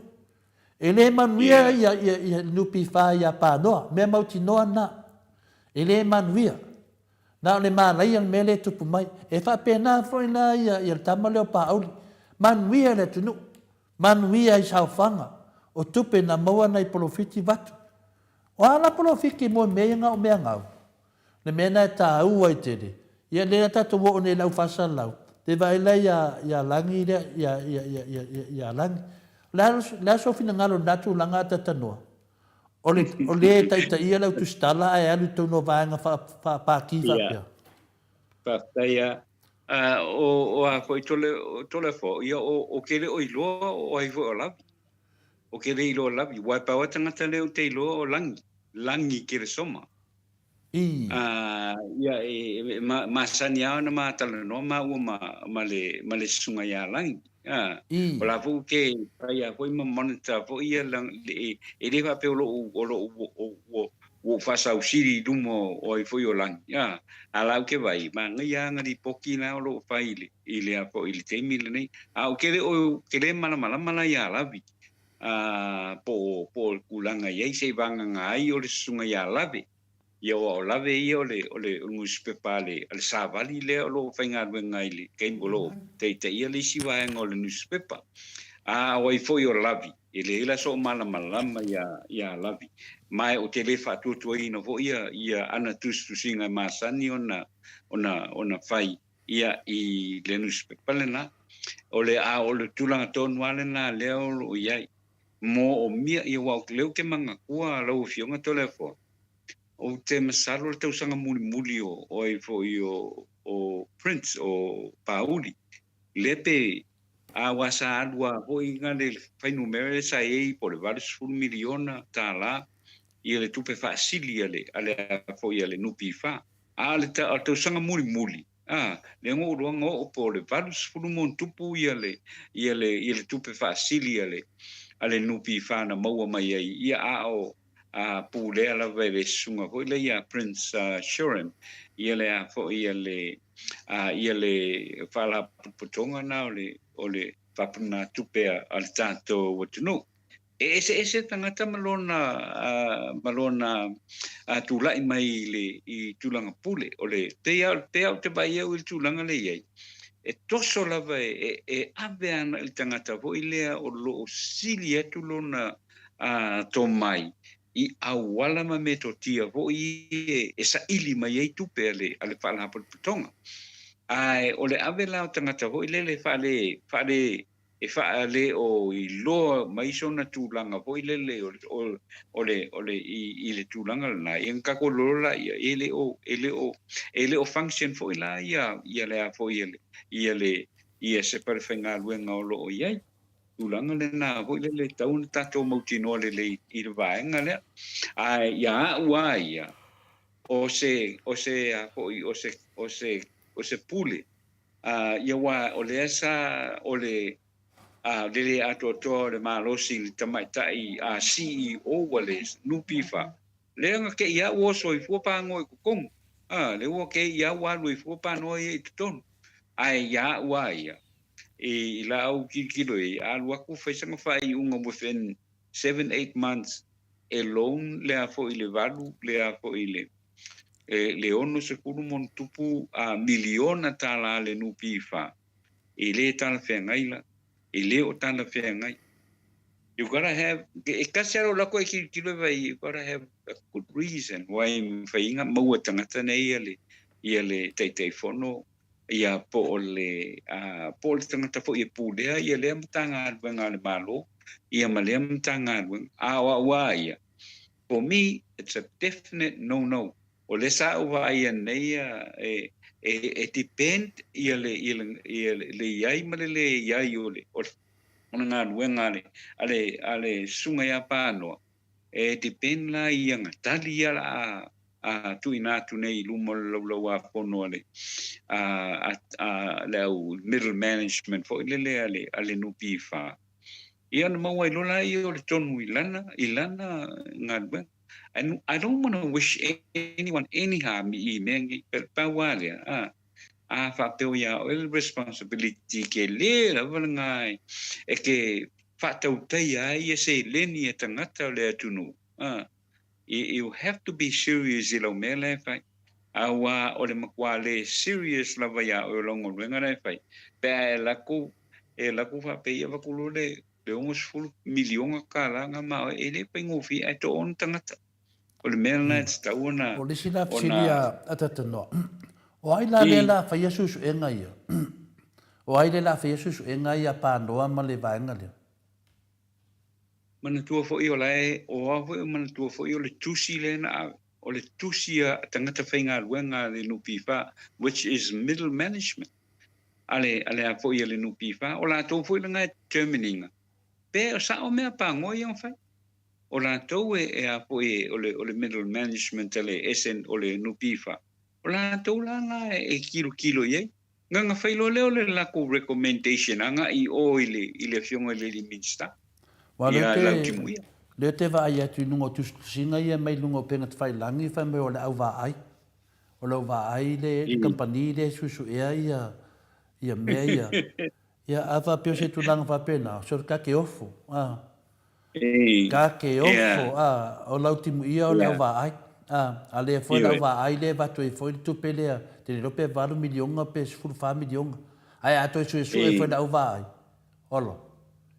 Ele manuia ia nupi wha ia pānoa, mea mauti noa na. Ele manuia. Nā le mālai ang mele tupu mai. E wha pēnā fwoi nā ia tama leo pāauli. Manuia le tunu. Manuia i sauwhanga. O tupe na maua nei polofiti watu. O ala polofiki mo mea ngau mea ngau. Le mea nai tā ua i tere. Ia lea tatu wo ne lau whasa lau. Te vai lai ia langi ia langi. La so fina ngalo natu langa tatanoa. O le taita ia lau tu stala ai alu tau no vaenga pa kiva pia. Pastaia o a foi tole fo ia o kele o iloa o ai fo la. O kele ilo la bi wa pa watanga tale o te ilo o langi kele soma. Ia masania na matala no ma le sunga ya langi. O la fu ke ia foi ma monita fo ia lang e le va pe o fa sa usiri dumo o i foi o lang ya ala ke vai ma ngia ngari poki na lo fa ile a po ile temi le nei o ke le mala ya lavi po kulanga ia se vanga ngai o le sunga ya lavi ia o lave ia o le newspaper le savali le lo fainga ngai le ke bolo te ia le siwa ngo le newspaper Wai foi o lavi. Ele ila so malama ia lavi. Mai o te le whātua ina fo ia ana tusinga masani ona whai ia I le newspaper na. O le tulanga tonu ale na leo o iai. Mo o mia ia wau leo ke manga kua lau fionga tole fo. O te masalo le tausanga muli o I fo o Prince o Pauli. Lepe wasa alua hoi ngale fai numere sa po le valis fulu miliona ta la ia le tupe fasili ale foi ale nupi fa ale ta sanga muli le ngo o po le valis fulu mon tupu ia le tupe fasili ale nupi fa na maua mai ia pule ala vele sunga hoi le ia Prince Shorem ia le fo ia le fala putonga na o le papuna tupea al tato watunu. Ese tangata malona tulai mai I tulanga pule o le te bai au I tulanga le iai. E toso lava ave ana I tangata vo ilea o lo sili atu lona to mai I awala ma me to tia vo I sa ili mai ai tupe ale fala putonga. O le ave la tangata vo ilele fale o I loa mai sona tūlanga vo ilele o le I le tūlanga na I kako lola ele o function vo ila ia le a vo ia se parfenga luenga o lo iai tūlanga le na vo ilele taun tato mautino le I le vaenga le ia ua ia o se pule ia wa o le esa o le lele atotoa le malosi le tamaitai CEO wale nupifa le nga ke ia wo so I fupa ngoi kukong le wo ke ia wa lui fupa no I ton ai ia wa ia I la au kilo alwa ku faisanga fai unga within 7-8 months alone le afo I le valu le afo I le ono se kuru mon tupu miliona tala le nupi fa le tala whengaila le o tala whengai you gotta have kasero lako kilo vai you gotta have a good reason why whainga maua tangata nei ia le teitei fono ia po le tangata fo ia pulea ia le mtanga alwenga le malo ia malea mtanga alwenga wa ia for me it's a definite no o le sa uwa ia nei depend ia le iai ma le iai o ona ngā ruenga ale sunga ia pānoa depend la ia ngatali ia la tuina atu nei luma lau a pono le au middle management fo ile ale nupi fa ia na maua ilola ia o le tonu ilana ngā ruenga I don't want to wish anyone any harm I mengi per wale fa peo ya el responsibility ke le la ngai ke fa tau tai ai se leni e tangata le tunu you have to be serious ilo mele fa awa o le makwale serious la ya o longo lenga nei fa pe la ku fa pe ya ku le uns full milion kala nga ma ele pe ngofi ai to on tangata o le mele sta ona o le sina filia atatano o ai la le la fa yesu e ngai o ai le la fa yesu e ngai a pa no ma le vaenga le mana tua fo io lai o avo mana tua fo io le tusi le na o le tusi tangata whainga luenga le nupifa which is middle management ale a fo io le nupifa o la tau fo ngai termininga pe o sa o mea pa ngoi ang fai o la tau a fo o le middle management le esen o le nupifa o la tau la ngai kilo ye nga failo le la ko recommendation anga I o ile fionga le minsta le te va ia tu nungo tu singa ia mai lungo penga te fai langi fa me o le au va ai o le va ai le company le susu ia me ia ava pe se tu lang va pena so ka ke ofo ka ke ofo o lau timu ia o le au va ai ale foi la va ai le va tu foi tu pele te lo pe va milion pe fu fa milion ai a to su e foi la va ai olo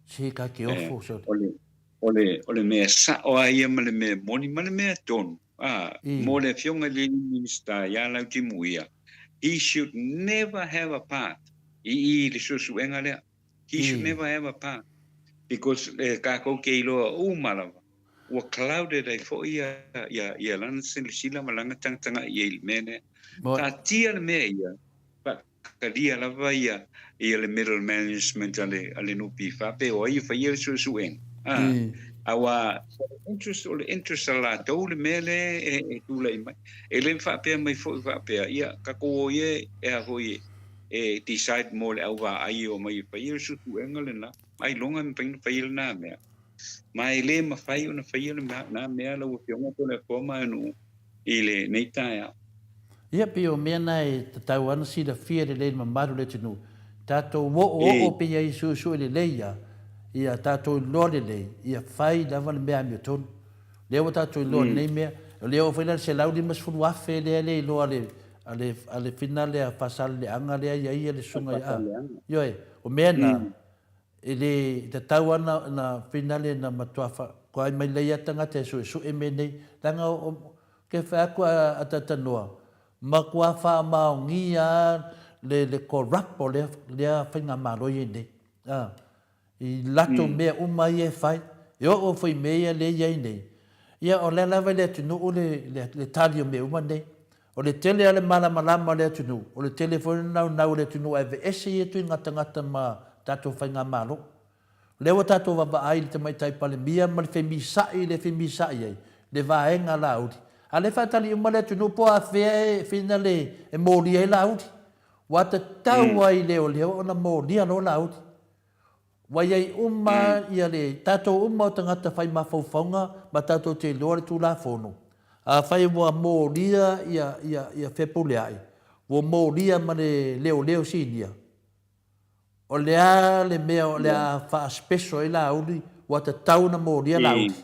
Si ka ke ofo so. Ole me sa o ai male me moni male me ton. Mo le fionga le minister ya la timuia. He should never have a part. I le susu engale. He should never have a part because ka ko ke lo malava. Wa clouded ai fo ia lan sila malanga tanga ia mene. Ta tia me ia. Pa kadia lava ia le middle management ale no pi fa pe o ia fa ia susu en. Awa interest la to le mele tu le mai ele fa pe mai fo fa pe ia ka ko ye a ho ye decide mo le awa ai o mai fa ia su tu engale na ai longa me pen fa ia na me mai le ma fa ia na fa ia na me la o fionga to le forma no ile nei ta ya ia pe o me na e tau ana si da fia le ma maru le tunu tato wo pe ia su le leia ia tato lore le ia fai lava le mea me tonu leo tato lore nei mea leo foi se laudi mas fu afe le lo ale finale a pasal le anga le ia le sunga ia yo o mena ele tau ana na finale na matuafa ko ai mai le tanga te su e me nei tanga ke fa ko atata noa ma ko fa ma ngia le corrupt le finga malo yende I lato mea umai e fai. Io o foi mea le iei nei. Ia o le lava le tunu o le tali o mea uma nei. O le tele ale malama le tunu. O le telefone nau le tunu e ve ese i tu ngata ma tato fai ngā malo. Lewa tato waba ai le te mai tai pale mia ma le femisai ai. Le vaenga la audi. A le fatali uma le tunu po a fea fina le e mōria i la audi. Wata tau ai leo o na mōria lo la audi. Wai ia le tatou o tangata whai mawhauwhaunga ma tatou te loare tū la whono. A whai mua mōria ia whepule ai. Wa mōria ma le leo sinia. O lea le mea o lea wha speso i la auri wa ta tauna mōria la auri.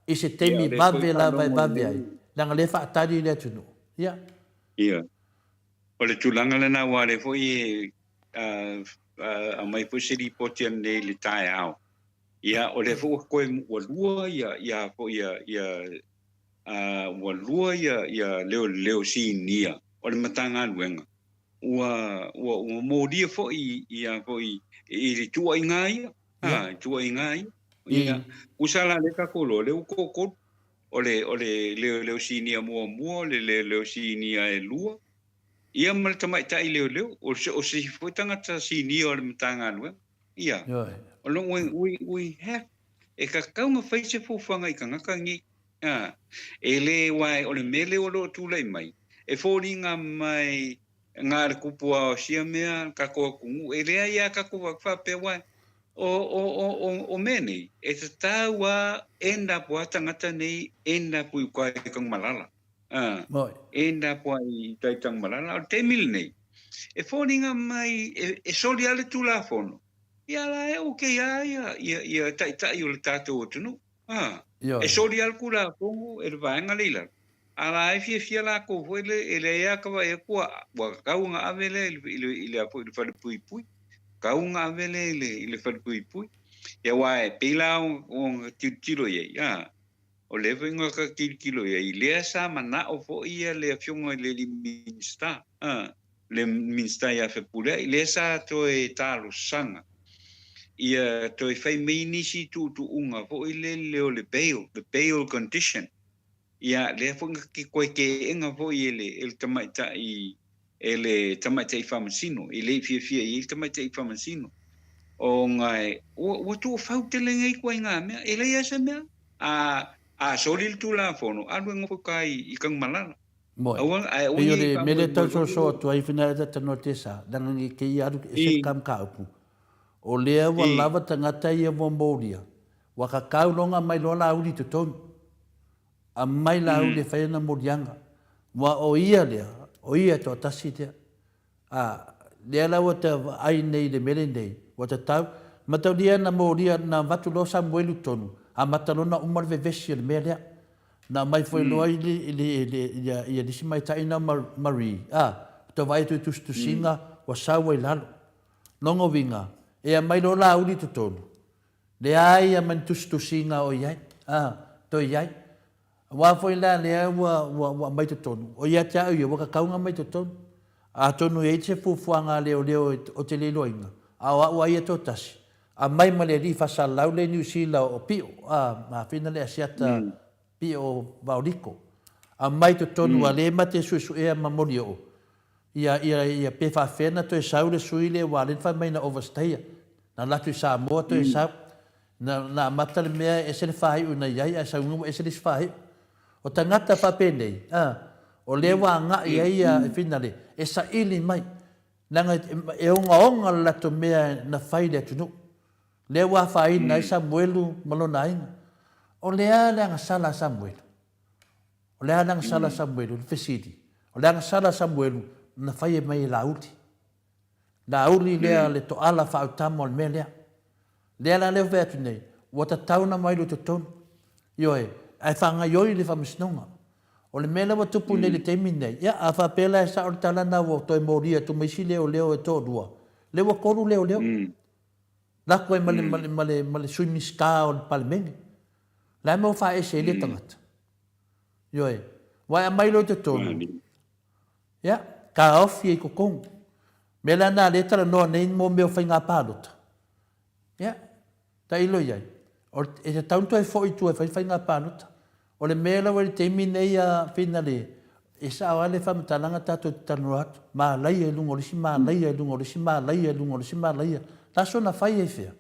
I se teimi vave la vave ai. Nanga le wha atari le tunu. Ia. Ia. O le tūlanga le nā wale fo i a mai po siri potian ne le tai au ia o le fo ko o lua ia fo ia o lua ia leo sinia o le matanga luenga o mo dia fo ia fo i le tua ingai tua ingai ia usala le ka kolo le ko o le leo sinia mo le leo sinia e lua ia mal tamai tai leo o se foi tangata sini o le tanga no ia o lo we have e ka kaunga fai se fofanga i kanga kangi ele wai o le mele o lo tu lai mai e foringa mai ngar kupua sia mea ka ko ku ele ia ka ko fa pe wai o meni e tawa enda po tangata nei enda pu ka kang malala enda poi tai tang malala te mil nei e foninga mai e soli ale tu la fono ia la e o ke ia tai o le tato tunu e soli al kula fono e vaenga leila ala e fia la ko ele ia ka e ko wa kaunga avele ile apo le fa pui kaunga avele ile fa pui ia wa e pila o tiro ia o le venga ka kilo ia ile sa mana o fo ia le fionga le minsta le minsta ia fe pula ile sa to e talo sanga ia to e fai mini si tu unga fo ile le bail condition ia le fo ki ko ke enga fo ile el tamaita i ele tamaita i famasino ile fia i tamaita i famasino o ngai o tu fa tele ngai ko nga me ele ia se me a solil tu la fono algo ngo kai I kang malala awan ai le mele tau so tu ai fina ta notesa dan ngi ke ia se kam ka pu o le wa lava tangata ia wa moria wa ka kaulonga mai lo la uli to ton a mai la uli fa na morianga wa o ia to tasite le la wa ai nei le mele nei wa tau matau dia na moria na vatu lo Samuel tonu a matalona umar vevesi le mele na mai foi loa ia disi mai taina Marie to vai tu singa wa sawa lalo nongo vinga e mai lo la uli to tonu le ai man tustusinga o iai to iai wa foi la le wa mai to tonu o ia tia yo ka kaunga mai to tonu a tonu e te fufuanga leo o te leloinga a wa ia to tasi a mai male ri fa salau le New Zealand o pio ma fina le asiata pio vauriko a mai to tonu a le mate su e mamori o ia pe fa fena to e saule suile wa le fa mai na overstay na latu Samoa to e sa na mata le mea e se le fai una iai a sa ungu e se le fai o tangata fa penei o le wa nga ia e finale e sa ili mai nanga e onga la to mea na fai le tunu le wa fai na Samuelu malonai o le nga sala Samuel o le nga sala Samuel fesidi o le nga sala Samuel na fai mai lauti le to ala fa utamo le mea le le vetu nei o ta tauna mai lo ton yo ai fanga yo le fa misnonga o le mela wa tupu nei le temi nei ia a fa pela sa o tala na wo to moria tu mai si leo e to dua le wa koru leo la ko male sui miska o palmeng la mo fa e se le tangat yo wa mai lo ton ia ka ofi ko kong mela na le tala no nei mo me fa nga palot ia ta ilo ia o e te taunto e foi tu e fai nga palot o le mela wa te minei a finale e sa wale fa mtalanga tato tanuat ma lai e lungo lisi ma lai e lungo lisi ma lai e lungo lisi ma lai la sona fai e fea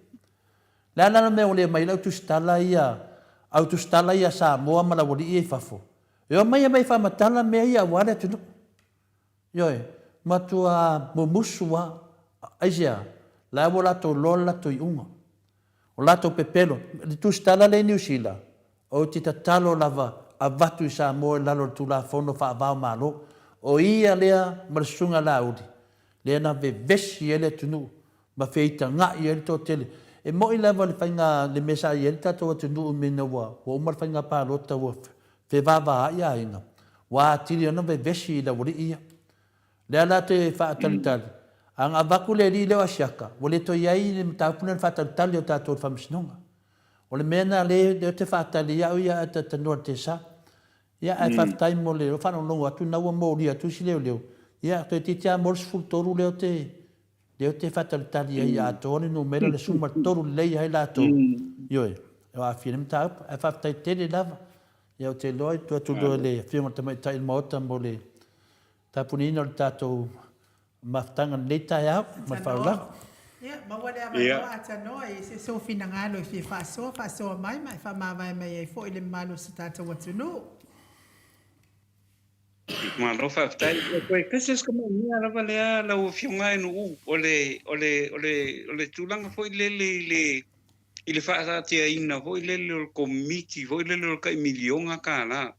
la na me o le mai la tu stala ia Samoa ma la wali e fafo e mai fa matala me ia wale tu yo matua mo musua aisia la vola to lola to iunga o lato pepelo tu stala le New Zealand o te tatalo lava a vatu Samoa lalo tu la fono fa va malo o ia lea marsunga laudi le na ve vesi ele tunu ma feita nga ele to tele e mo ile va le fanga le mesa ele tato tunu mena wa o mar fanga pa lo ta wo fe va ia ina wa tiri no ve vesi la wori ia le ala te fa tal ang avaku le li le wasiaka wole to yai le mtapuna fa tal o tato fa misnonga o le mena le te fa tal ia te no te sa ia ai fa time mo le fa no longo atu na wo mo ria tu si le ia te tia mors fu toru le te fa tal ia to no mera le suma toru le ia la to yo a film tap ai fa te le lava ia te loi tu do le film te mai tai Maota mo le tapunino tato maftanga leta ya mafala ya mawale ama ata no e se so finangalo e fa so mai fa mai fo ile malo se tato watunu malo fa tai ko kases como ni ala vale la o fiunga no ole tulanga fo ile fa sa tia ina fo ile le komiti fo ile le kai miliona kana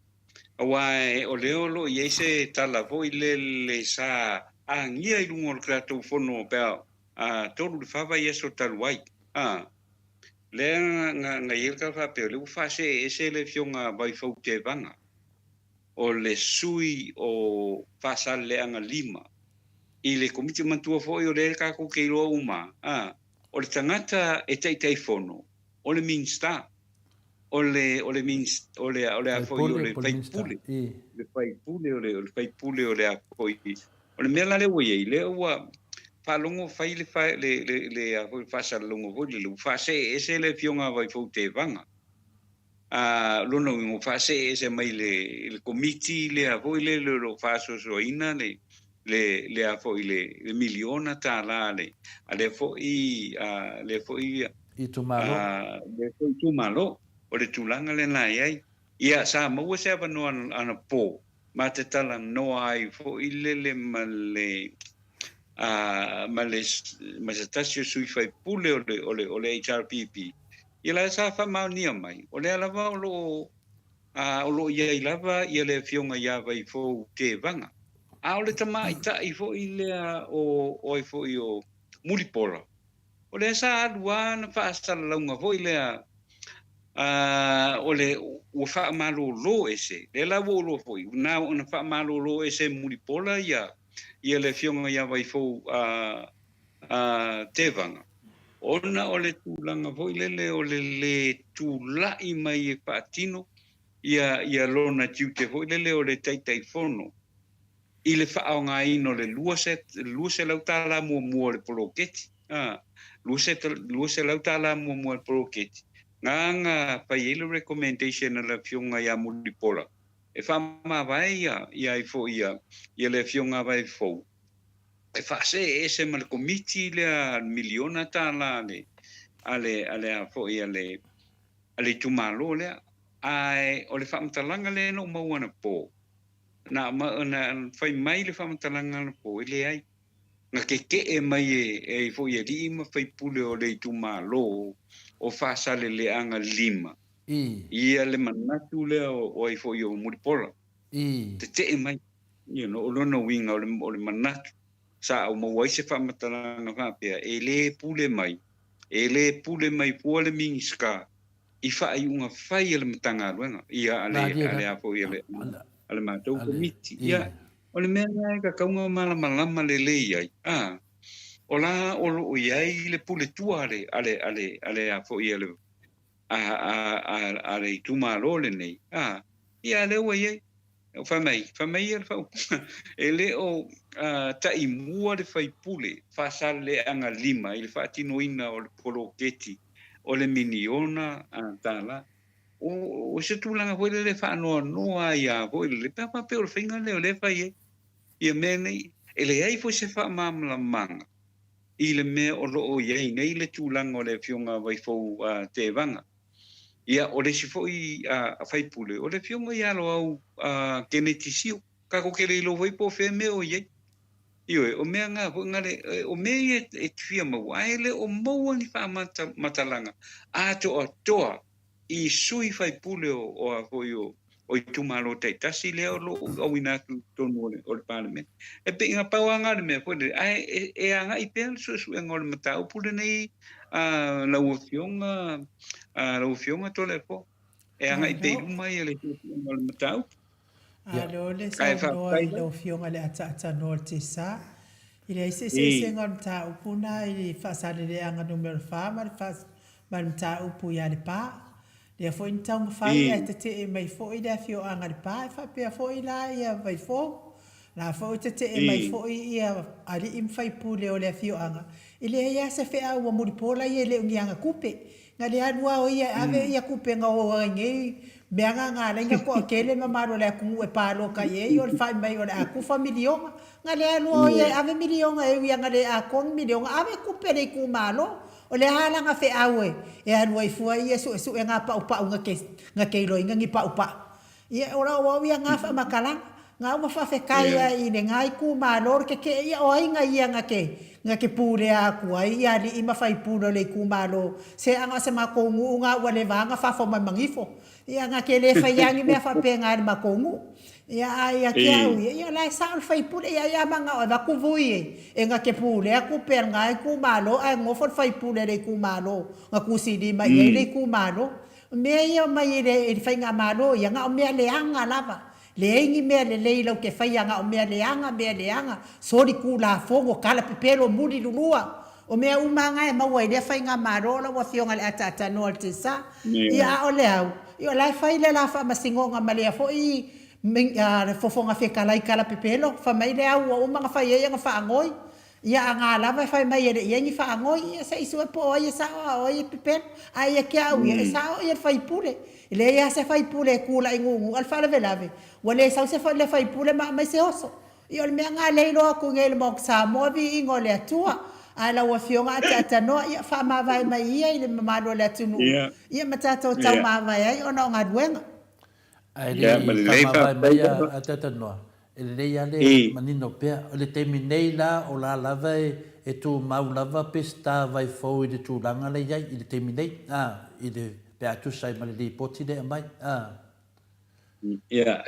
wa ole lo yese tala fo ile le sa angia i lungo krato fono pe tolu le fava yeso talwai le nga yelka fa pe le fa se ese le fionga vai fo te vanga o le sui o fasa le anga lima i le komiti mantua fo o le ka ko ke lo uma o le tangata e tai fono o le minsta o le fo o le paipule o le fo o le mela le wei le wa fa longo fai le a fa sa longo vo le fa se ese le fionga vai fo te vanga lono ngo fa se ese mai le committee le a vo le lo fa so ina le a fo le miliona ta la le fo i tu malo le fo tu malo o le tulanga le na ia sa mo se va no ana po ma te tala no ai fo ile male ma se tasio sui fai pule o le HRPP ila sa fa maunia mai o le ala va o lo ia lava ia le fionga ia vai fo te vanga o le tama ita i fo ile o i fo o mulipora o le sa aduana fa sa longa fo ile o fa malo lo ese le la wo lo foi na ona fa malo lo ese mulipora ia le fionga ia vai fo tevanga ona o le tūlanga foi lele o le tūlai mai e whaatino ia lona tiu te foi lele o le taitaifono. I le whaonga ino le lua se lau tāla mua le poloketi. Lua se lau tāla mua le poloketi. Ngā pai ele recommendation la fionga ia mulipola. E whama vai ia i fo ia le fionga vai fo. E whase se ma le komiti le miliona tāla ale a fo ia ale tumalo le ai o le whamtalanga le no mauana po. Na fai mai le whamatalanga na po ele ai. Nga ke mai e fo ia di ma fai pule o le tumalo o whasale le anga 5. Ia le manatu le o i fo ia o muripola. Te mai, o lona winga o le manatu. Sa o mawai se whamatalanga whapea, e le pule mai pua le mingiska, i whai unga whai ale matanga ruenga, ia ale apo ia ale mātou komiti. Ia, o le mea ngai ka kaunga malama le iai. O la o lo iai le pule tua ale apo ia le ale tumalo le nei. Ia le ua iai. Whamai ele whau. Ele o tai mua le whai pule, whasale le anga 5, ele whaatino ina o le poloketi, o le miniona tāla. O se tūlanga hoi le whaanoa noa ia hoi le papa pe o le whainga leo le whai e. Ia mene, ele ai fo se wha mamla manga. I le mea o loo iei, nei le tūlanga o le fionga vai fau te vanga. Ia o le sifoi a fai pule o le fionga ia lo au kene tisio ka ko kele lo voi po fe me o ye io o me nga ngale o me e tfia ma waile o mo ni fa matalanga a to I sui fai pule o a hoio o tu malo te tasi le o lo o ina tu tonu o le parliament e pe nga pawanga me ko e anga I pe so ngol mata o pule nei la fionga lo fionga to le po e anga I pe mai ele ngol matau Alo le sa no I lo fionga le ata no te sa ile se ngol ta upuna I fa sa le anga numero fa mar ta upu ya le pa le fo intang fa ia te mai fo ida fio anga le pa fa pe fo ila ia vai fo la fo te mai fo ia ali im fai pule o le fio anga ile ia se fe au mo pola ia le ngianga kupe ngale anua o ia ave ia kupe nga o ngi beanga nga le nga ko kele mamaro le ku e palo ka ye o fai mai o aku familionga ngale anua o ia ave milionga e ia ngale a kon milionga ave kupe le ku malo o le hala nga fe awe e anua I fua ia su nga pa nga ke lo ngi pa ia ora o ia nga fa makala nga uma fa fe kaya I le ngai ku malo ke ia o inga ia nga ke pule aku ai ia li ima fai pulo le ku malo se anga se makongu nga wale vanga fa fo mangifo ia nga ke le fai yangi me fa pe nga makongu ia ke au ia la sa fai pule ia manga o va ku vui e nga ke pule aku pe nga ku malo ai ngo fo fai pule le ku malo nga ku si di mai le ku malo me ia mai le fai nga malo ia nga me le anga lava le ingi mea le leila o ke whaianga o mea leanga sori ku la fongo kala pepero muri lulua o mea umanga e maua I le whainga marola wa fionga le ata no al te sa ia o le au ia lai whai le la wha masingonga malea fo I fofonga whekalai kala pepero wha mai le au o umanga whai e nga wha angoi ia anga lava whai mai e ia ngi wha angoi ia sa isu e po ia sa o ia pepero a ia ke au ia sa o ia whai pule le ia se fai pule kula ingungu al fala velave wale sa se fai le fai pule ma se oso io me nga le lo ku ngel mo Samoa Viiga le Atua ala wa fionga ata no ia fa ma vai mai ia le ma lo le tunu ia mata to tau ma vai ai ona nga duenga ai le fa ma vai mai ata no le ia le manino pe le terminei la o la lava e tu mau lava pesta vai fo I tu langa le ia I le terminei I le pe atu sai ma le poti de mai ia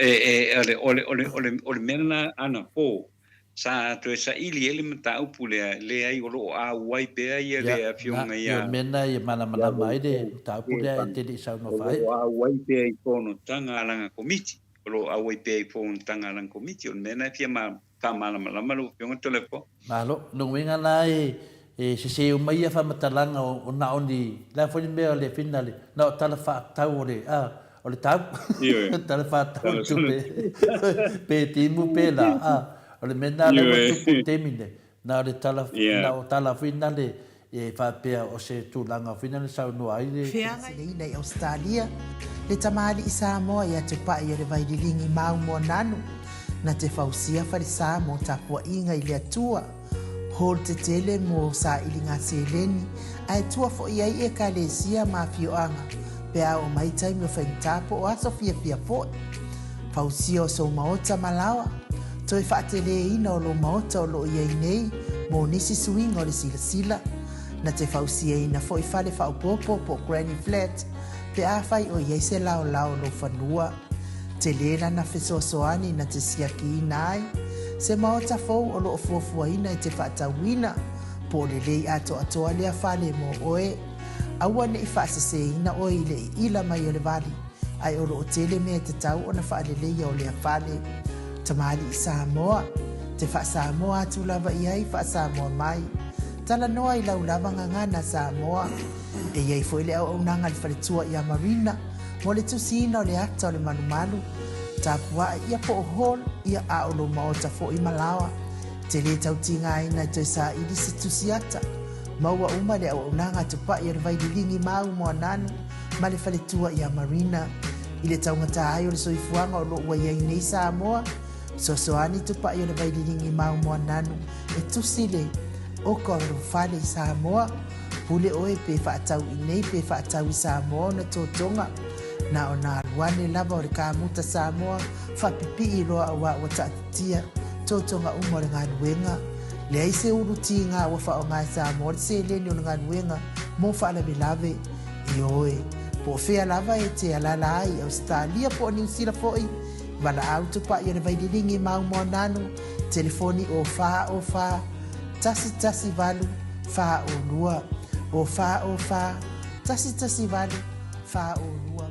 ole mena ana po sa to sa ili ele mata upule le ai o a wai pe ai le afionga ia mena ia mana mai de ta upule te di sa no fai a wai pe ai pono tanga langa komiti o a wai pe ai pono tanga langa komiti o mena fia ma ka mana lo fionga telepo malo no winga lai se o mai fa matalanga o na oni la foi me le finale na tala fa tau o le tau tala fa tau tu pe timu pe la o le mena le mo tu temine na le tala na o tala finale fa pe o se tu langa finale sa no ai le nei Australia le tamali i Samoa ia te pa ia le vaidilingi mau mo nanu na te fausia farisa mo tapua inga i le atua hol te tele mo sa ilinga seleni ai tua fo ia e kalesia mafioanga pe o mai time o fentapo o aso fia fo fausia o so maota malawa toi fa tele ina o lo maota o lo ia nei mo nisi swing o le sila na te fausia ina fo i fale fa popo po granny flat pe a fai o ia se lao lo fanua te lena na fesosoani na te siaki nai se maota fou o loo fuafuaina i te whaatawina po le lei atoa lea fale mo oe aua ne i whaaseseina oe i le ila mai o le vali ai o loo tele mea te tau o na whaalelei o lea fale tamali i Samoa te Samoa atu lava i ai Samoa mai tala noa i laulava ngangana Samoa e iai foi le au nanga le whaletua i a marina mo le tusina o le ata o le manumalu tapua ia po hol ia aolo maota fo i malawa te le tautinga ina te sa ili situsiata maua uma le au nanga tupa ia vaidilingi mau mo nanu ma le faletua ia marina ile taungata ai o le soifuanga o lo ua ia nei Samoa sosoani tupa ia le vaidilingi mau mo nanu e tusile o ko fale Samoa pule oe pe whaatau i nei pe whaatau i Samoa na totonga na ona wane lava o le kamuta Samoa whapipi i loa awa o taatia totonga umo le nganuenga le aise uruti ngā wa wha o ngā Samoa le se leni o le nganuenga mo whaala me lave i oe po whea lava e te alala ai Australia po New Zealand foi wala auto pa i o le vaidilingi mau mo nanu telefoni o wha tasi valu wha o lua o wha tasi valu wha o lua